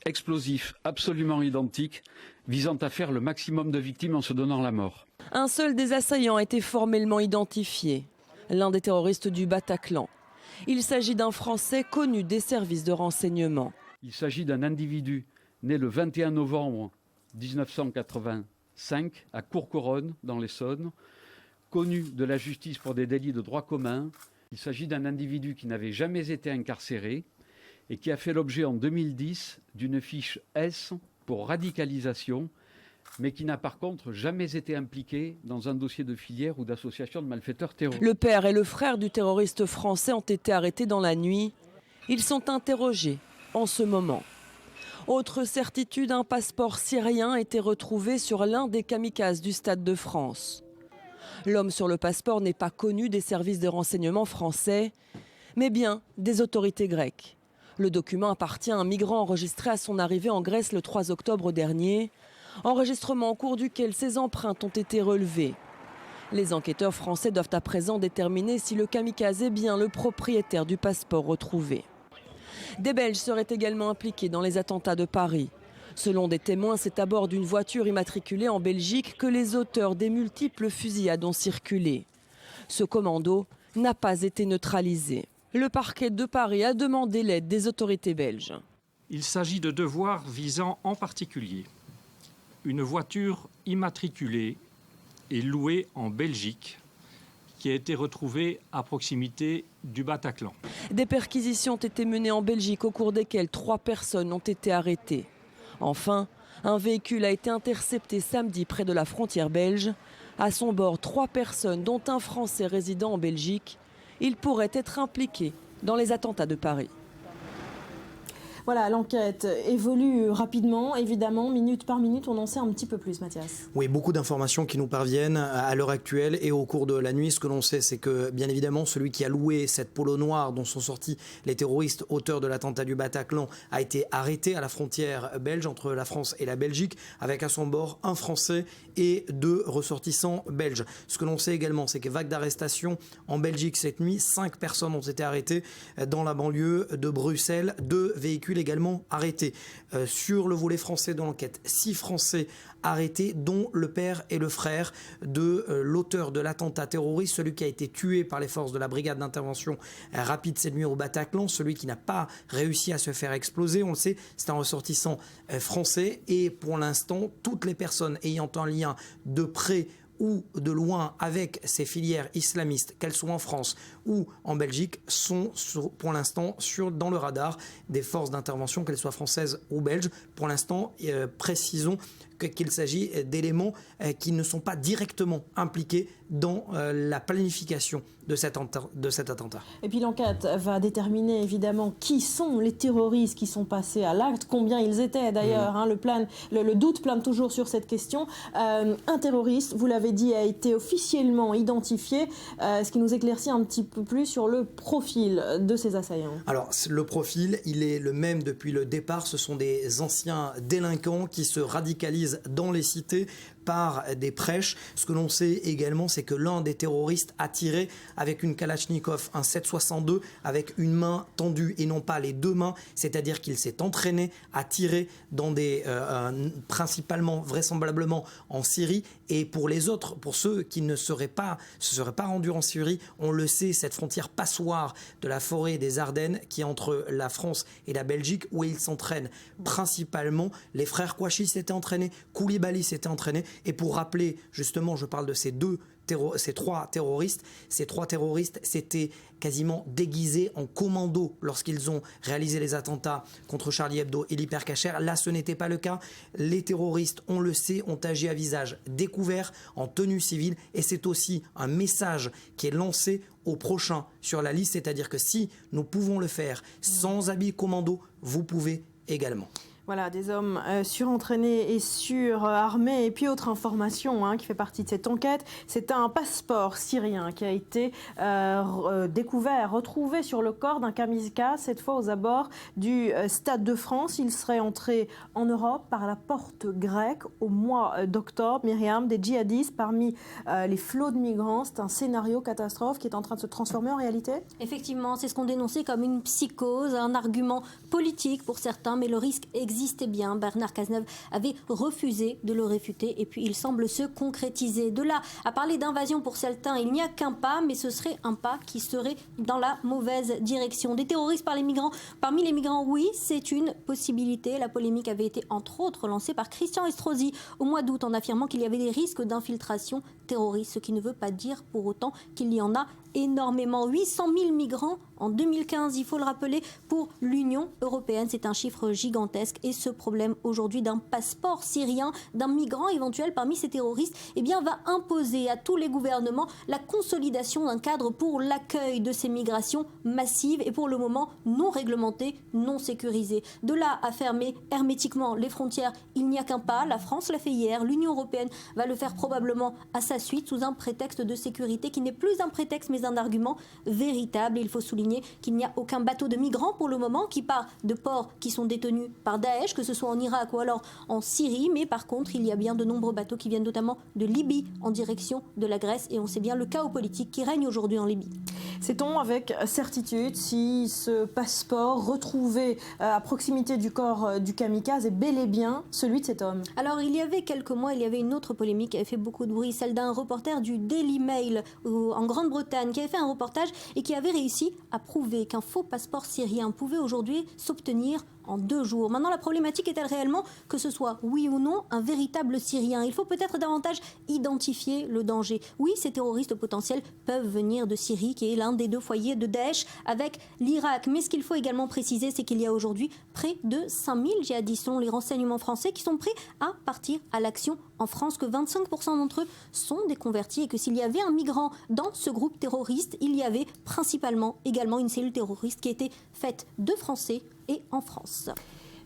explosif absolument identique, visant à faire le maximum de victimes en se donnant la mort. Un seul des assaillants a été formellement identifié, l'un des terroristes du Bataclan. Il s'agit d'un Français connu des services de renseignement. Il s'agit d'un individu né le 21 novembre 1985 à Courcouronnes, dans l'Essonne, connu de la justice pour des délits de droit commun. Il s'agit d'un individu qui n'avait jamais été incarcéré et qui a fait l'objet en 2010 d'une fiche S pour radicalisation, mais qui n'a par contre jamais été impliqué dans un dossier de filière ou d'association de malfaiteurs terroristes. Le père et le frère du terroriste français ont été arrêtés dans la nuit. Ils sont interrogés en ce moment. Autre certitude, un passeport syrien a été retrouvé sur l'un des kamikazes du Stade de France. L'homme sur le passeport n'est pas connu des services de renseignement français, mais bien des autorités grecques. Le document appartient à un migrant enregistré à son arrivée en Grèce le 3 octobre dernier, enregistrement au cours duquel ses empreintes ont été relevées. Les enquêteurs français doivent à présent déterminer si le kamikaze est bien le propriétaire du passeport retrouvé. Des Belges seraient également impliqués dans les attentats de Paris. Selon des témoins, c'est à bord d'une voiture immatriculée en Belgique que les auteurs des multiples fusillades ont circulé. Ce commando n'a pas été neutralisé. Le parquet de Paris a demandé l'aide des autorités belges. Il s'agit de devoirs visant en particulier une voiture immatriculée et louée en Belgique qui a été retrouvée à proximité du Bataclan. Des perquisitions ont été menées en Belgique au cours desquelles 3 personnes ont été arrêtées. Enfin, un véhicule a été intercepté samedi près de la frontière belge. À son bord, 3 personnes, dont un Français résidant en Belgique. Il pourrait être impliqué dans les attentats de Paris. Voilà, l'enquête évolue rapidement, évidemment, minute par minute, on en sait un petit peu plus, Mathias. Oui, beaucoup d'informations qui nous parviennent à l'heure actuelle et au cours de la nuit. Ce que l'on sait, c'est que, bien évidemment, celui qui a loué cette polo noire dont sont sortis les terroristes auteurs de l'attentat du Bataclan a été arrêté à la frontière belge entre la France et la Belgique, avec à son bord un Français et 2 ressortissants belges. Ce que l'on sait également, c'est que vague d'arrestations en Belgique cette nuit. 5 personnes ont été arrêtées dans la banlieue de Bruxelles, 2 véhicules également arrêtés. Sur le volet français de l'enquête, 6 Français arrêtés, dont le père et le frère de l'auteur de l'attentat terroriste, celui qui a été tué par les forces de la brigade d'intervention rapide cette nuit au Bataclan, celui qui n'a pas réussi à se faire exploser. On le sait, c'est un ressortissant français et pour l'instant, toutes les personnes ayant un lien de près ou de loin avec ces filières islamistes, qu'elles soient en France ou en Belgique, sont pour l'instant dans le radar des forces d'intervention, qu'elles soient françaises ou belges. Pour l'instant, précisons qu'il s'agit d'éléments qui ne sont pas directement impliqués dans la planification de cet attentat. Et puis l'enquête va déterminer évidemment qui sont les terroristes qui sont passés à l'acte, combien ils étaient d'ailleurs. Le doute plane toujours sur cette question. Un terroriste, vous l'avez dit, a été officiellement identifié, ce qui nous éclaircit un petit peu plus sur le profil de ces assaillants. Alors le profil, il est le même depuis le départ. Ce sont des anciens délinquants qui se radicalisent dans les cités par des prêches. Ce que l'on sait également, c'est que l'un des terroristes a tiré avec une Kalachnikov, un 7,62, avec une main tendue et non pas les 2 mains, c'est-à-dire qu'il s'est entraîné à tirer dans principalement, vraisemblablement en Syrie. Et pour les autres, pour ceux qui ne se seraient pas rendus en Syrie, on le sait, cette frontière passoire de la forêt des Ardennes qui est entre la France et la Belgique, où ils s'entraînent principalement. Les frères Kouachi s'étaient entraînés, Koulibaly s'était entraîné. Et pour rappeler, justement, je parle de ces 3 terroristes. Ces 3 terroristes s'étaient quasiment déguisés en commando lorsqu'ils ont réalisé les attentats contre Charlie Hebdo et l'Hypercacher. Là, ce n'était pas le cas. Les terroristes, on le sait, ont agi à visage découvert, en tenue civile. Et c'est aussi un message qui est lancé aux prochains sur la liste. C'est-à-dire que si nous pouvons le faire sans habit commando, vous pouvez également. Voilà, des hommes surentraînés et surarmés. Et puis autre information qui fait partie de cette enquête, c'est un passeport syrien qui a été découvert, retrouvé sur le corps d'un kamikaze, cette fois aux abords du Stade de France. Il serait entré en Europe par la porte grecque au mois d'octobre. Myriam, des djihadistes parmi les flots de migrants, c'est un scénario catastrophe qui est en train de se transformer en réalité? Effectivement, c'est ce qu'on dénonçait comme une psychose, un argument politique pour certains, mais le risque existait bien. Bernard Cazeneuve avait refusé de le réfuter et puis il semble se concrétiser. De là à parler d'invasion pour certains, il n'y a qu'un pas, mais ce serait un pas qui serait dans la mauvaise direction. Des terroristes parmi les migrants, oui, c'est une possibilité. La polémique avait été entre autres lancée par Christian Estrosi au mois d'août en affirmant qu'il y avait des risques d'infiltration terroriste, ce qui ne veut pas dire pour autant qu'il y en a énormément. 800 000 migrants en 2015, il faut le rappeler, pour l'Union européenne. C'est un chiffre gigantesque et ce problème aujourd'hui d'un passeport syrien, d'un migrant éventuel parmi ces terroristes, va imposer à tous les gouvernements la consolidation d'un cadre pour l'accueil de ces migrations massives et pour le moment non réglementées, non sécurisées. De là à fermer hermétiquement les frontières, il n'y a qu'un pas. La France l'a fait hier, l'Union européenne va le faire probablement à sa suite sous un prétexte de sécurité qui n'est plus un prétexte mais un argument véritable. Et il faut souligner qu'il n'y a aucun bateau de migrants pour le moment qui part de ports qui sont détenus par Daesh, que ce soit en Irak ou alors en Syrie, mais par contre il y a bien de nombreux bateaux qui viennent notamment de Libye en direction de la Grèce et on sait bien le chaos politique qui règne aujourd'hui en Libye. Sait-on avec certitude si ce passeport retrouvé à proximité du corps du kamikaze est bel et bien celui de cet homme? Alors il y avait quelques mois, il y avait une autre polémique qui avait fait beaucoup de bruit, celle d'un reporter du Daily Mail en Grande-Bretagne qui avait fait un reportage et qui avait réussi à prouver qu'un faux passeport syrien pouvait aujourd'hui s'obtenir en 2 jours. Maintenant, la problématique est-elle réellement que ce soit, oui ou non, un véritable Syrien? Il faut peut-être davantage identifier le danger. Oui, ces terroristes potentiels peuvent venir de Syrie, qui est l'un des 2 foyers de Daesh avec l'Irak. Mais ce qu'il faut également préciser, c'est qu'il y a aujourd'hui près de 5000 djihadistes, selon les renseignements français, qui sont prêts à partir à l'action en France, que 25% d'entre eux sont des convertis et que s'il y avait un migrant dans ce groupe terroriste, il y avait principalement également une cellule terroriste qui était faite de Français et en France.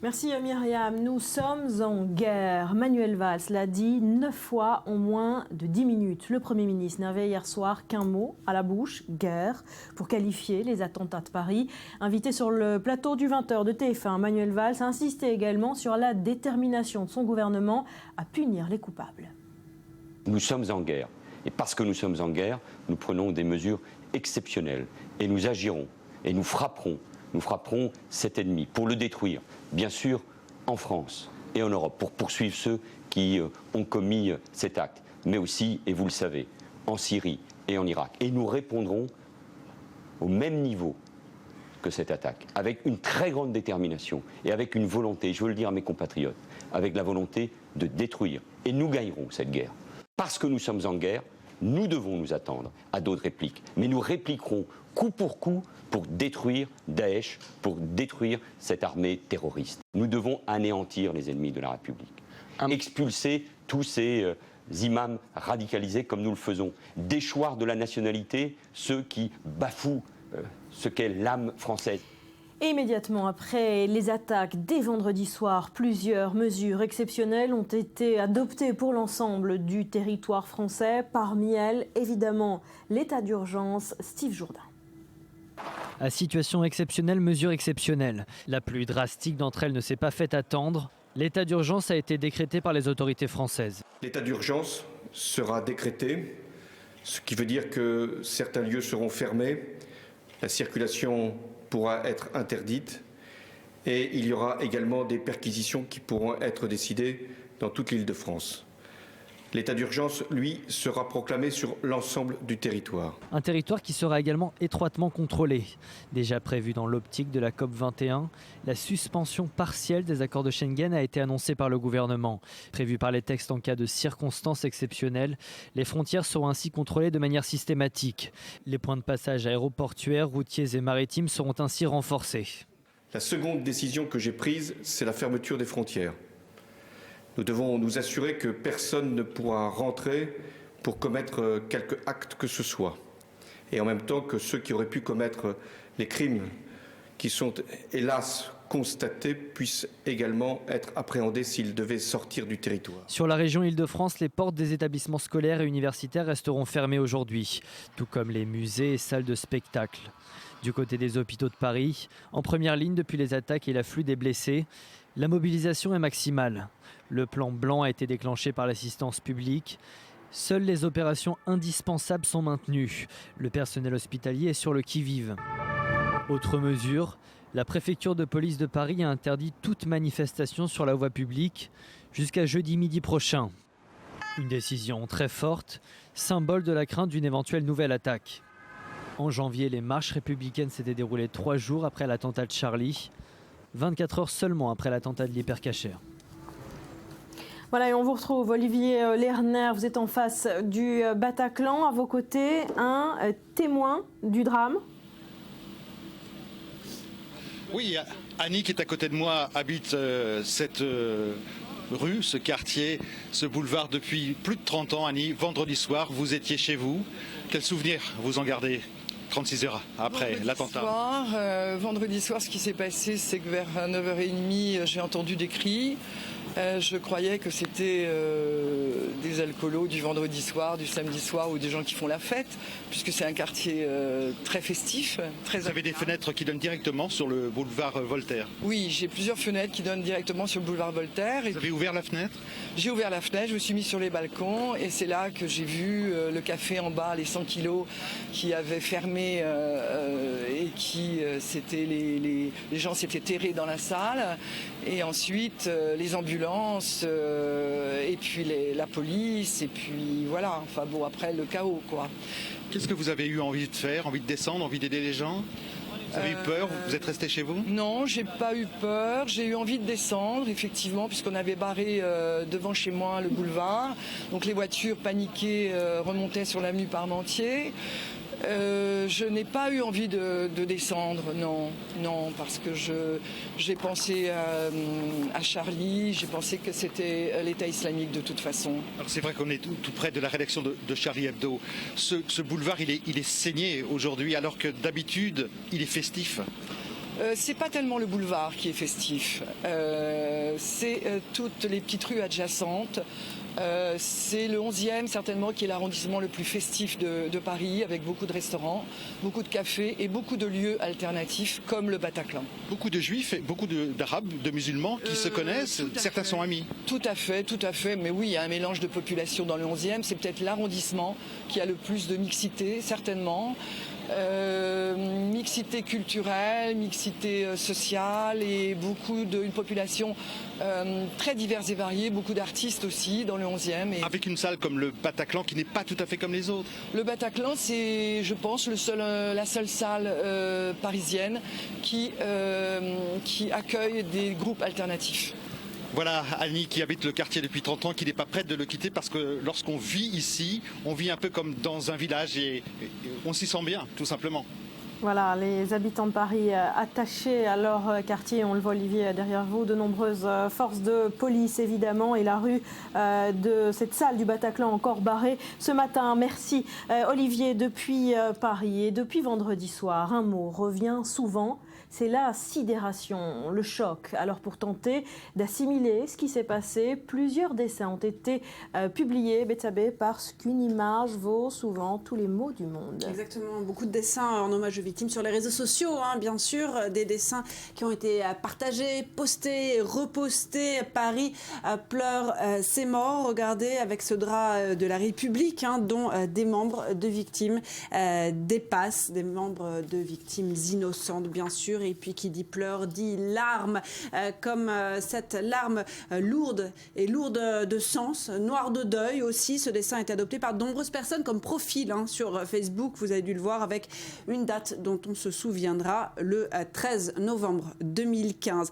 Merci Myriam. Nous sommes en guerre. Manuel Valls l'a dit 9 fois en moins de 10 minutes. Le Premier ministre n'avait hier soir qu'un mot à la bouche, guerre, pour qualifier les attentats de Paris. Invité sur le plateau du 20h de TF1, Manuel Valls a insisté également sur la détermination de son gouvernement à punir les coupables. Nous sommes en guerre. Et parce que nous sommes en guerre, nous prenons des mesures exceptionnelles. Et nous agirons et nous frapperons cet ennemi pour le détruire, bien sûr en France et en Europe, pour poursuivre ceux qui ont commis cet acte, mais aussi, et vous le savez, en Syrie et en Irak. Et nous répondrons au même niveau que cette attaque, avec une très grande détermination et avec une volonté, je veux le dire à mes compatriotes, avec la volonté de détruire. Et nous gagnerons cette guerre. Parce que nous sommes en guerre, nous devons nous attendre à d'autres répliques, mais nous répliquerons coup pour coup pour détruire Daesh, pour détruire cette armée terroriste. Nous devons anéantir les ennemis de la République, expulser tous ces imams radicalisés comme nous le faisons, déchoir de la nationalité ceux qui bafouent ce qu'est l'âme française. Et immédiatement après les attaques dès vendredi soir, plusieurs mesures exceptionnelles ont été adoptées pour l'ensemble du territoire français. Parmi elles, évidemment, l'état d'urgence. Steve Jourdain. À situation exceptionnelle, mesure exceptionnelle. La plus drastique d'entre elles ne s'est pas fait attendre. L'état d'urgence a été décrété par les autorités françaises. L'état d'urgence sera décrété, ce qui veut dire que certains lieux seront fermés, la circulation pourra être interdite et il y aura également des perquisitions qui pourront être décidées dans toute l'Île-de-France. L'état d'urgence, lui, sera proclamé sur l'ensemble du territoire. Un territoire qui sera également étroitement contrôlé. Déjà prévu dans l'optique de la COP21, la suspension partielle des accords de Schengen a été annoncée par le gouvernement. Prévue par les textes en cas de circonstances exceptionnelles, les frontières seront ainsi contrôlées de manière systématique. Les points de passage aéroportuaires, routiers et maritimes seront ainsi renforcés. La seconde décision que j'ai prise, c'est la fermeture des frontières. Nous devons nous assurer que personne ne pourra rentrer pour commettre quelque acte que ce soit. Et en même temps que ceux qui auraient pu commettre les crimes qui sont hélas constatés puissent également être appréhendés s'ils devaient sortir du territoire. Sur la région Île-de-France, les portes des établissements scolaires et universitaires resteront fermées aujourd'hui, tout comme les musées et salles de spectacle. Du côté des hôpitaux de Paris, en première ligne depuis les attaques et l'afflux des blessés, la mobilisation est maximale. Le plan blanc a été déclenché par l'assistance publique. Seules les opérations indispensables sont maintenues. Le personnel hospitalier est sur le qui-vive. Autre mesure, la préfecture de police de Paris a interdit toute manifestation sur la voie publique jusqu'à jeudi midi prochain. Une décision très forte, symbole de la crainte d'une éventuelle nouvelle attaque. En janvier, les marches républicaines s'étaient déroulées 3 jours après l'attentat de Charlie, 24 heures seulement après l'attentat de l'Hypercacher. Voilà, et on vous retrouve, Olivier Lerner, vous êtes en face du Bataclan. À vos côtés, un témoin du drame. Oui, Annie, qui est à côté de moi, habite cette rue, ce quartier, ce boulevard depuis plus de 30 ans. Annie, vendredi soir, vous étiez chez vous. Quel souvenir vous en gardez 36 heures après l'attentat? Vendredi soir, ce qui s'est passé, c'est que vers 9h30, j'ai entendu des cris. Je croyais que c'était des alcoolos du vendredi soir, du samedi soir ou des gens qui font la fête, puisque c'est un quartier très festif. Vous avez des fenêtres qui donnent directement sur le boulevard Voltaire? Oui, j'ai plusieurs fenêtres qui donnent directement sur le boulevard Voltaire. Vous avez ouvert la fenêtre? J'ai ouvert la fenêtre, je me suis mis sur les balcons et c'est là que j'ai vu le café en bas, les 100 kilos qui avaient fermé et qui les gens s'étaient terrés dans la salle. Et ensuite les ambulances et puis la police et puis voilà, enfin bon, après le chaos quoi. Qu'est-ce que vous avez eu envie de faire, envie de descendre, envie d'aider les gens? Vous avez eu peur? Vous êtes resté chez vous? Non, j'ai pas eu peur. J'ai eu envie de descendre, effectivement, puisqu'on avait barré devant chez moi le boulevard. Donc les voitures paniquées remontaient sur l'avenue Parmentier. Je n'ai pas eu envie de descendre, non, parce que j'ai pensé à Charlie, j'ai pensé que c'était l'État islamique de toute façon. Alors c'est vrai qu'on est tout près de la rédaction de Charlie Hebdo. Ce boulevard, il est saigné aujourd'hui, alors que d'habitude, il est festif. C'est pas tellement le boulevard qui est festif, c'est toutes les petites rues adjacentes. C'est le 11e certainement qui est l'arrondissement le plus festif de Paris, avec beaucoup de restaurants, beaucoup de cafés et beaucoup de lieux alternatifs comme le Bataclan. Beaucoup de juifs et beaucoup d'arabes, de musulmans qui se connaissent, certains sont amis. Tout à fait, mais oui, il y a un mélange de population dans le 11e, c'est peut-être l'arrondissement qui a le plus de mixité, certainement. Mixité culturelle, mixité sociale et une population très diverse et variée, beaucoup d'artistes aussi dans le 11e. Avec une salle comme le Bataclan qui n'est pas tout à fait comme les autres. Le Bataclan, c'est, je pense, la seule salle parisienne qui accueille des groupes alternatifs. Voilà Annie qui habite le quartier depuis 30 ans, qui n'est pas prête de le quitter parce que lorsqu'on vit ici, on vit un peu comme dans un village et on s'y sent bien, tout simplement. Voilà, les habitants de Paris attachés à leur quartier, on le voit Olivier derrière vous, de nombreuses forces de police évidemment et la rue de cette salle du Bataclan encore barrée ce matin. Merci Olivier depuis Paris et depuis vendredi soir. Un mot revient souvent. C'est la sidération, le choc. Alors pour tenter d'assimiler ce qui s'est passé, plusieurs dessins ont été publiés, Betsabé, parce qu'une image vaut souvent tous les mots du monde. Exactement, beaucoup de dessins en hommage aux victimes sur les réseaux sociaux, bien sûr, des dessins qui ont été partagés, postés, repostés. Paris pleure ses morts, regardez avec ce drap de la République, dont des membres de victimes dépassent, des membres de victimes innocentes bien sûr. Et puis qui dit pleurs dit larmes, comme cette larme lourde de sens, noire de deuil aussi. Ce dessin est adopté par de nombreuses personnes comme profil sur Facebook. Vous avez dû le voir avec une date dont on se souviendra, le 13 novembre 2015.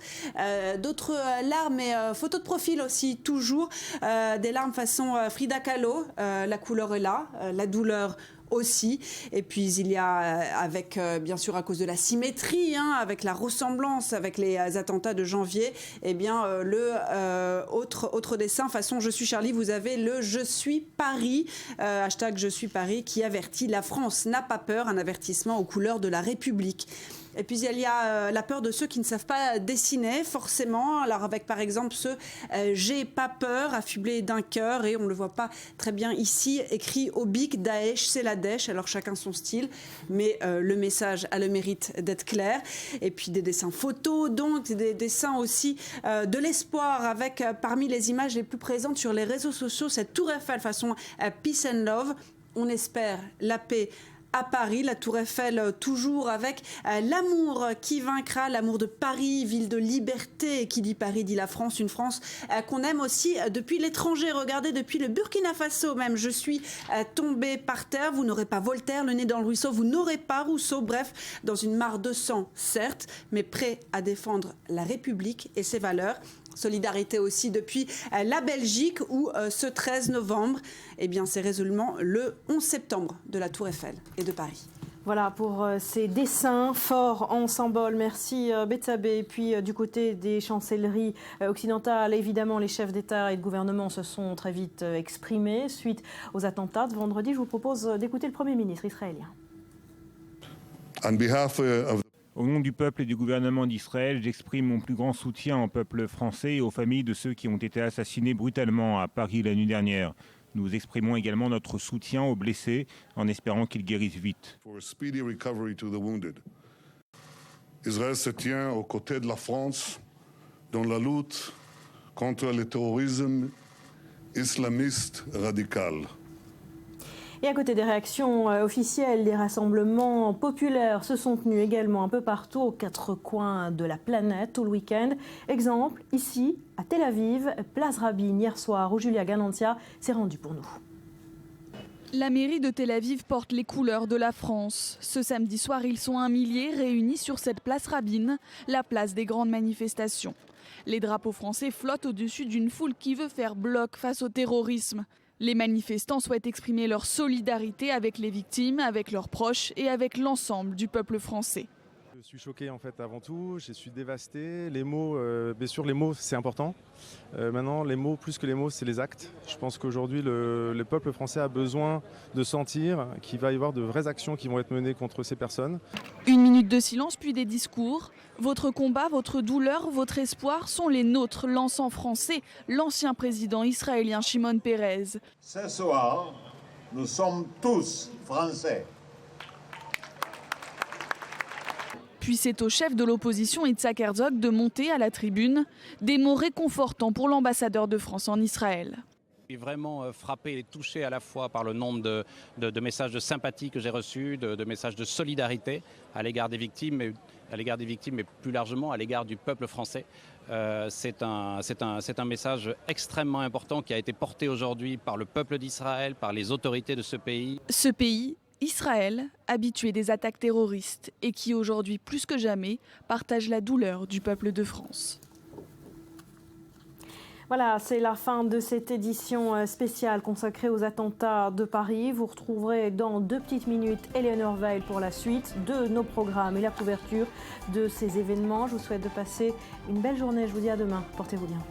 D'autres larmes et photos de profil aussi, toujours. Des larmes façon Frida Kahlo, la couleur est là, la douleur aussi. Et puis il y a avec bien sûr à cause de la symétrie, avec la ressemblance avec les attentats de janvier, le autre dessin façon Je suis Charlie. Vous avez le Je suis Paris, hashtag Je suis Paris, qui avertit la France n'a pas peur, un avertissement aux couleurs de la République. Et puis il y a la peur de ceux qui ne savent pas dessiner forcément. Alors avec par exemple ce J'ai pas peur, affublé d'un cœur, et on ne le voit pas très bien ici, écrit au bic, Daesh, c'est la dèche. Alors chacun son style, mais le message a le mérite d'être clair. Et puis des dessins photos, donc des dessins aussi de l'espoir, avec parmi les images les plus présentes sur les réseaux sociaux, cette tour Eiffel façon Peace and Love. On espère la paix à Paris, la tour Eiffel toujours avec l'amour qui vaincra, l'amour de Paris, ville de liberté. Et qui dit Paris dit la France, une France qu'on aime aussi depuis l'étranger. Regardez, depuis le Burkina Faso même, je suis tombée par terre. Vous n'aurez pas Voltaire, le nez dans le ruisseau, vous n'aurez pas Rousseau. Bref, dans une mare de sang, certes, mais prêt à défendre la République et ses valeurs. Solidarité aussi depuis la Belgique où ce 13 novembre, c'est résolument le 11 septembre de la Tour Eiffel et de Paris. Voilà pour ces dessins forts en symbole. Merci Betsabé. Et puis du côté des chancelleries occidentales, évidemment, les chefs d'État et de gouvernement se sont très vite exprimés suite aux attentats de vendredi. Je vous propose d'écouter le Premier ministre israélien. Au nom du peuple et du gouvernement d'Israël, j'exprime mon plus grand soutien au peuple français et aux familles de ceux qui ont été assassinés brutalement à Paris la nuit dernière. Nous exprimons également notre soutien aux blessés en espérant qu'ils guérissent vite. Israël se tient aux côtés de la France dans la lutte contre le terrorisme islamiste radical. Et à côté des réactions officielles, les rassemblements populaires se sont tenus également un peu partout aux quatre coins de la planète tout le week-end. Exemple, ici, à Tel Aviv, place Rabin, hier soir, où Julia Ganantia s'est rendue pour nous. La mairie de Tel Aviv porte les couleurs de la France. Ce samedi soir, ils sont 1 millier réunis sur cette place Rabin, la place des grandes manifestations. Les drapeaux français flottent au-dessus d'une foule qui veut faire bloc face au terrorisme. Les manifestants souhaitent exprimer leur solidarité avec les victimes, avec leurs proches et avec l'ensemble du peuple français. Je suis choqué en fait avant tout, je suis dévasté. Les mots, bien sûr les mots c'est important. Maintenant les mots, plus que les mots, c'est les actes. Je pense qu'aujourd'hui le peuple français a besoin de sentir qu'il va y avoir de vraies actions qui vont être menées contre ces personnes. 1 minute de silence puis des discours. Votre combat, votre douleur, votre espoir sont les nôtres, lance en français l'ancien président israélien Shimon Peres. Ce soir, nous sommes tous français. Puis c'est au chef de l'opposition Yitzhak Herzog de monter à la tribune, des mots réconfortants pour l'ambassadeur de France en Israël. Je suis vraiment frappé et touché à la fois par le nombre de messages de sympathie que j'ai reçus, de messages de solidarité à l'égard des victimes, mais plus largement à l'égard du peuple français. C'est un message extrêmement important qui a été porté aujourd'hui par le peuple d'Israël, par les autorités de ce pays. Ce pays, Israël, habitué des attaques terroristes et qui aujourd'hui plus que jamais partage la douleur du peuple de France. Voilà, c'est la fin de cette édition spéciale consacrée aux attentats de Paris. Vous retrouverez dans 2 petites minutes Eleanor Veil pour la suite de nos programmes et la couverture de ces événements. Je vous souhaite de passer une belle journée. Je vous dis à demain. Portez-vous bien.